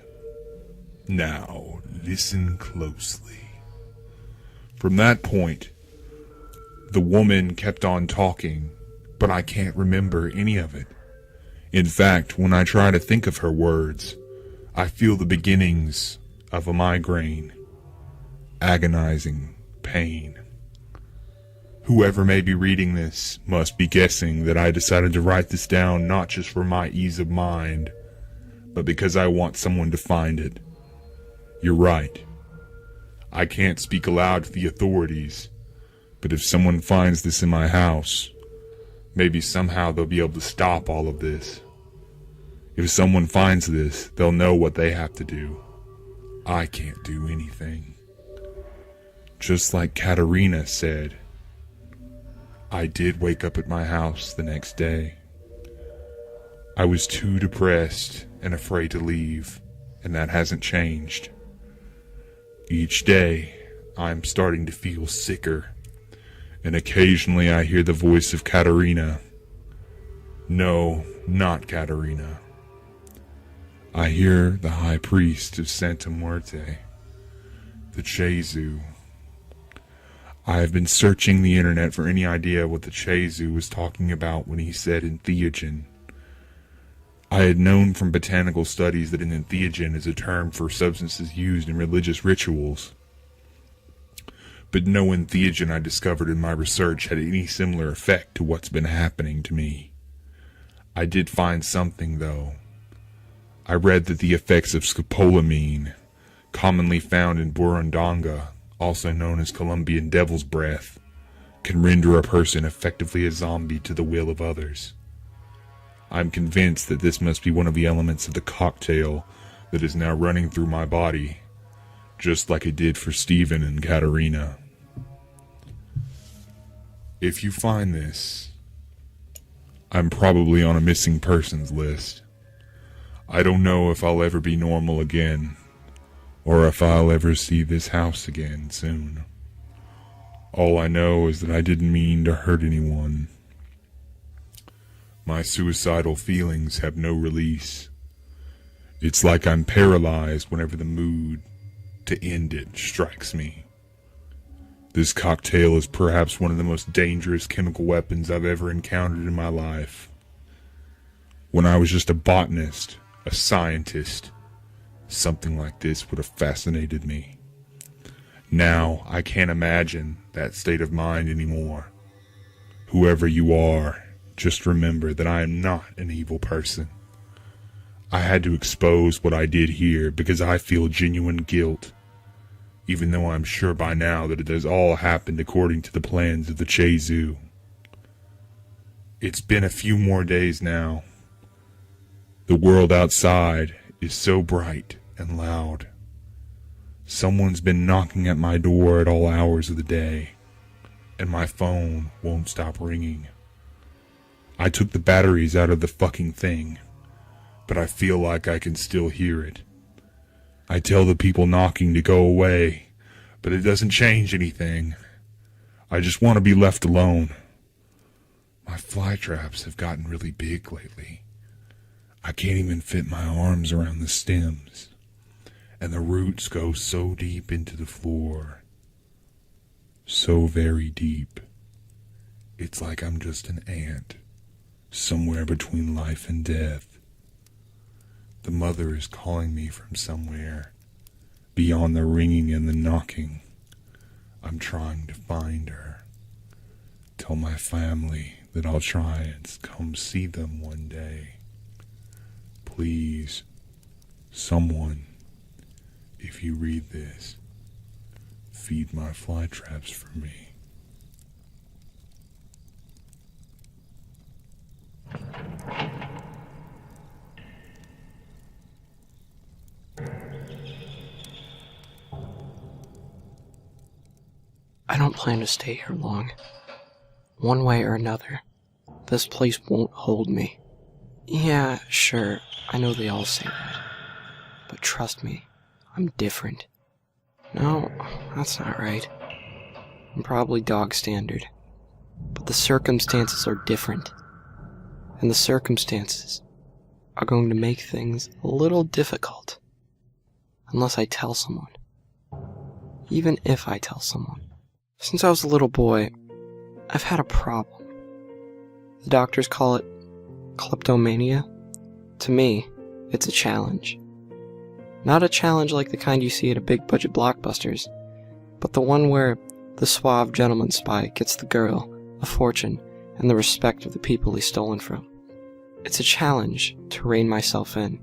Now, listen closely. From that point, the woman kept on talking, but I can't remember any of it. In fact, when I try to think of her words, I feel the beginnings of a migraine, agonizing pain. Whoever may be reading this must be guessing that I decided to write this down not just for my ease of mind, but because I want someone to find it. You're right. I can't speak aloud to the authorities, but if someone finds this in my house, maybe somehow they'll be able to stop all of this. If someone finds this, they'll know what they have to do. I can't do anything. Just like Katarina said, I did wake up at my house the next day. I was too depressed and afraid to leave, and that hasn't changed. Each day, I'm starting to feel sicker, and occasionally I hear the voice of Katarina. No, not Katarina. I hear the high priest of Santa Muerte, the Chezu. I have been searching the internet for any idea what the Chezu was talking about when he said entheogen. I had known from botanical studies that an entheogen is a term for substances used in religious rituals, but no entheogen I discovered in my research had any similar effect to what's been happening to me. I did find something, though. I read that the effects of scopolamine, commonly found in burundanga, also known as Colombian devil's breath, can render a person effectively a zombie to the will of others. I'm convinced that this must be one of the elements of the cocktail that is now running through my body, just like it did for Stephen and Katerina. If you find this, I'm probably on a missing persons list. I don't know if I'll ever be normal again, or if I'll ever see this house again soon. All I know is that I didn't mean to hurt anyone. My suicidal feelings have no release. It's like I'm paralyzed whenever the mood to end it strikes me. This cocktail is perhaps one of the most dangerous chemical weapons I've ever encountered in my life. When I was just a botanist, a scientist, something like this would have fascinated me. Now, I can't imagine that state of mind anymore. Whoever you are, just remember that I am not an evil person. I had to expose what I did here because I feel genuine guilt, even though I'm sure by now that it has all happened according to the plans of the Chezu. It's been a few more days now. The world outside is so bright and loud. Someone's been knocking at my door at all hours of the day, and my phone won't stop ringing. I took the batteries out of the fucking thing, but I feel like I can still hear it. I tell the people knocking to go away, but it doesn't change anything. I just want to be left alone. My fly traps have gotten really big lately. I can't even fit my arms around the stems, and the roots go so deep into the floor. So very deep. It's like I'm just an ant, somewhere between life and death. The mother is calling me from somewhere, beyond the ringing and the knocking. I'm trying to find her. Tell my family that I'll try and come see them one day. Please, someone, if you read this, feed my fly traps for me. I don't plan to stay here long. One way or another, this place won't hold me. Yeah, sure, I know they all say that. But trust me, I'm different. No, that's not right. I'm probably dog standard. But the circumstances are different. And the circumstances are going to make things a little difficult. Unless I tell someone. Even if I tell someone. Since I was a little boy, I've had a problem. The doctors call it kleptomania. To me, it's a challenge. Not a challenge like the kind you see at a big budget blockbusters, but the one where the suave gentleman spy gets the girl, a fortune, and the respect of the people he's stolen from. It's a challenge to rein myself in.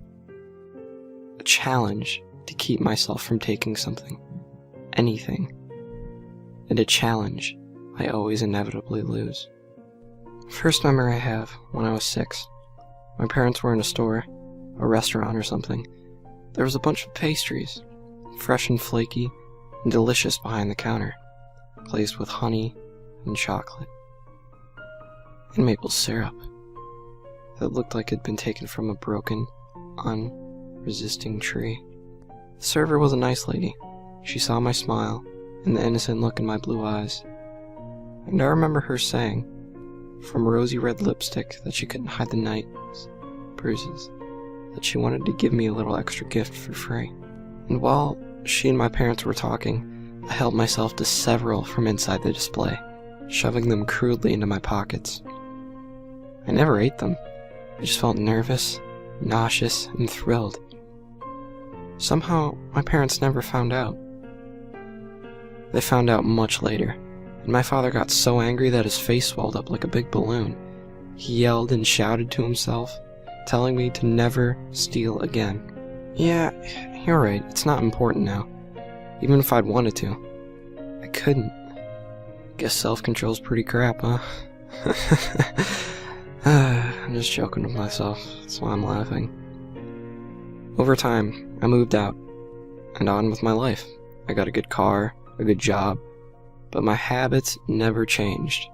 A challenge to keep myself from taking something. Anything. And a challenge I always inevitably lose. First memory I have, when I was 6. My parents were in a store, a restaurant or something. There was a bunch of pastries, fresh and flaky, and delicious behind the counter, glazed with honey and chocolate. And maple syrup that looked like it had been taken from a broken, unresisting tree. The server was a nice lady. She saw my smile and the innocent look in my blue eyes. And I remember her saying, from rosy red lipstick that she couldn't hide the night's bruises, that she wanted to give me a little extra gift for free. And while she and my parents were talking, I helped myself to several from inside the display, shoving them crudely into my pockets. I never ate them. I just felt nervous nauseous, and thrilled. Somehow, my parents never found out. They found out much later, and my father got so angry that his face swelled up like a big balloon. He yelled and shouted to himself, telling me to never steal again. Yeah, you're right, it's not important now. Even if I'd wanted to, I couldn't. Guess self-control's pretty crap, huh? I'm just joking with myself, that's why I'm laughing. Over time, I moved out, and on with my life. I got a good car, a good job, but my habits never changed.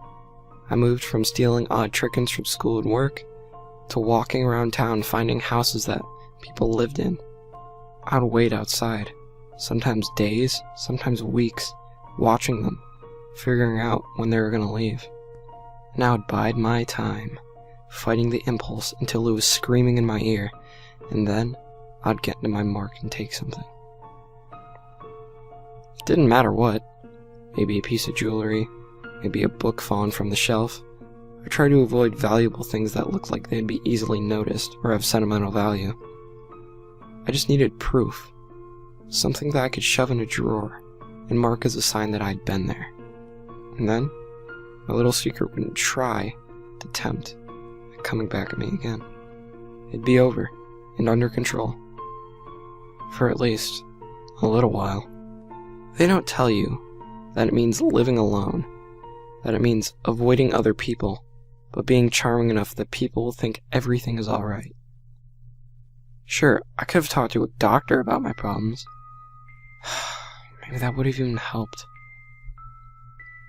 I moved from stealing odd trinkets from school and work, to walking around town finding houses that people lived in. I'd wait outside, sometimes days, sometimes weeks, watching them, figuring out when they were going to leave. And I would bide my time, fighting the impulse until it was screaming in my ear, and then I'd get into my mark and take something. It didn't matter what. Maybe a piece of jewelry, maybe a book fallen from the shelf. I tried to avoid valuable things that looked like they'd be easily noticed or have sentimental value. I just needed proof. Something that I could shove in a drawer and mark as a sign that I'd been there. And then, my little secret wouldn't try to tempt it coming back at me again. It'd be over and under control. For at least a little while. They don't tell you that it means living alone, that it means avoiding other people, but being charming enough that people will think everything is alright. Sure, I could have talked to a doctor about my problems. Maybe that would have even helped.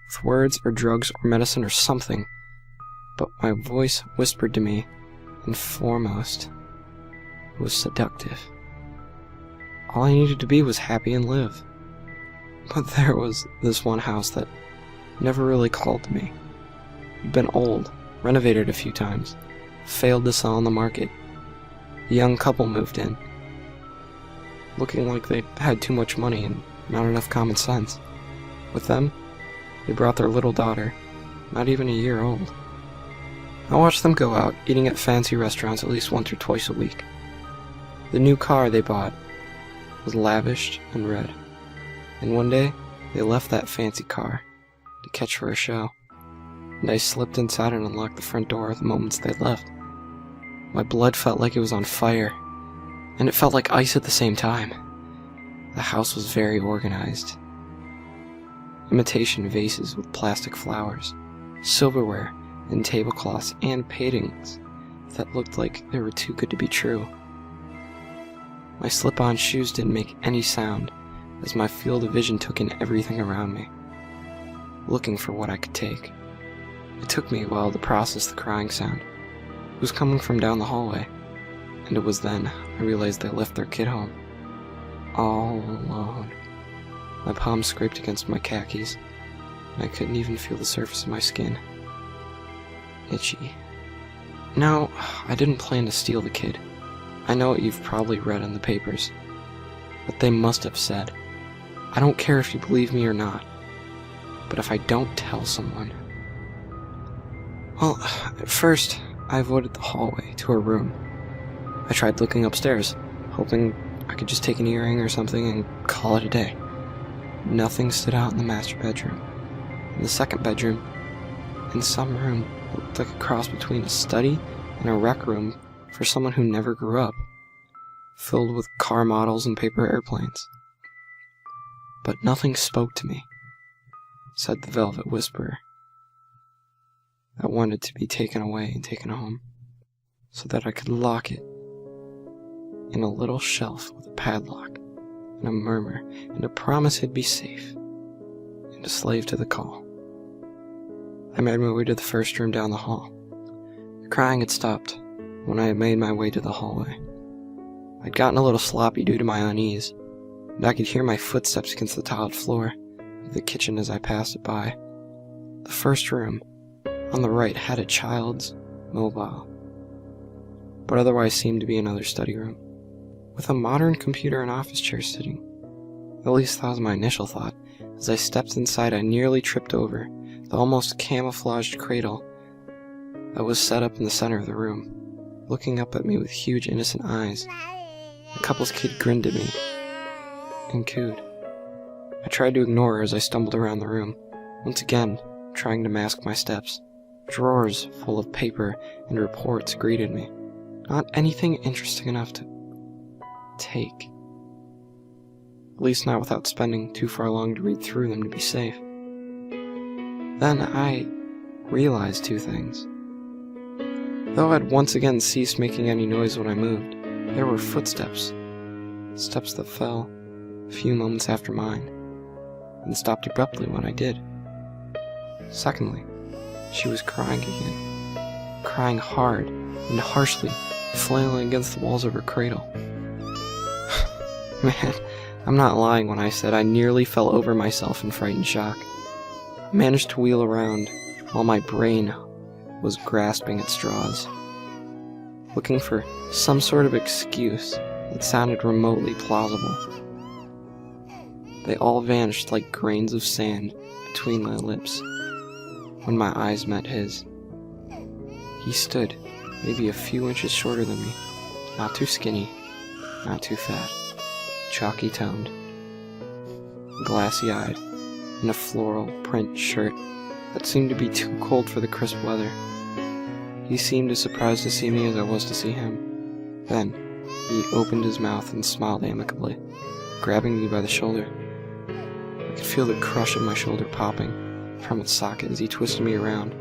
With words or drugs or medicine or something, but my voice whispered to me, and foremost, it was seductive. All I needed to be was happy and live. But there was this one house that never really called to me. It'd been old, renovated a few times, failed to sell on the market. A young couple moved in, looking like they had too much money and not enough common sense. With them, they brought their little daughter, not even a year old. I watched them go out, eating at fancy restaurants at least once or twice a week. The new car they bought was lavished and red. And one day, they left that fancy car to catch for a show, and I slipped inside and unlocked the front door the moments they left. My blood felt like it was on fire, and it felt like ice at the same time. The house was very organized. Imitation vases with plastic flowers, silverware, and tablecloths, and paintings that looked like they were too good to be true. My slip-on shoes didn't make any sound, as my field of vision took in everything around me, looking for what I could take. It took me a while to process the crying sound. It was coming from down the hallway, and it was then I realized they left their kid home. All alone. My palms scraped against my khakis, and I couldn't even feel the surface of my skin. Itchy. No, I didn't plan to steal the kid. I know what you've probably read in the papers. But they must have said. I don't care if you believe me or not. But if I don't tell someone... Well, at first, I avoided the hallway to her room. I tried looking upstairs, hoping I could just take an earring or something and call it a day. Nothing stood out in the master bedroom. In the second bedroom, in some room that looked like a cross between a study and a rec room for someone who never grew up, filled with car models and paper airplanes. But nothing spoke to me, said the velvet whisperer, that wanted to be taken away and taken home, so that I could lock it in a little shelf with a padlock, and a murmur, and a promise it'd be safe, and a slave to the call. I made my way to the first room down the hall. The crying had stopped when I had made my way to the hallway. I'd gotten a little sloppy due to my unease, and I could hear my footsteps against the tiled floor of the kitchen as I passed it by. The first room, on the right, had a child's mobile, but otherwise seemed to be another study room, with a modern computer and office chair sitting. At least that was my initial thought. As I stepped inside, I nearly tripped over the almost camouflaged cradle that was set up in the center of the room. looking up at me with huge innocent eyes. The couple's kid grinned at me and cooed. I tried to ignore her as I stumbled around the room, once again trying to mask my steps. Drawers full of paper and reports greeted me. Not anything interesting enough to take. At least not without spending too far long to read through them to be safe. Then I realized two things. Though I'd once again ceased making any noise when I moved, there were footsteps. Steps that fell a few moments after mine, and stopped abruptly when I did. Secondly, she was crying again. Crying hard and harshly, flailing against the walls of her cradle. Man, I'm not lying when I said I nearly fell over myself in frightened shock. I managed to wheel around while my brain was grasping at straws, looking for some sort of excuse that sounded remotely plausible. They all vanished like grains of sand between my lips when my eyes met his. He stood maybe a few inches shorter than me, not too skinny, not too fat, chalky-toned, glassy-eyed, in a floral print shirt that seemed to be too cold for the crisp weather. He seemed as surprised to see me as I was to see him. Then, he opened his mouth and smiled amicably, grabbing me by the shoulder. I could feel the crush of my shoulder popping from its socket as he twisted me around,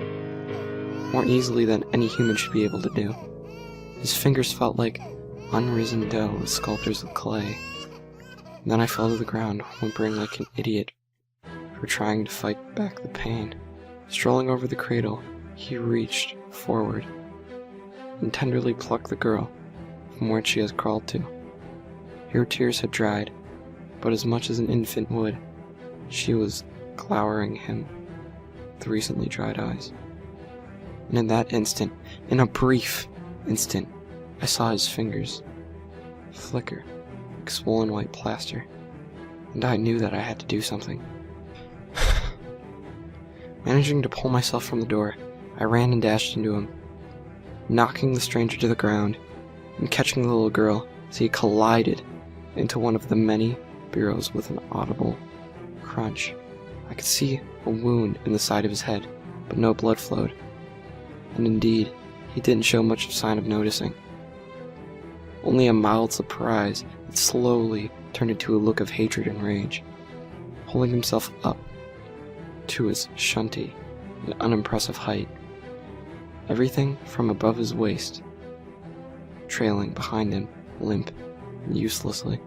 more easily than any human should be able to do. His fingers felt like unrisen dough with sculptors of clay. And then I fell to the ground, whimpering like an idiot for trying to fight back the pain. Strolling over the cradle, he reached forward and tenderly plucked the girl from where she has crawled to. Her tears had dried, but as much as an infant would, she was glowering him with recently dried eyes. And in that instant, in a brief instant, I saw his fingers flicker like swollen white plaster, and I knew that I had to do something. Managing to pull myself from the door, I ran and dashed into him, knocking the stranger to the ground and catching the little girl as he collided into one of the many bureaus with an audible crunch. I could see a wound in the side of his head, but no blood flowed. And indeed, he didn't show much sign of noticing. Only a mild surprise that slowly turned into a look of hatred and rage. Holding himself up to his shunty and unimpressive height, everything from above his waist trailing behind him, limp and uselessly,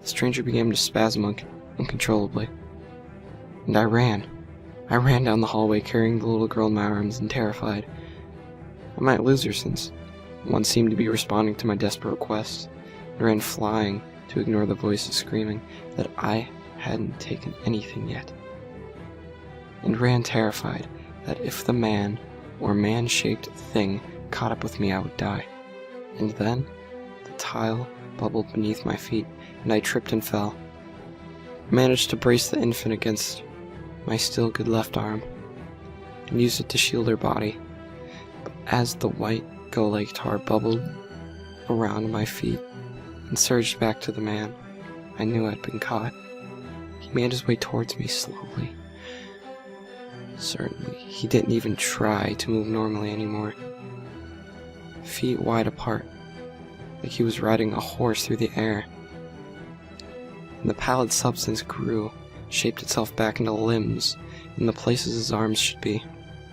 the stranger began to spasm uncontrollably. And I ran down the hallway carrying the little girl in my arms and terrified. I might lose her since one seemed to be responding to my desperate request, and ran flying to ignore the voices screaming that I hadn't taken anything yet. And ran terrified that if the man or man-shaped thing caught up with me, I would die. And then the tile bubbled beneath my feet, and I tripped and fell. I managed to brace the infant against my still good left arm, and used it to shield her body. But as the white go-like tar bubbled around my feet and surged back to the man, I knew I'd been caught. He made his way towards me slowly. Certainly, he didn't even try to move normally anymore. Feet wide apart, like he was riding a horse through the air. And the pallid substance grew, shaped itself back into limbs in the places his arms should be.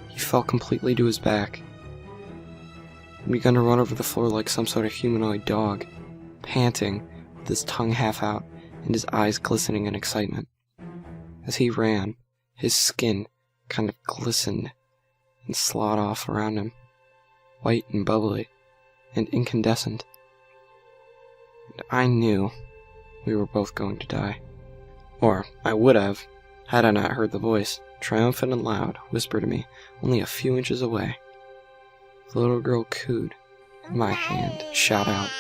He fell completely to his back and began to run over the floor like some sort of humanoid dog, panting with his tongue half out and his eyes glistening in excitement. As he ran, his skin kind of glistened and slid off around him, white and bubbly and incandescent. And I knew we were both going to die. Or I would have, had I not heard the voice, triumphant and loud, whisper to me, only a few inches away. The little girl cooed, and my hand shot out,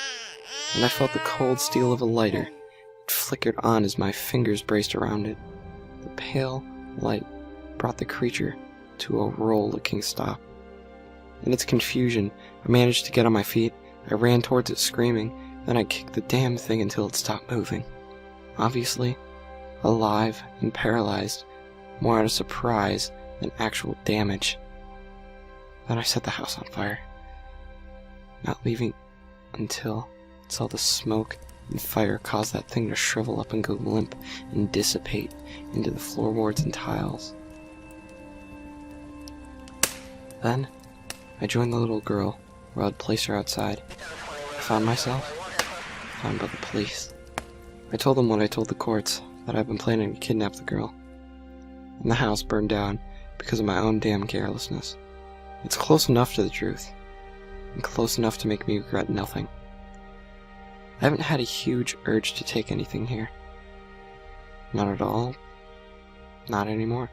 and I felt the cold steel of a lighter. It flickered on as my fingers braced around it. The pale light brought the creature to a rollicking stop. In its confusion, I managed to get on my feet I ran towards it screaming, then I kicked the damn thing until it stopped moving. Obviously, alive and paralyzed, more out of surprise than actual damage. Then I set the house on fire, not leaving until I saw the smoke and fire cause that thing to shrivel up and go limp and dissipate into the floorboards and tiles. Then, I joined the little girl, where I'd place her outside. I found myself found by the police. I told them what I told the courts, that I'd been planning to kidnap the girl. And the house burned down because of my own damn carelessness. It's close enough to the truth, and close enough to make me regret nothing. I haven't had a huge urge to take anything here. Not at all. Not anymore.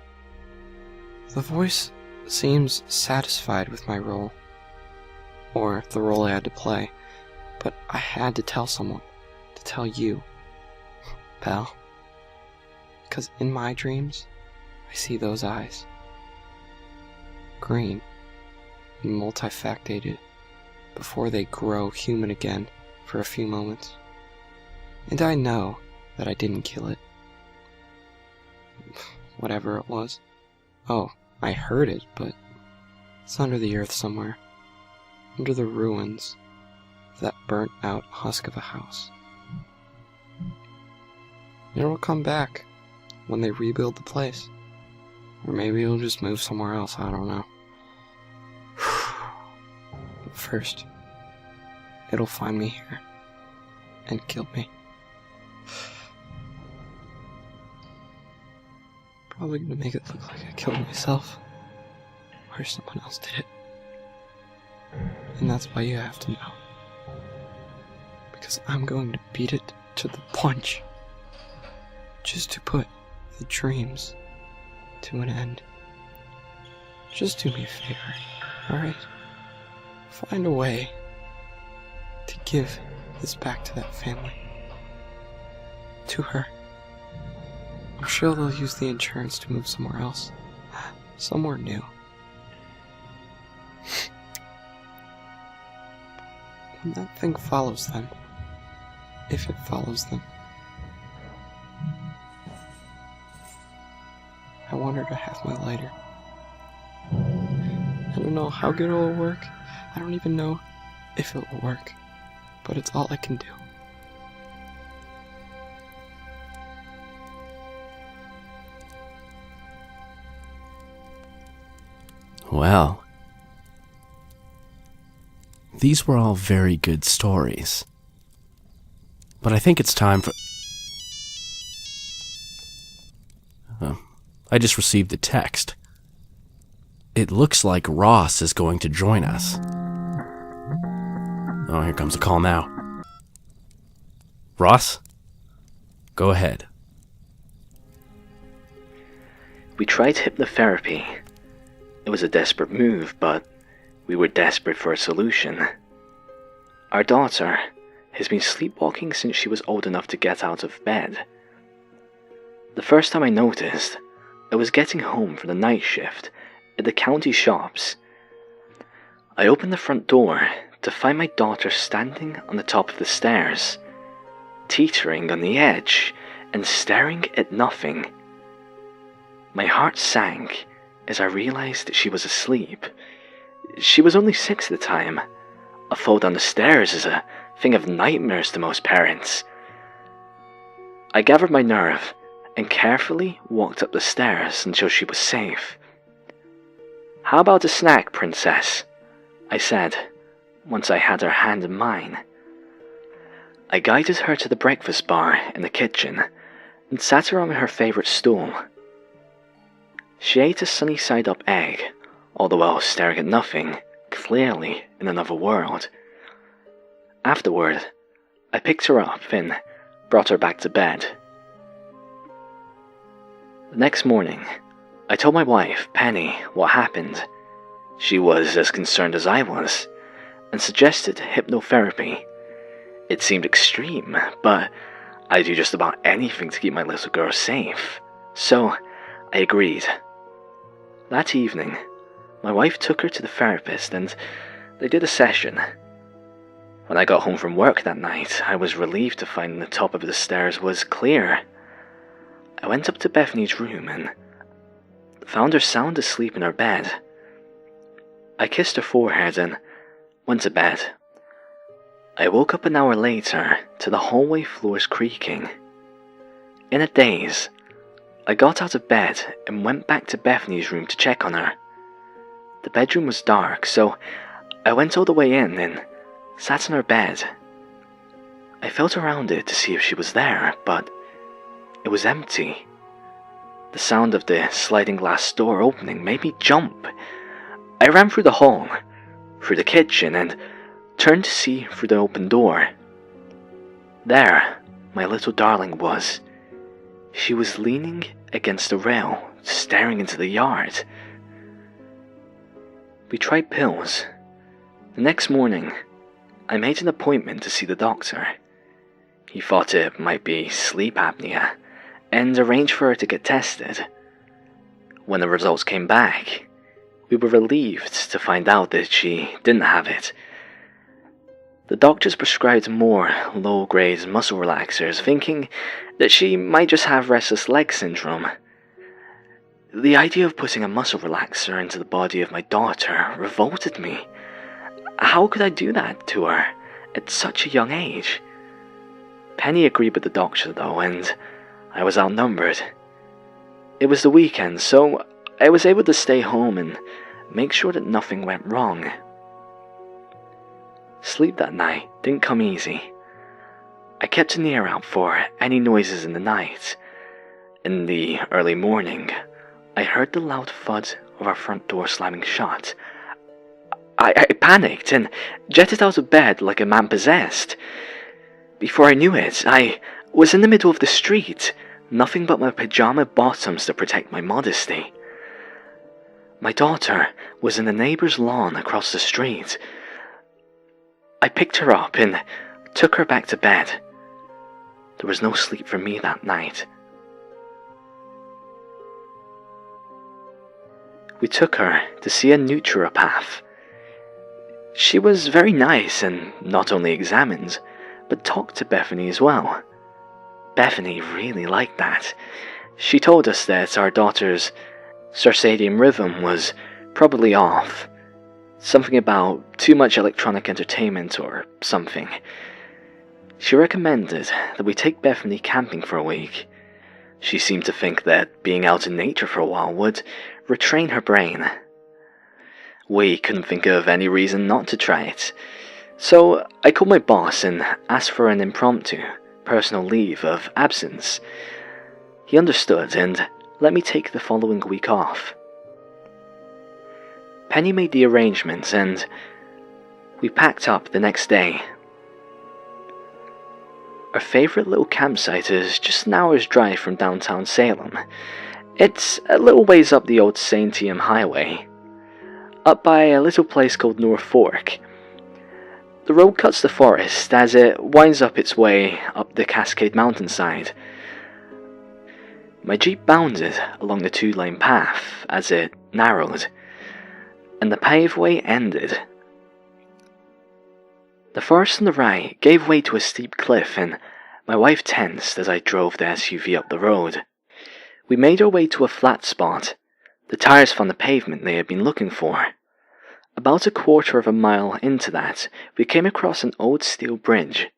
The voice seems satisfied with my role, or the role I had to play, but I had to tell someone, to tell you, pal. Because in my dreams, I see those eyes. Green and multifactated before they grow human again for a few moments. And I know that I didn't kill it. Whatever it was. Oh, I heard it, but it's under the earth somewhere. Under the ruins of that burnt out husk of a house. It'll come back when they rebuild the place. Or maybe it'll just move somewhere else, I don't know. But first, it'll find me here and kill me. Probably gonna make it look like I killed myself, or someone else did it. And that's why you have to know. Because I'm going to beat it to the punch. Just to put the dreams to an end. Just do me a favor, alright? Find a way to give this back to that family. To her. I'm sure they'll use the insurance to move somewhere else. Somewhere new. When that thing follows them, if it follows them, I want her to have my lighter. I don't know how good it'll work. I don't even know if it'll work. But it's all I can do. Well, these were all very good stories. But I think it's time for... I just received a text. It looks like Ross is going to join us. Oh, here comes a call now. Ross? Go ahead. We tried hypnotherapy. It was a desperate move, but we were desperate for a solution. Our daughter has been sleepwalking since she was old enough to get out of bed. The first time I noticed, I was getting home from the night shift at the county shops. I opened the front door to find my daughter standing on the top of the stairs, teetering on the edge and staring at nothing. My heart sank as I realized that she was asleep. She was only 6 at the time. A fall down the stairs is a thing of nightmares to most parents. I gathered my nerve and carefully walked up the stairs until she was safe. "How about a snack, princess?" I said, once I had her hand in mine. I guided her to the breakfast bar in the kitchen and sat her on her favourite stool. She ate a sunny-side-up egg, all the while staring at nothing, clearly in another world. Afterward, I picked her up and brought her back to bed. The next morning, I told my wife, Penny, what happened. She was as concerned as I was, and suggested hypnotherapy. It seemed extreme, but I'd do just about anything to keep my little girl safe, so I agreed. That evening, my wife took her to the therapist and they did a session. When I got home from work that night, I was relieved to find the top of the stairs was clear. I went up to Bethany's room and found her sound asleep in her bed. I kissed her forehead and went to bed. I woke up an hour later to the hallway floors creaking. In a daze, I got out of bed and went back to Bethany's room to check on her. The bedroom was dark, so I went all the way in and sat on her bed. I felt around it to see if she was there, but it was empty. The sound of the sliding glass door opening made me jump. I ran through the hall, through the kitchen, and turned to see through the open door. There, my little darling was. She was leaning against the rail, staring into the yard. We tried pills. The next morning, I made an appointment to see the doctor. He thought it might be sleep apnea, and arranged for her to get tested. When the results came back, we were relieved to find out that she didn't have it. The doctors prescribed more low-grade muscle relaxers, thinking that she might just have restless leg syndrome. The idea of putting a muscle relaxer into the body of my daughter revolted me. How could I do that to her at such a young age? Penny agreed with the doctor though, and I was outnumbered. It was the weekend, so I was able to stay home and make sure that nothing went wrong. Sleep that night didn't come easy. I kept an ear out for any noises in the night. In the early morning, I heard the loud thud of our front door slamming shut. I panicked and jetted out of bed like a man possessed. Before I knew it, I was in the middle of the street, nothing but my pajama bottoms to protect my modesty. My daughter was in the neighbor's lawn across the street. I picked her up and took her back to bed. There was no sleep for me that night. We took her to see a naturopath. She was very nice and not only examined, but talked to Bethany as well. Bethany really liked that. She told us that our daughter's circadian rhythm was probably off. Something about too much electronic entertainment or something. She recommended that we take Bethany camping for a week. She seemed to think that being out in nature for a while would retrain her brain. We couldn't think of any reason not to try it, so I called my boss and asked for an impromptu personal leave of absence. He understood and let me take the following week off. Penny made the arrangements and we packed up the next day. Our favourite little campsite is just an hour's drive from downtown Salem. It's a little ways up the old St. Ian Highway, up by a little place called North Fork. The road cuts the forest as it winds up its way up the Cascade mountainside. My jeep bounded along the two-lane path as it narrowed, and the paveway ended. The forest on the right gave way to a steep cliff, and my wife tensed as I drove the SUV up the road. We made our way to a flat spot. The tires found the pavement they had been looking for. About a quarter of a mile into that, we came across an old steel bridge.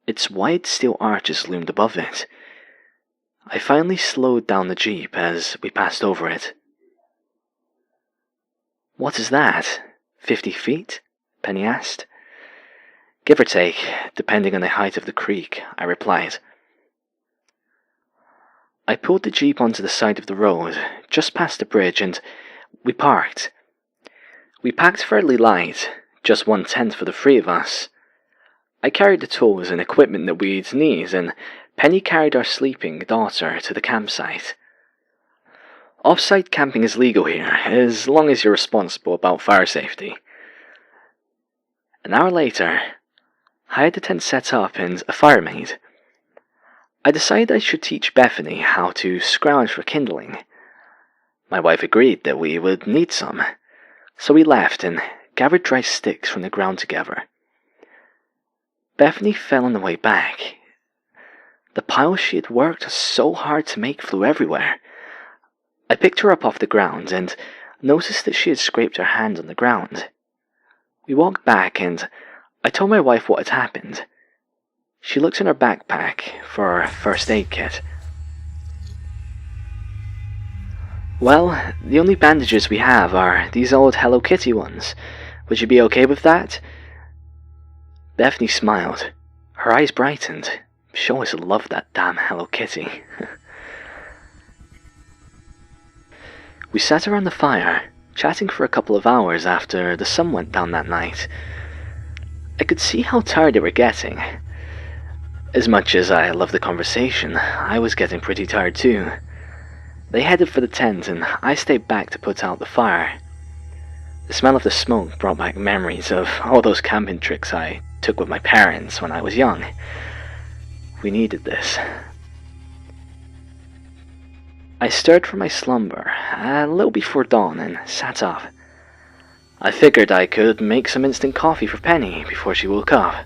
Its wide steel arches loomed above it. I finally slowed down the jeep as we passed over it. "What is that? 50 feet?" Penny asked. "Give or take, depending on the height of the creek," I replied. I pulled the jeep onto the side of the road, just past the bridge, and we parked. We packed fairly light, just 1 tent for the 3 of us. I carried the tools and equipment that we'd need, and Penny carried our sleeping daughter to the campsite. Off-site camping is legal here, as long as you're responsible about fire safety. An hour later, I had the tent set up and a fire made. I decided I should teach Bethany how to scrounge for kindling. My wife agreed that we would need some, so we left and gathered dry sticks from the ground together. Bethany fell on the way back. The pile she had worked so hard to make flew everywhere. I picked her up off the ground and noticed that she had scraped her hand on the ground. We walked back and I told my wife what had happened. She looked in her backpack for her first aid kit. Well, the only bandages we have are these old Hello Kitty ones. Would you be okay with that? Bethany smiled. Her eyes brightened. She always loved that damn Hello Kitty. We sat around the fire, chatting for a couple of hours after the sun went down that night. I could see how tired they were getting. As much as I loved the conversation, I was getting pretty tired too. They headed for the tent and I stayed back to put out the fire. The smell of the smoke brought back memories of all those camping trips I took with my parents when I was young. We needed this. I stirred from my slumber a little before dawn and sat up. I figured I could make some instant coffee for Penny before she woke up.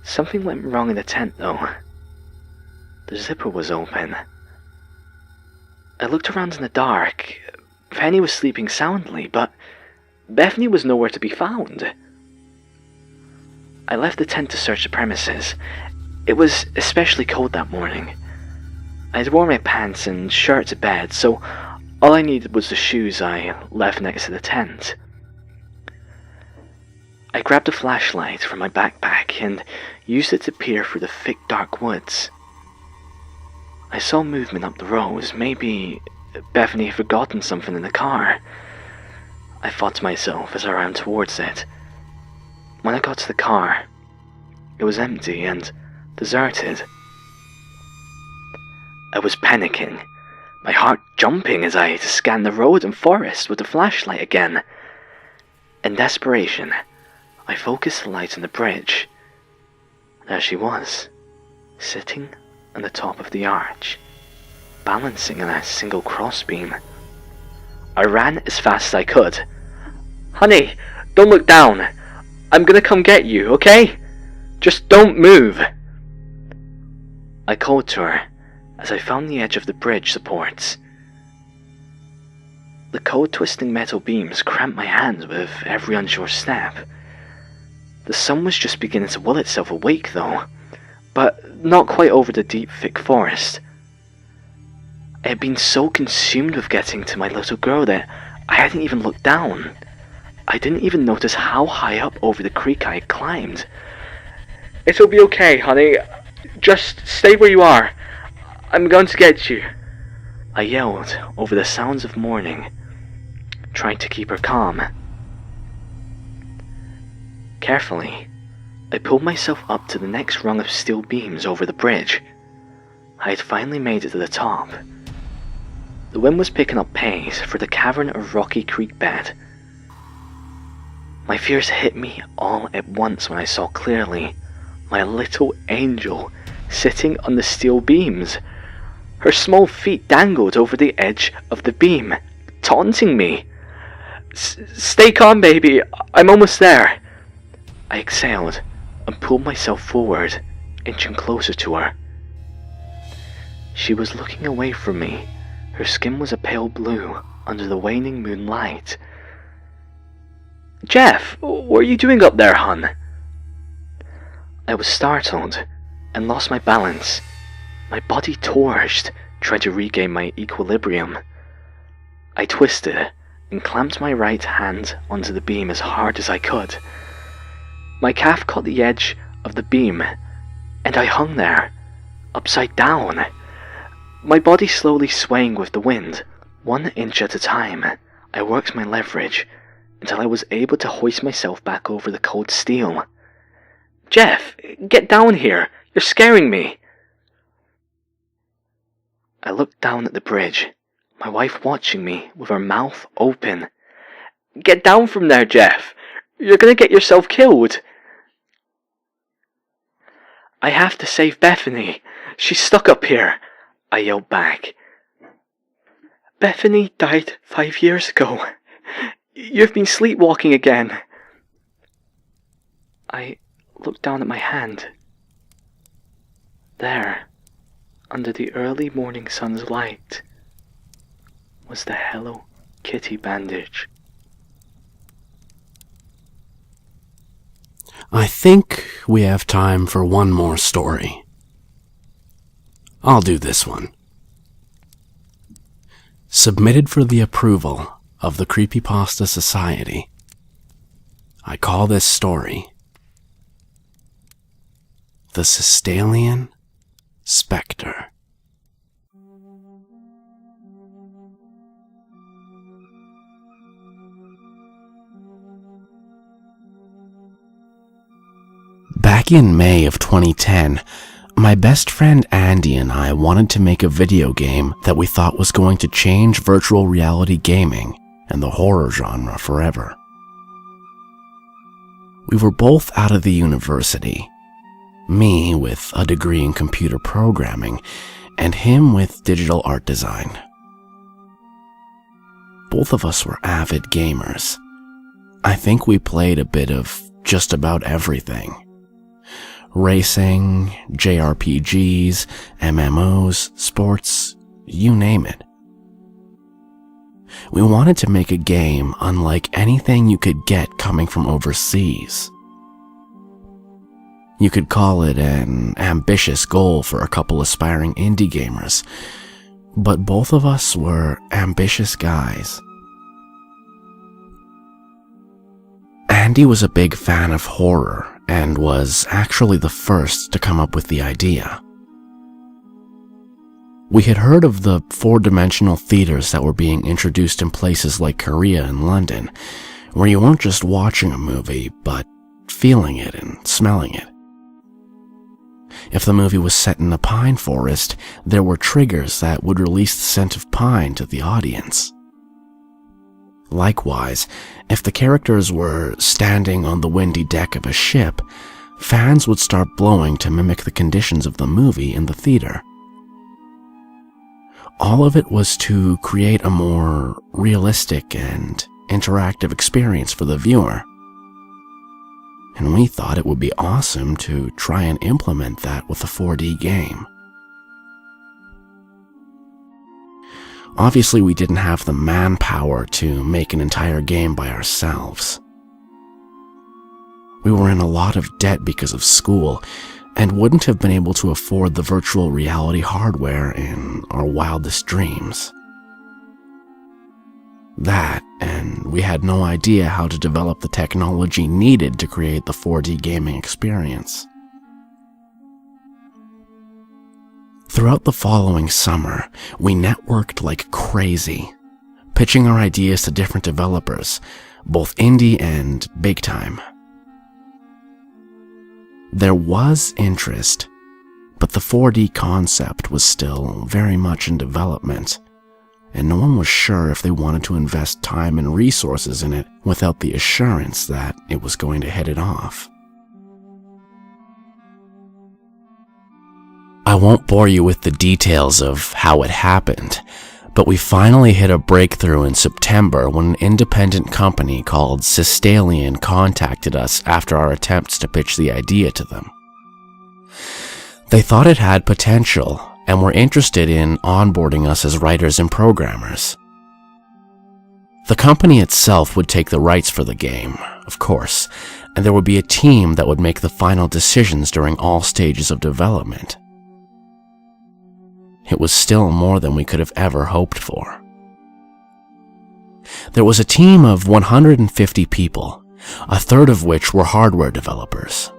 Something went wrong in the tent though. The zipper was open. I looked around in the dark. Penny was sleeping soundly, but Bethany was nowhere to be found. I left the tent to search the premises. It was especially cold that morning. I had worn my pants and shirt to bed, so all I needed was the shoes I left next to the tent. I grabbed a flashlight from my backpack and used it to peer through the thick dark woods. I saw movement up the road. Maybe Bethany had forgotten something in the car. I thought to myself as I ran towards it. When I got to the car, it was empty and deserted. I was panicking, my heart jumping as I scanned the road and forest with the flashlight again. In desperation, I focused the light on the bridge. There she was, sitting on the top of the arch, balancing on a single crossbeam. I ran as fast as I could. "Honey, don't look down. I'm gonna come get you, okay? Just don't move." I called to her as I found the edge of the bridge supports. The cold twisting metal beams cramped my hands with every unsure step. The sun was just beginning to will itself awake though, but not quite over the deep thick forest. I had been so consumed with getting to my little girl that I hadn't even looked down. I didn't even notice how high up over the creek I had climbed. "It'll be okay, honey. Just stay where you are. I'm going to get you," I yelled over the sounds of morning, trying to keep her calm. Carefully, I pulled myself up to the next rung of steel beams over the bridge. I had finally made it to the top. The wind was picking up pace for the cavern of rocky creek bed. My fears hit me all at once when I saw clearly my little angel sitting on the steel beams. Her small feet dangled over the edge of the beam, taunting me. "Stay calm, baby. I'm almost there." I exhaled and pulled myself forward, inching closer to her. She was looking away from me. Her skin was a pale blue under the waning moonlight. "Jeff, what are you doing up there, hon?" I was startled and lost my balance. My body torched, trying to regain my equilibrium. I twisted and clamped my right hand onto the beam as hard as I could. My calf caught the edge of the beam, and I hung there, upside down. My body slowly swaying with the wind, 1 inch at a time. I worked my leverage until I was able to hoist myself back over the cold steel. "Jeff, get down here. You're scaring me." I looked down at the bridge, my wife watching me with her mouth open. "Get down from there, Jeff. You're gonna get yourself killed." "I have to save Bethany. She's stuck up here," I yelled back. "Bethany died 5 years ago. You've been sleepwalking again." I looked down at my hand. There, under the early morning sun's light, was the Hello Kitty bandage. I think we have time for one more story. I'll do this one. Submitted for the approval of the Creepypasta Society. I call this story The Systelien Specter. Back in May of 2010, my best friend Andy and I wanted to make a video game that we thought was going to change virtual reality gaming and the horror genre forever. We were both out of the university, me with a degree in computer programming and him with digital art design. Both of us were avid gamers. I think we played a bit of just about everything. Racing, JRPGs, MMOs, sports, you name it. We wanted to make a game unlike anything you could get coming from overseas. You could call it an ambitious goal for a couple aspiring indie gamers, but both of us were ambitious guys. Andy was a big fan of horror and was actually the first to come up with the idea. We had heard of the four-dimensional theaters that were being introduced in places like Korea and London, where you weren't just watching a movie, but feeling it and smelling it. If the movie was set in a pine forest, there were triggers that would release the scent of pine to the audience. Likewise, if the characters were standing on the windy deck of a ship, fans would start blowing to mimic the conditions of the movie in the theater. All of it was to create a more realistic and interactive experience for the viewer. And we thought it would be awesome to try and implement that with a 4D game. Obviously, we didn't have the manpower to make an entire game by ourselves. We were in a lot of debt because of school, and wouldn't have been able to afford the virtual reality hardware in our wildest dreams. That, and we had no idea how to develop the technology needed to create the 4D gaming experience. Throughout the following summer, we networked like crazy, pitching our ideas to different developers, both indie and big time. There was interest, but the 4D concept was still very much in development, and no one was sure if they wanted to invest time and resources in it without the assurance that it was going to hit it off. I won't bore you with the details of how it happened, but we finally hit a breakthrough in September when an independent company called Systelien contacted us after our attempts to pitch the idea to them. They thought it had potential and were interested in onboarding us as writers and programmers. The company itself would take the rights for the game, of course, and there would be a team that would make the final decisions during all stages of development. It was still more than we could have ever hoped for. There was a team of 150 people, a third of which were hardware developers.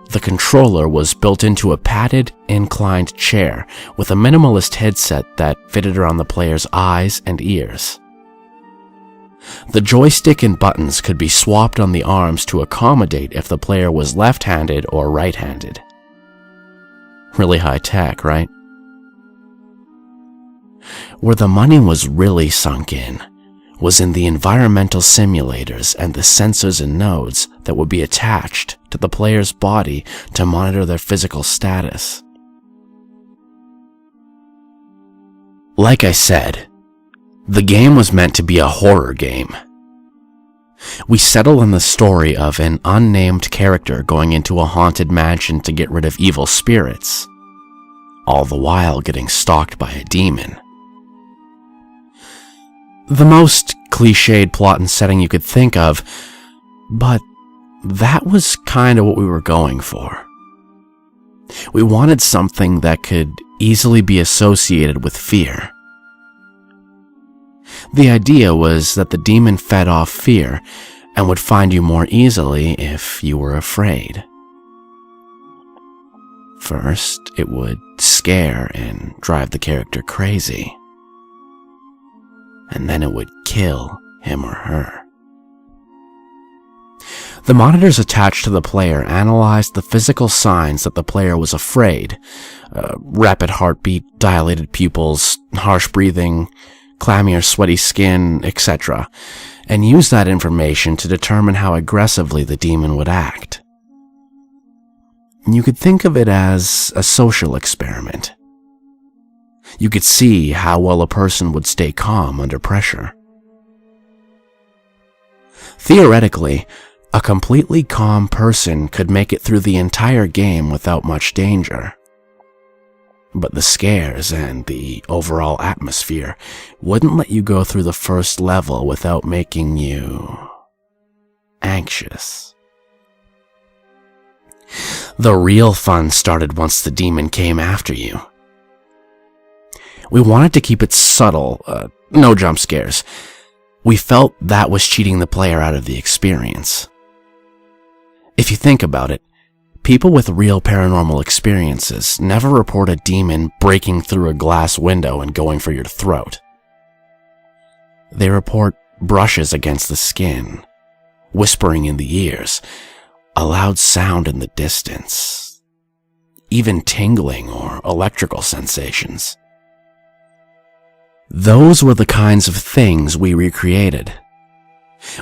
The controller was built into a padded, inclined chair with a minimalist headset that fitted around the player's eyes and ears. The joystick and buttons could be swapped on the arms to accommodate if the player was left-handed or right-handed. Really high tech, right? Where the money was really sunk in was in the environmental simulators and the sensors and nodes that would be attached to the player's body to monitor their physical status. Like I said, the game was meant to be a horror game. We settle on the story of an unnamed character going into a haunted mansion to get rid of evil spirits, all the while getting stalked by a demon. The most cliched plot and setting you could think of, but that was kind of what we were going for. We wanted something that could easily be associated with fear. The idea was that the demon fed off fear and would find you more easily if you were afraid. First, it would scare and drive the character crazy, and then it would kill him or her. The monitors attached to the player analyzed the physical signs that the player was afraid: rapid heartbeat, dilated pupils, harsh breathing, clammy or sweaty skin, etc., and used that information to determine how aggressively the demon would act. You could think of it as a social experiment. You could see how well a person would stay calm under pressure. Theoretically, a completely calm person could make it through the entire game without much danger. But the scares and the overall atmosphere wouldn't let you go through the first level without making you anxious. The real fun started once the demon came after you. We wanted to keep it subtle, no jump scares. We felt that was cheating the player out of the experience. If you think about it, people with real paranormal experiences never report a demon breaking through a glass window and going for your throat. They report brushes against the skin, whispering in the ears, a loud sound in the distance, even tingling or electrical sensations. Those were the kinds of things we recreated.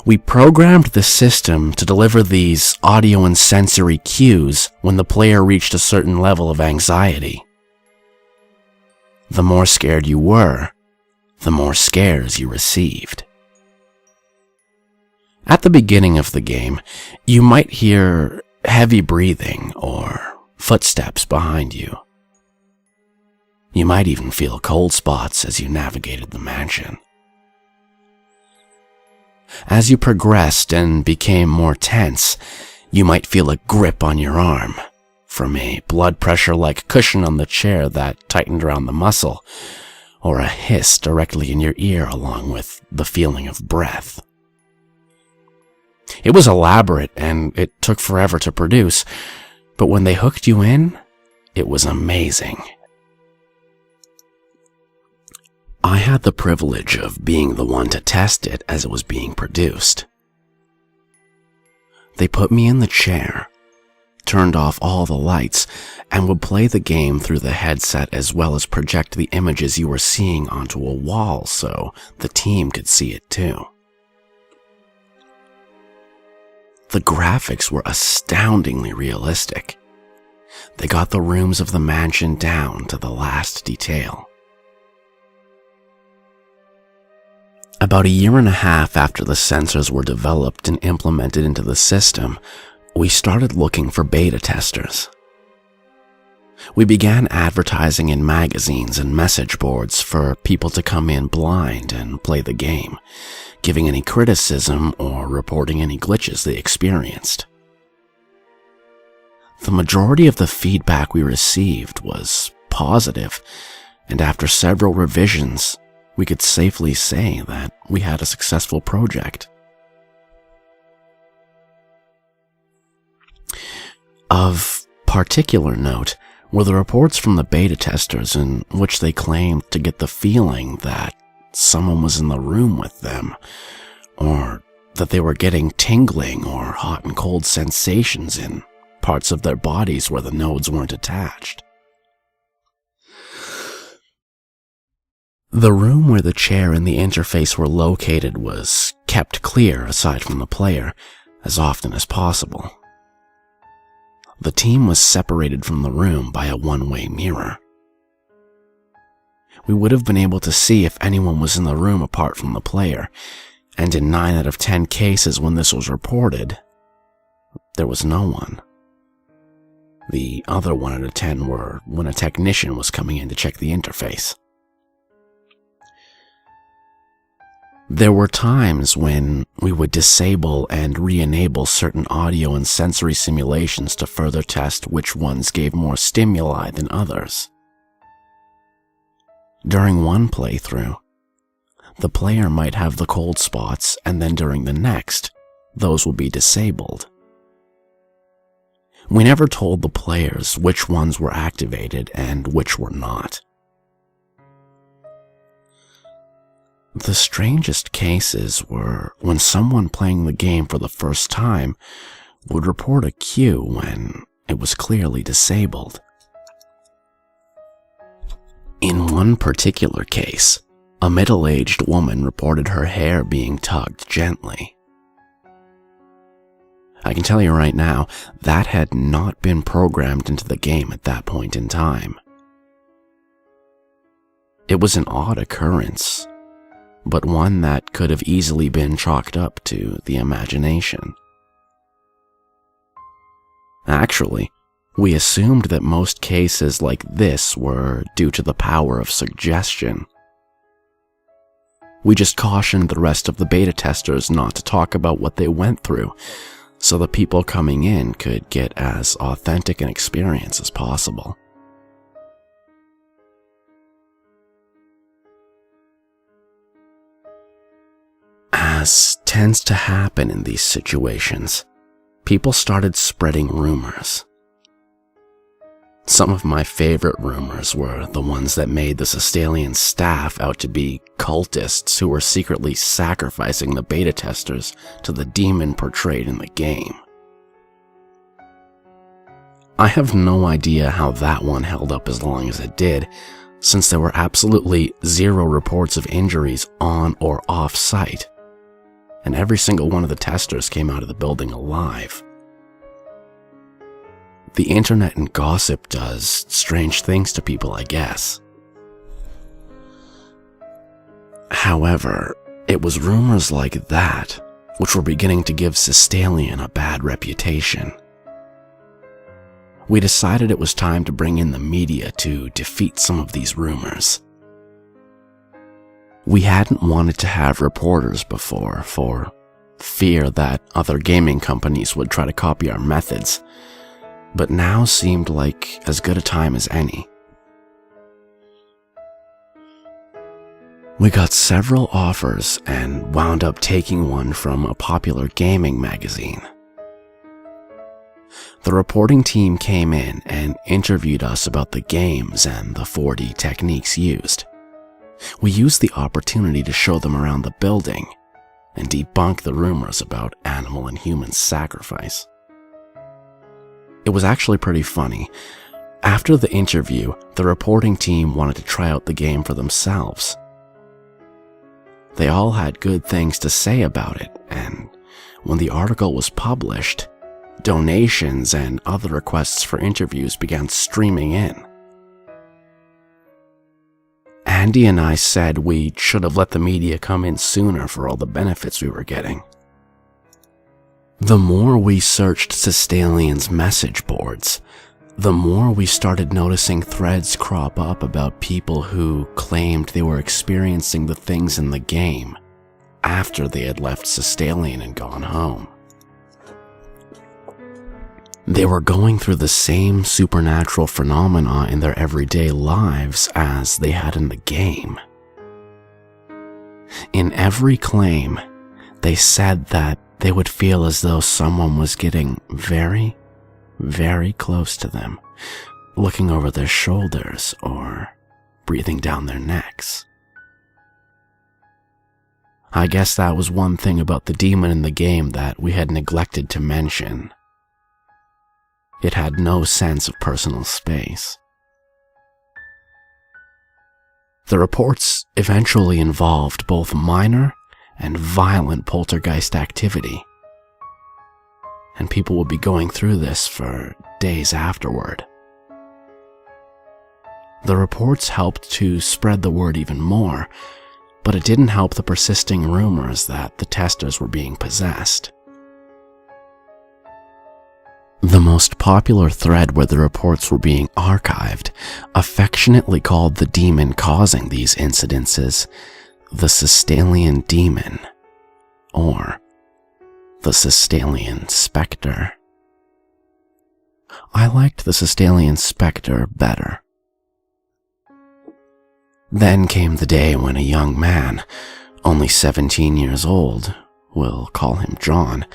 We programmed the system to deliver these audio and sensory cues when the player reached a certain level of anxiety. The more scared you were, the more scares you received. At the beginning of the game, you might hear heavy breathing or footsteps behind you. You might even feel cold spots as you navigated the mansion. As you progressed and became more tense, you might feel a grip on your arm, from a blood pressure-like cushion on the chair that tightened around the muscle, or a hiss directly in your ear along with the feeling of breath. It was elaborate and it took forever to produce, but when they hooked you in, it was amazing. I had the privilege of being the one to test it as it was being produced. They put me in the chair, turned off all the lights, and would play the game through the headset as well as project the images you were seeing onto a wall so the team could see it too. The graphics were astoundingly realistic. They got the rooms of the mansion down to the last detail. About a year and a half after the sensors were developed and implemented into the system, we started looking for beta testers. We began advertising in magazines and message boards for people to come in blind and play the game, giving any criticism or reporting any glitches they experienced. The majority of the feedback we received was positive, and after several revisions, we could safely say that we had a successful project. Of particular note were the reports from the beta testers in which they claimed to get the feeling that someone was in the room with them, or that they were getting tingling or hot and cold sensations in parts of their bodies where the nodes weren't attached. The room where the chair and the interface were located was kept clear aside from the player as often as possible. The team was separated from the room by a one-way mirror. We would have been able to see if anyone was in the room apart from the player, And in 9 out of 10 cases when this was reported, there was no one. The other 1 out of 10 were when a technician was coming in to check the interface. There were times when we would disable and re-enable certain audio and sensory simulations to further test which ones gave more stimuli than others. During one playthrough, the player might have the cold spots, and then during the next, those will be disabled. We never told the players which ones were activated and which were not. The strangest cases were when someone playing the game for the first time would report a cue when it was clearly disabled. In one particular case, a middle-aged woman reported her hair being tugged gently. I can tell you right now, that had not been programmed into the game at that point in time. It was an odd occurrence, but one that could have easily been chalked up to the imagination. Actually, we assumed that most cases like this were due to the power of suggestion. We just cautioned the rest of the beta testers not to talk about what they went through, so the people coming in could get as authentic an experience as possible. As tends to happen in these situations, people started spreading rumors. Some of my favorite rumors were the ones that made the Systelien staff out to be cultists who were secretly sacrificing the beta testers to the demon portrayed in the game. I have no idea how that one held up as long as it did, since there were absolutely 0 reports of injuries on or off site, and every single one of the testers came out of the building alive. The internet and gossip does strange things to people, I guess. However, it was rumors like that which were beginning to give Systelien a bad reputation. We decided it was time to bring in the media to defeat some of these rumors. We hadn't wanted to have reporters before for fear that other gaming companies would try to copy our methods, but now seemed like as good a time as any. We got several offers and wound up taking one from a popular gaming magazine. The reporting team came in and interviewed us about the games and the 4D techniques used. We used the opportunity to show them around the building and debunk the rumors about animal and human sacrifice. It was actually pretty funny. After the interview, the reporting team wanted to try out the game for themselves. They all had good things to say about it, and when the article was published, donations and other requests for interviews began streaming in. Andy and I said we should have let the media come in sooner for all the benefits we were getting. The more we searched Systelien's message boards, the more we started noticing threads crop up about people who claimed they were experiencing the things in the game after they had left Systelien and gone home. They were going through the same supernatural phenomena in their everyday lives as they had in the game. In every claim, they said that they would feel as though someone was getting very, very close to them, looking over their shoulders or breathing down their necks. I guess that was one thing about the demon in the game that we had neglected to mention. It had no sense of personal space. The reports eventually involved both minor and violent poltergeist activity, and people would be going through this for days afterward. The reports helped to spread the word even more, but it didn't help the persisting rumors that the testers were being possessed. The most popular thread where the reports were being archived affectionately called the demon causing these incidences the Systelien Demon, or the Systelien Specter. I liked the Systelien Specter better. Then came the day when a young man, only 17 years old, we'll call him John,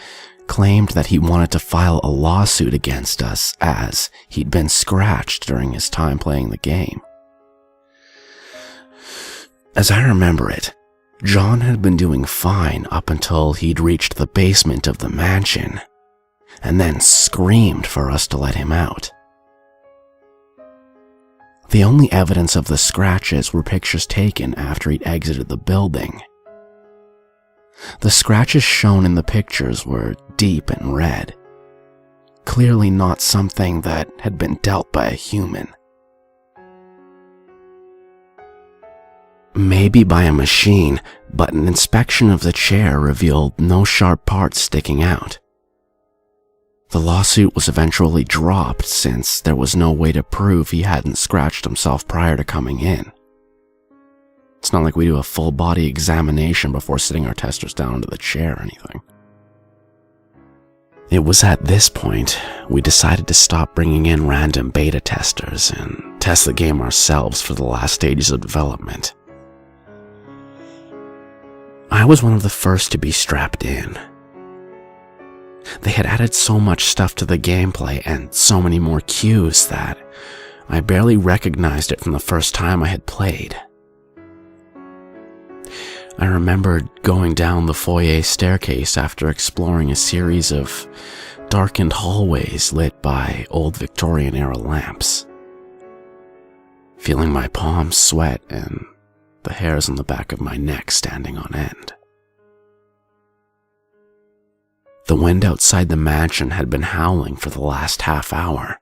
claimed that he wanted to file a lawsuit against us as he'd been scratched during his time playing the game. As I remember it, John had been doing fine up until he'd reached the basement of the mansion, and then screamed for us to let him out. The only evidence of the scratches were pictures taken after he'd exited the building. The scratches shown in the pictures were deep and red, clearly not something that had been dealt by a human. Maybe by a machine, but an inspection of the chair revealed no sharp parts sticking out. The lawsuit was eventually dropped since there was no way to prove he hadn't scratched himself prior to coming in. It's not like we do a full body examination before sitting our testers down into the chair or anything. It was at this point we decided to stop bringing in random beta testers and test the game ourselves for the last stages of development. I was one of the first to be strapped in. They had added so much stuff to the gameplay and so many more cues that I barely recognized it from the first time I had played. I remembered going down the foyer staircase after exploring a series of darkened hallways lit by old Victorian-era lamps, feeling my palms sweat and the hairs on the back of my neck standing on end. The wind outside the mansion had been howling for the last half hour,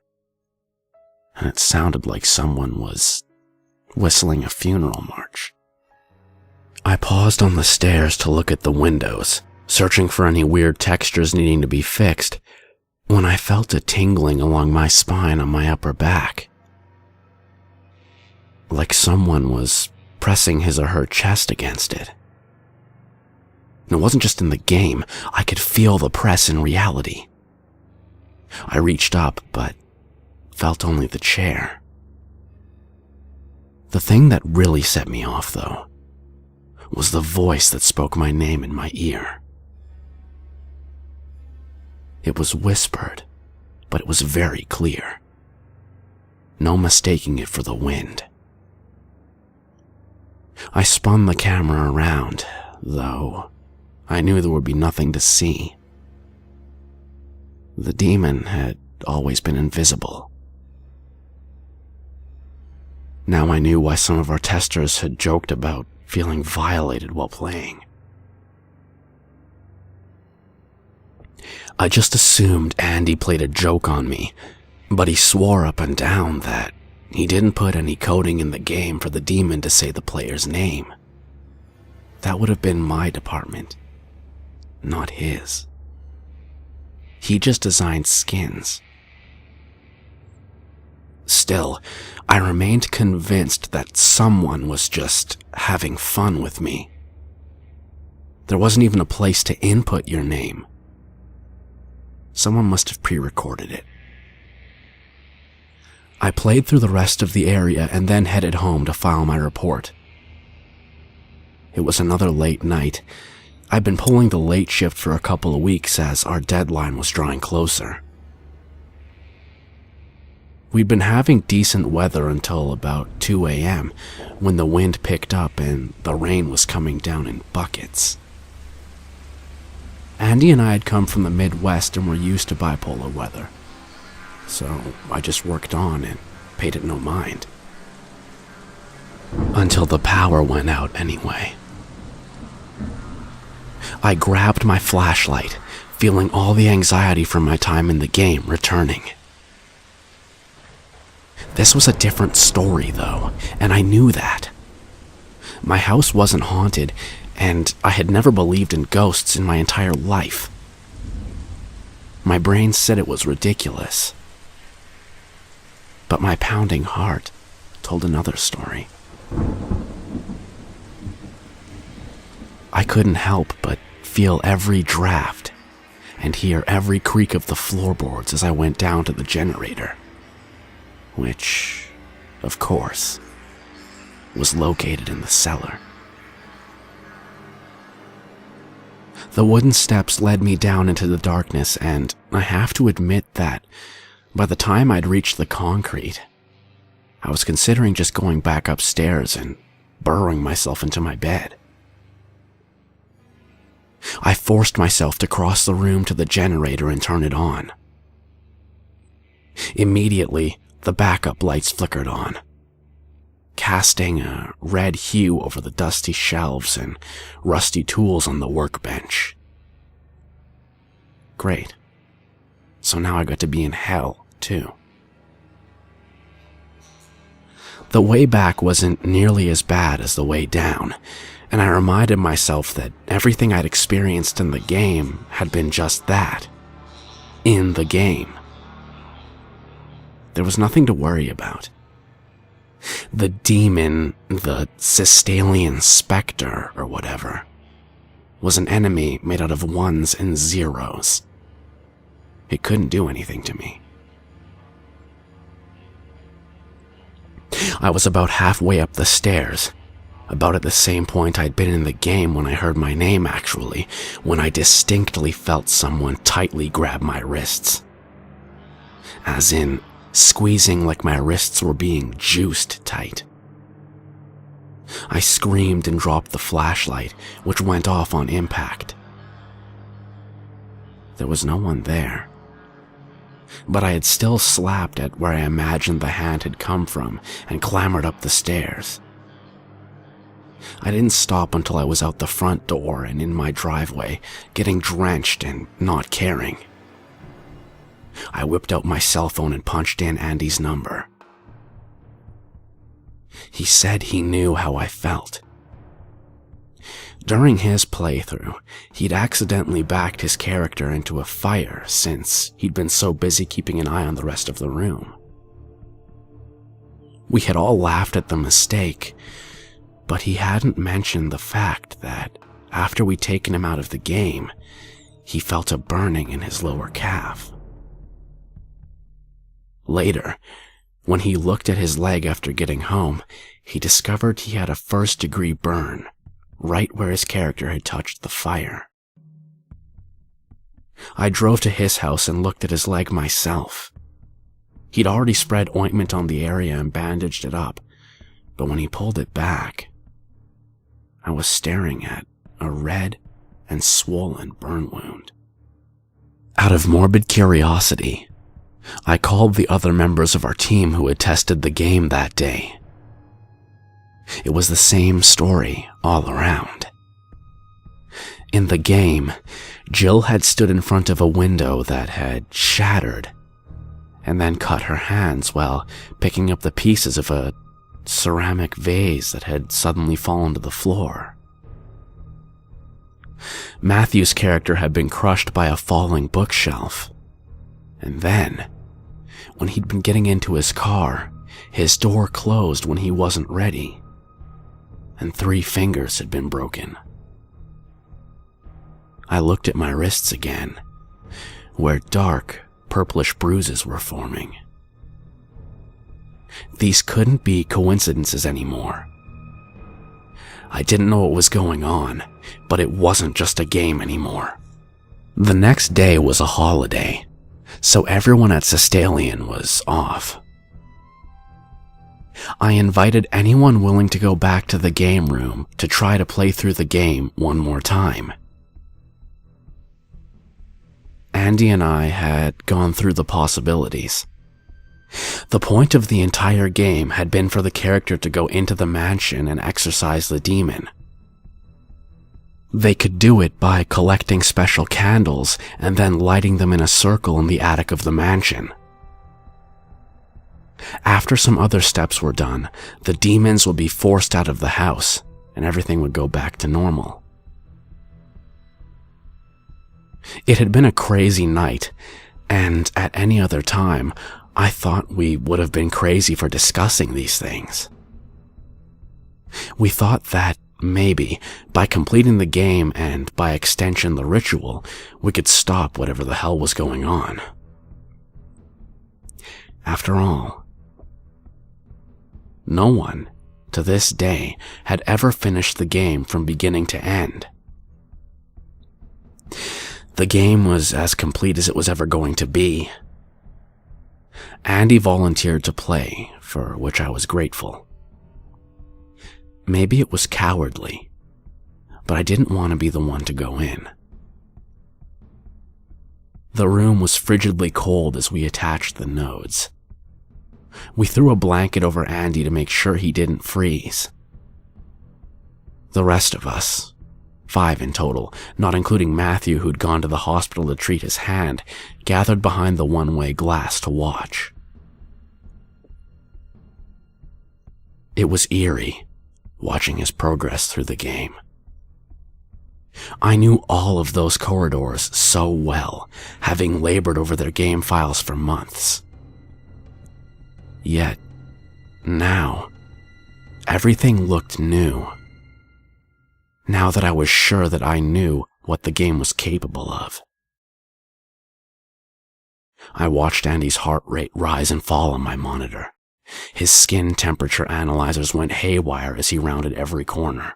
and it sounded like someone was whistling a funeral march. I paused on the stairs to look at the windows, searching for any weird textures needing to be fixed, when I felt a tingling along my spine on my upper back. Like someone was pressing his or her chest against it. And it wasn't just in the game, I could feel the press in reality. I reached up, but felt only the chair. The thing that really set me off, though, was the voice that spoke my name in my ear. It was whispered, but it was very clear. No mistaking it for the wind. I spun the camera around, though I knew there would be nothing to see. The demon had always been invisible. Now I knew why some of our testers had joked about feeling violated while playing. I just assumed Andy played a joke on me, but he swore up and down that he didn't put any coding in the game for the demon to say the player's name. That would have been my department, not his. He just designed skins. Still, I remained convinced that someone was just having fun with me. There wasn't even a place to input your name. Someone must have pre-recorded it. I played through the rest of the area and then headed home to file my report. It was another late night. I'd been pulling the late shift for a couple of weeks as our deadline was drawing closer. We'd been having decent weather until about 2 a.m. when the wind picked up and the rain was coming down in buckets. Andy and I had come from the Midwest and were used to bipolar weather, so I just worked on and paid it no mind. Until the power went out anyway. I grabbed my flashlight, feeling all the anxiety from my time in the game returning. This was a different story, though, and I knew that. My house wasn't haunted, and I had never believed in ghosts in my entire life. My brain said it was ridiculous. But my pounding heart told another story. I couldn't help but feel every draft and hear every creak of the floorboards as I went down to the generator, which, of course, was located in the cellar. The wooden steps led me down into the darkness, and I have to admit that by the time I'd reached the concrete, I was considering just going back upstairs and burrowing myself into my bed. I forced myself to cross the room to the generator and turn it on. Immediately, the backup lights flickered on, casting a red hue over the dusty shelves and rusty tools on the workbench. Great. So now I got to be in hell, too. The way back wasn't nearly as bad as the way down, and I reminded myself that everything I'd experienced in the game had been just that. In the game. There was nothing to worry about. The demon, the Systelien Specter, or whatever, was an enemy made out of ones and zeros. It couldn't do anything to me. I was about halfway up the stairs, about at the same point I'd been in the game when I heard my name actually, when I distinctly felt someone tightly grab my wrists. As in, squeezing like my wrists were being juiced tight. I screamed and dropped the flashlight, which went off on impact. There was no one there, but I had still slapped at where I imagined the hand had come from and clambered up the stairs. I didn't stop until I was out the front door and in my driveway, getting drenched and not caring. I whipped out my cell phone and punched in Andy's number. He said he knew how I felt. During his playthrough, he'd accidentally backed his character into a fire since he'd been so busy keeping an eye on the rest of the room. We had all laughed at the mistake, but he hadn't mentioned the fact that after we'd taken him out of the game, he felt a burning in his lower calf. Later, when he looked at his leg after getting home, he discovered he had a first-degree burn right where his character had touched the fire. I drove to his house and looked at his leg myself. He'd already spread ointment on the area and bandaged it up, but when he pulled it back, I was staring at a red and swollen burn wound. Out of morbid curiosity, I called the other members of our team who had tested the game that day. It was the same story all around. In the game, Jill had stood in front of a window that had shattered and then cut her hands while picking up the pieces of a ceramic vase that had suddenly fallen to the floor. Matthew's character had been crushed by a falling bookshelf, and then, when he'd been getting into his car, his door closed when he wasn't ready, and 3 fingers had been broken. I looked at my wrists again, where dark, purplish bruises were forming. These couldn't be coincidences anymore. I didn't know what was going on, but it wasn't just a game anymore. The next day was a holiday, so everyone at Systelien was off. I invited anyone willing to go back to the game room to try to play through the game one more time. Andy and I had gone through the possibilities. The point of the entire game had been for the character to go into the mansion and exorcise the demon. They could do it by collecting special candles and then lighting them in a circle in the attic of the mansion. After some other steps were done, the demons would be forced out of the house, and everything would go back to normal. It had been a crazy night, and at any other time, I thought we would have been crazy for discussing these things. We thought that maybe, by completing the game and by extension the ritual, we could stop whatever the hell was going on. After all, no one, to this day, had ever finished the game from beginning to end. The game was as complete as it was ever going to be. Andy volunteered to play, for which I was grateful. Maybe it was cowardly, but I didn't want to be the one to go in. The room was frigidly cold as we attached the nodes. We threw a blanket over Andy to make sure he didn't freeze. The rest of us, 5 in total, not including Matthew who'd gone to the hospital to treat his hand, gathered behind the one-way glass to watch. It was eerie, watching his progress through the game. I knew all of those corridors so well, having labored over their game files for months. Yet, now, everything looked new. Now that I was sure that I knew what the game was capable of. I watched Andy's heart rate rise and fall on my monitor. His skin temperature analyzers went haywire as he rounded every corner.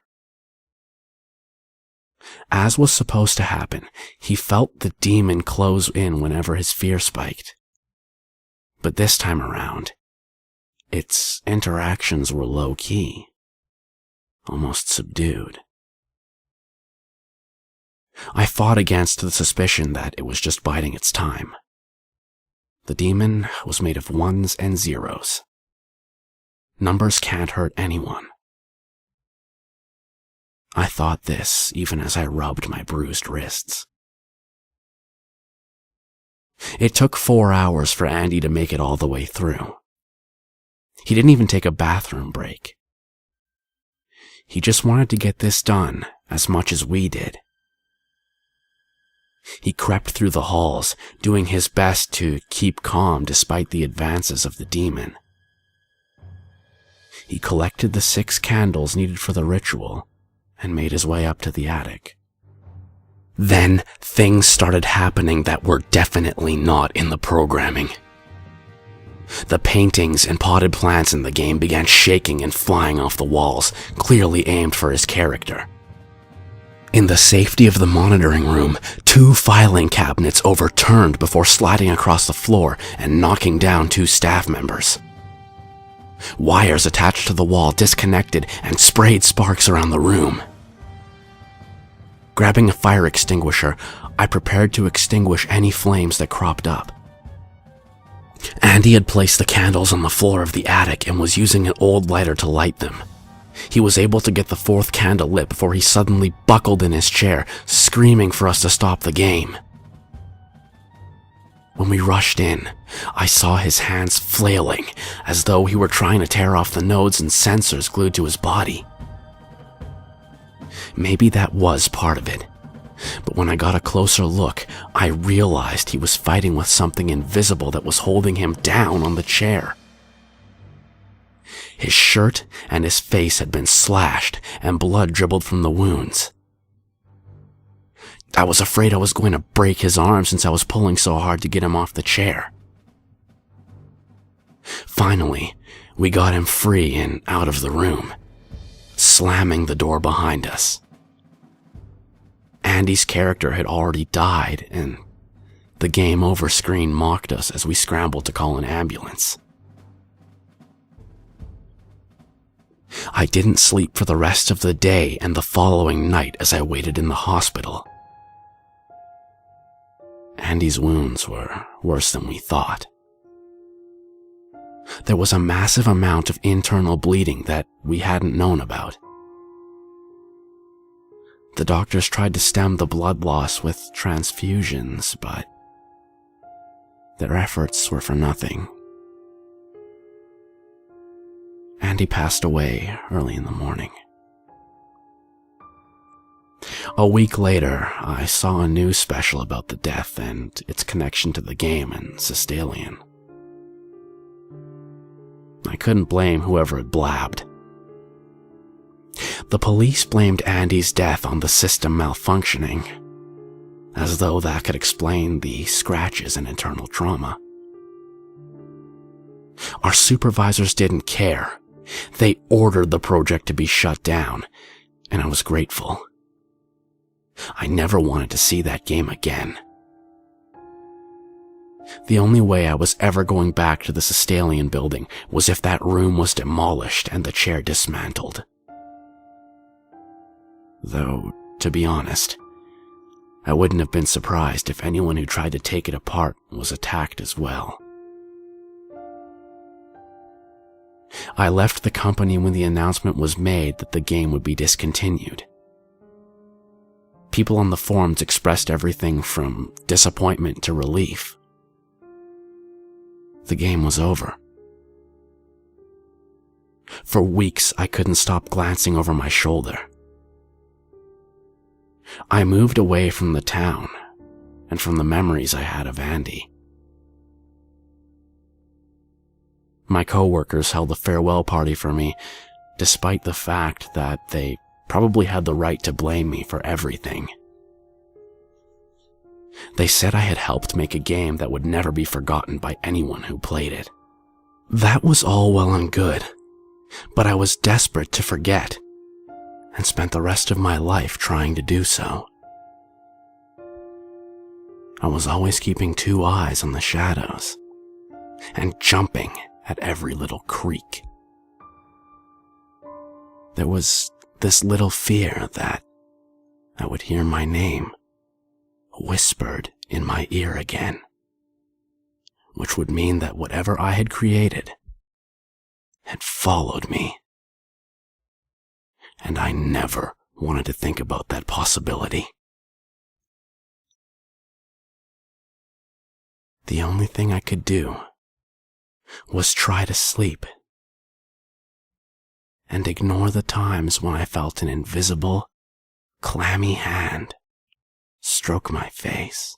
As was supposed to happen, he felt the demon close in whenever his fear spiked. But this time around, its interactions were low-key, almost subdued. I fought against the suspicion that it was just biding its time. The demon was made of ones and zeros. Numbers can't hurt anyone. I thought this even as I rubbed my bruised wrists. It took 4 hours for Andy to make it all the way through. He didn't even take a bathroom break. He just wanted to get this done as much as we did. He crept through the halls, doing his best to keep calm despite the advances of the demon. He collected the 6 candles needed for the ritual and made his way up to the attic. Then things started happening that were definitely not in the programming. The paintings and potted plants in the game began shaking and flying off the walls, clearly aimed for his character. In the safety of the monitoring room, 2 filing cabinets overturned before sliding across the floor and knocking down 2 staff members. Wires attached to the wall disconnected and sprayed sparks around the room. Grabbing a fire extinguisher, I prepared to extinguish any flames that cropped up. Andy had placed the candles on the floor of the attic and was using an old lighter to light them. He was able to get the 4th candle lit before he suddenly buckled in his chair, screaming for us to stop the game. When we rushed in, I saw his hands flailing, as though he were trying to tear off the nodes and sensors glued to his body. Maybe that was part of it, but when I got a closer look, I realized he was fighting with something invisible that was holding him down on the chair. His shirt and his face had been slashed, and blood dribbled from the wounds. I was afraid I was going to break his arm since I was pulling so hard to get him off the chair. Finally, we got him free and out of the room, slamming the door behind us. Andy's character had already died, and the game over screen mocked us as we scrambled to call an ambulance. I didn't sleep for the rest of the day and the following night as I waited in the hospital. Andy's wounds were worse than we thought. There was a massive amount of internal bleeding that we hadn't known about. The doctors tried to stem the blood loss with transfusions, but their efforts were for nothing. Andy passed away early in the morning. A week later, I saw a news special about the death and its connection to the game and Systelien. I couldn't blame whoever had blabbed. The police blamed Andy's death on the system malfunctioning, as though that could explain the scratches and internal trauma. Our supervisors didn't care. They ordered the project to be shut down, and I was grateful. I never wanted to see that game again. The only way I was ever going back to the Systelien building was if that room was demolished and the chair dismantled. Though, to be honest, I wouldn't have been surprised if anyone who tried to take it apart was attacked as well. I left the company when the announcement was made that the game would be discontinued. People on the forums expressed everything from disappointment to relief. The game was over. For weeks, I couldn't stop glancing over my shoulder. I moved away from the town and from the memories I had of Andy. My coworkers held a farewell party for me, despite the fact that they probably had the right to blame me for everything. They said I had helped make a game that would never be forgotten by anyone who played it. That was all well and good, but I was desperate to forget, and spent the rest of my life trying to do so. I was always keeping 2 eyes on the shadows, and jumping at every little creak. There was this little fear that I would hear my name whispered in my ear again, which would mean that whatever I had created had followed me. And I never wanted to think about that possibility. The only thing I could do was try to sleep and ignore the times when I felt an invisible, clammy hand stroke my face.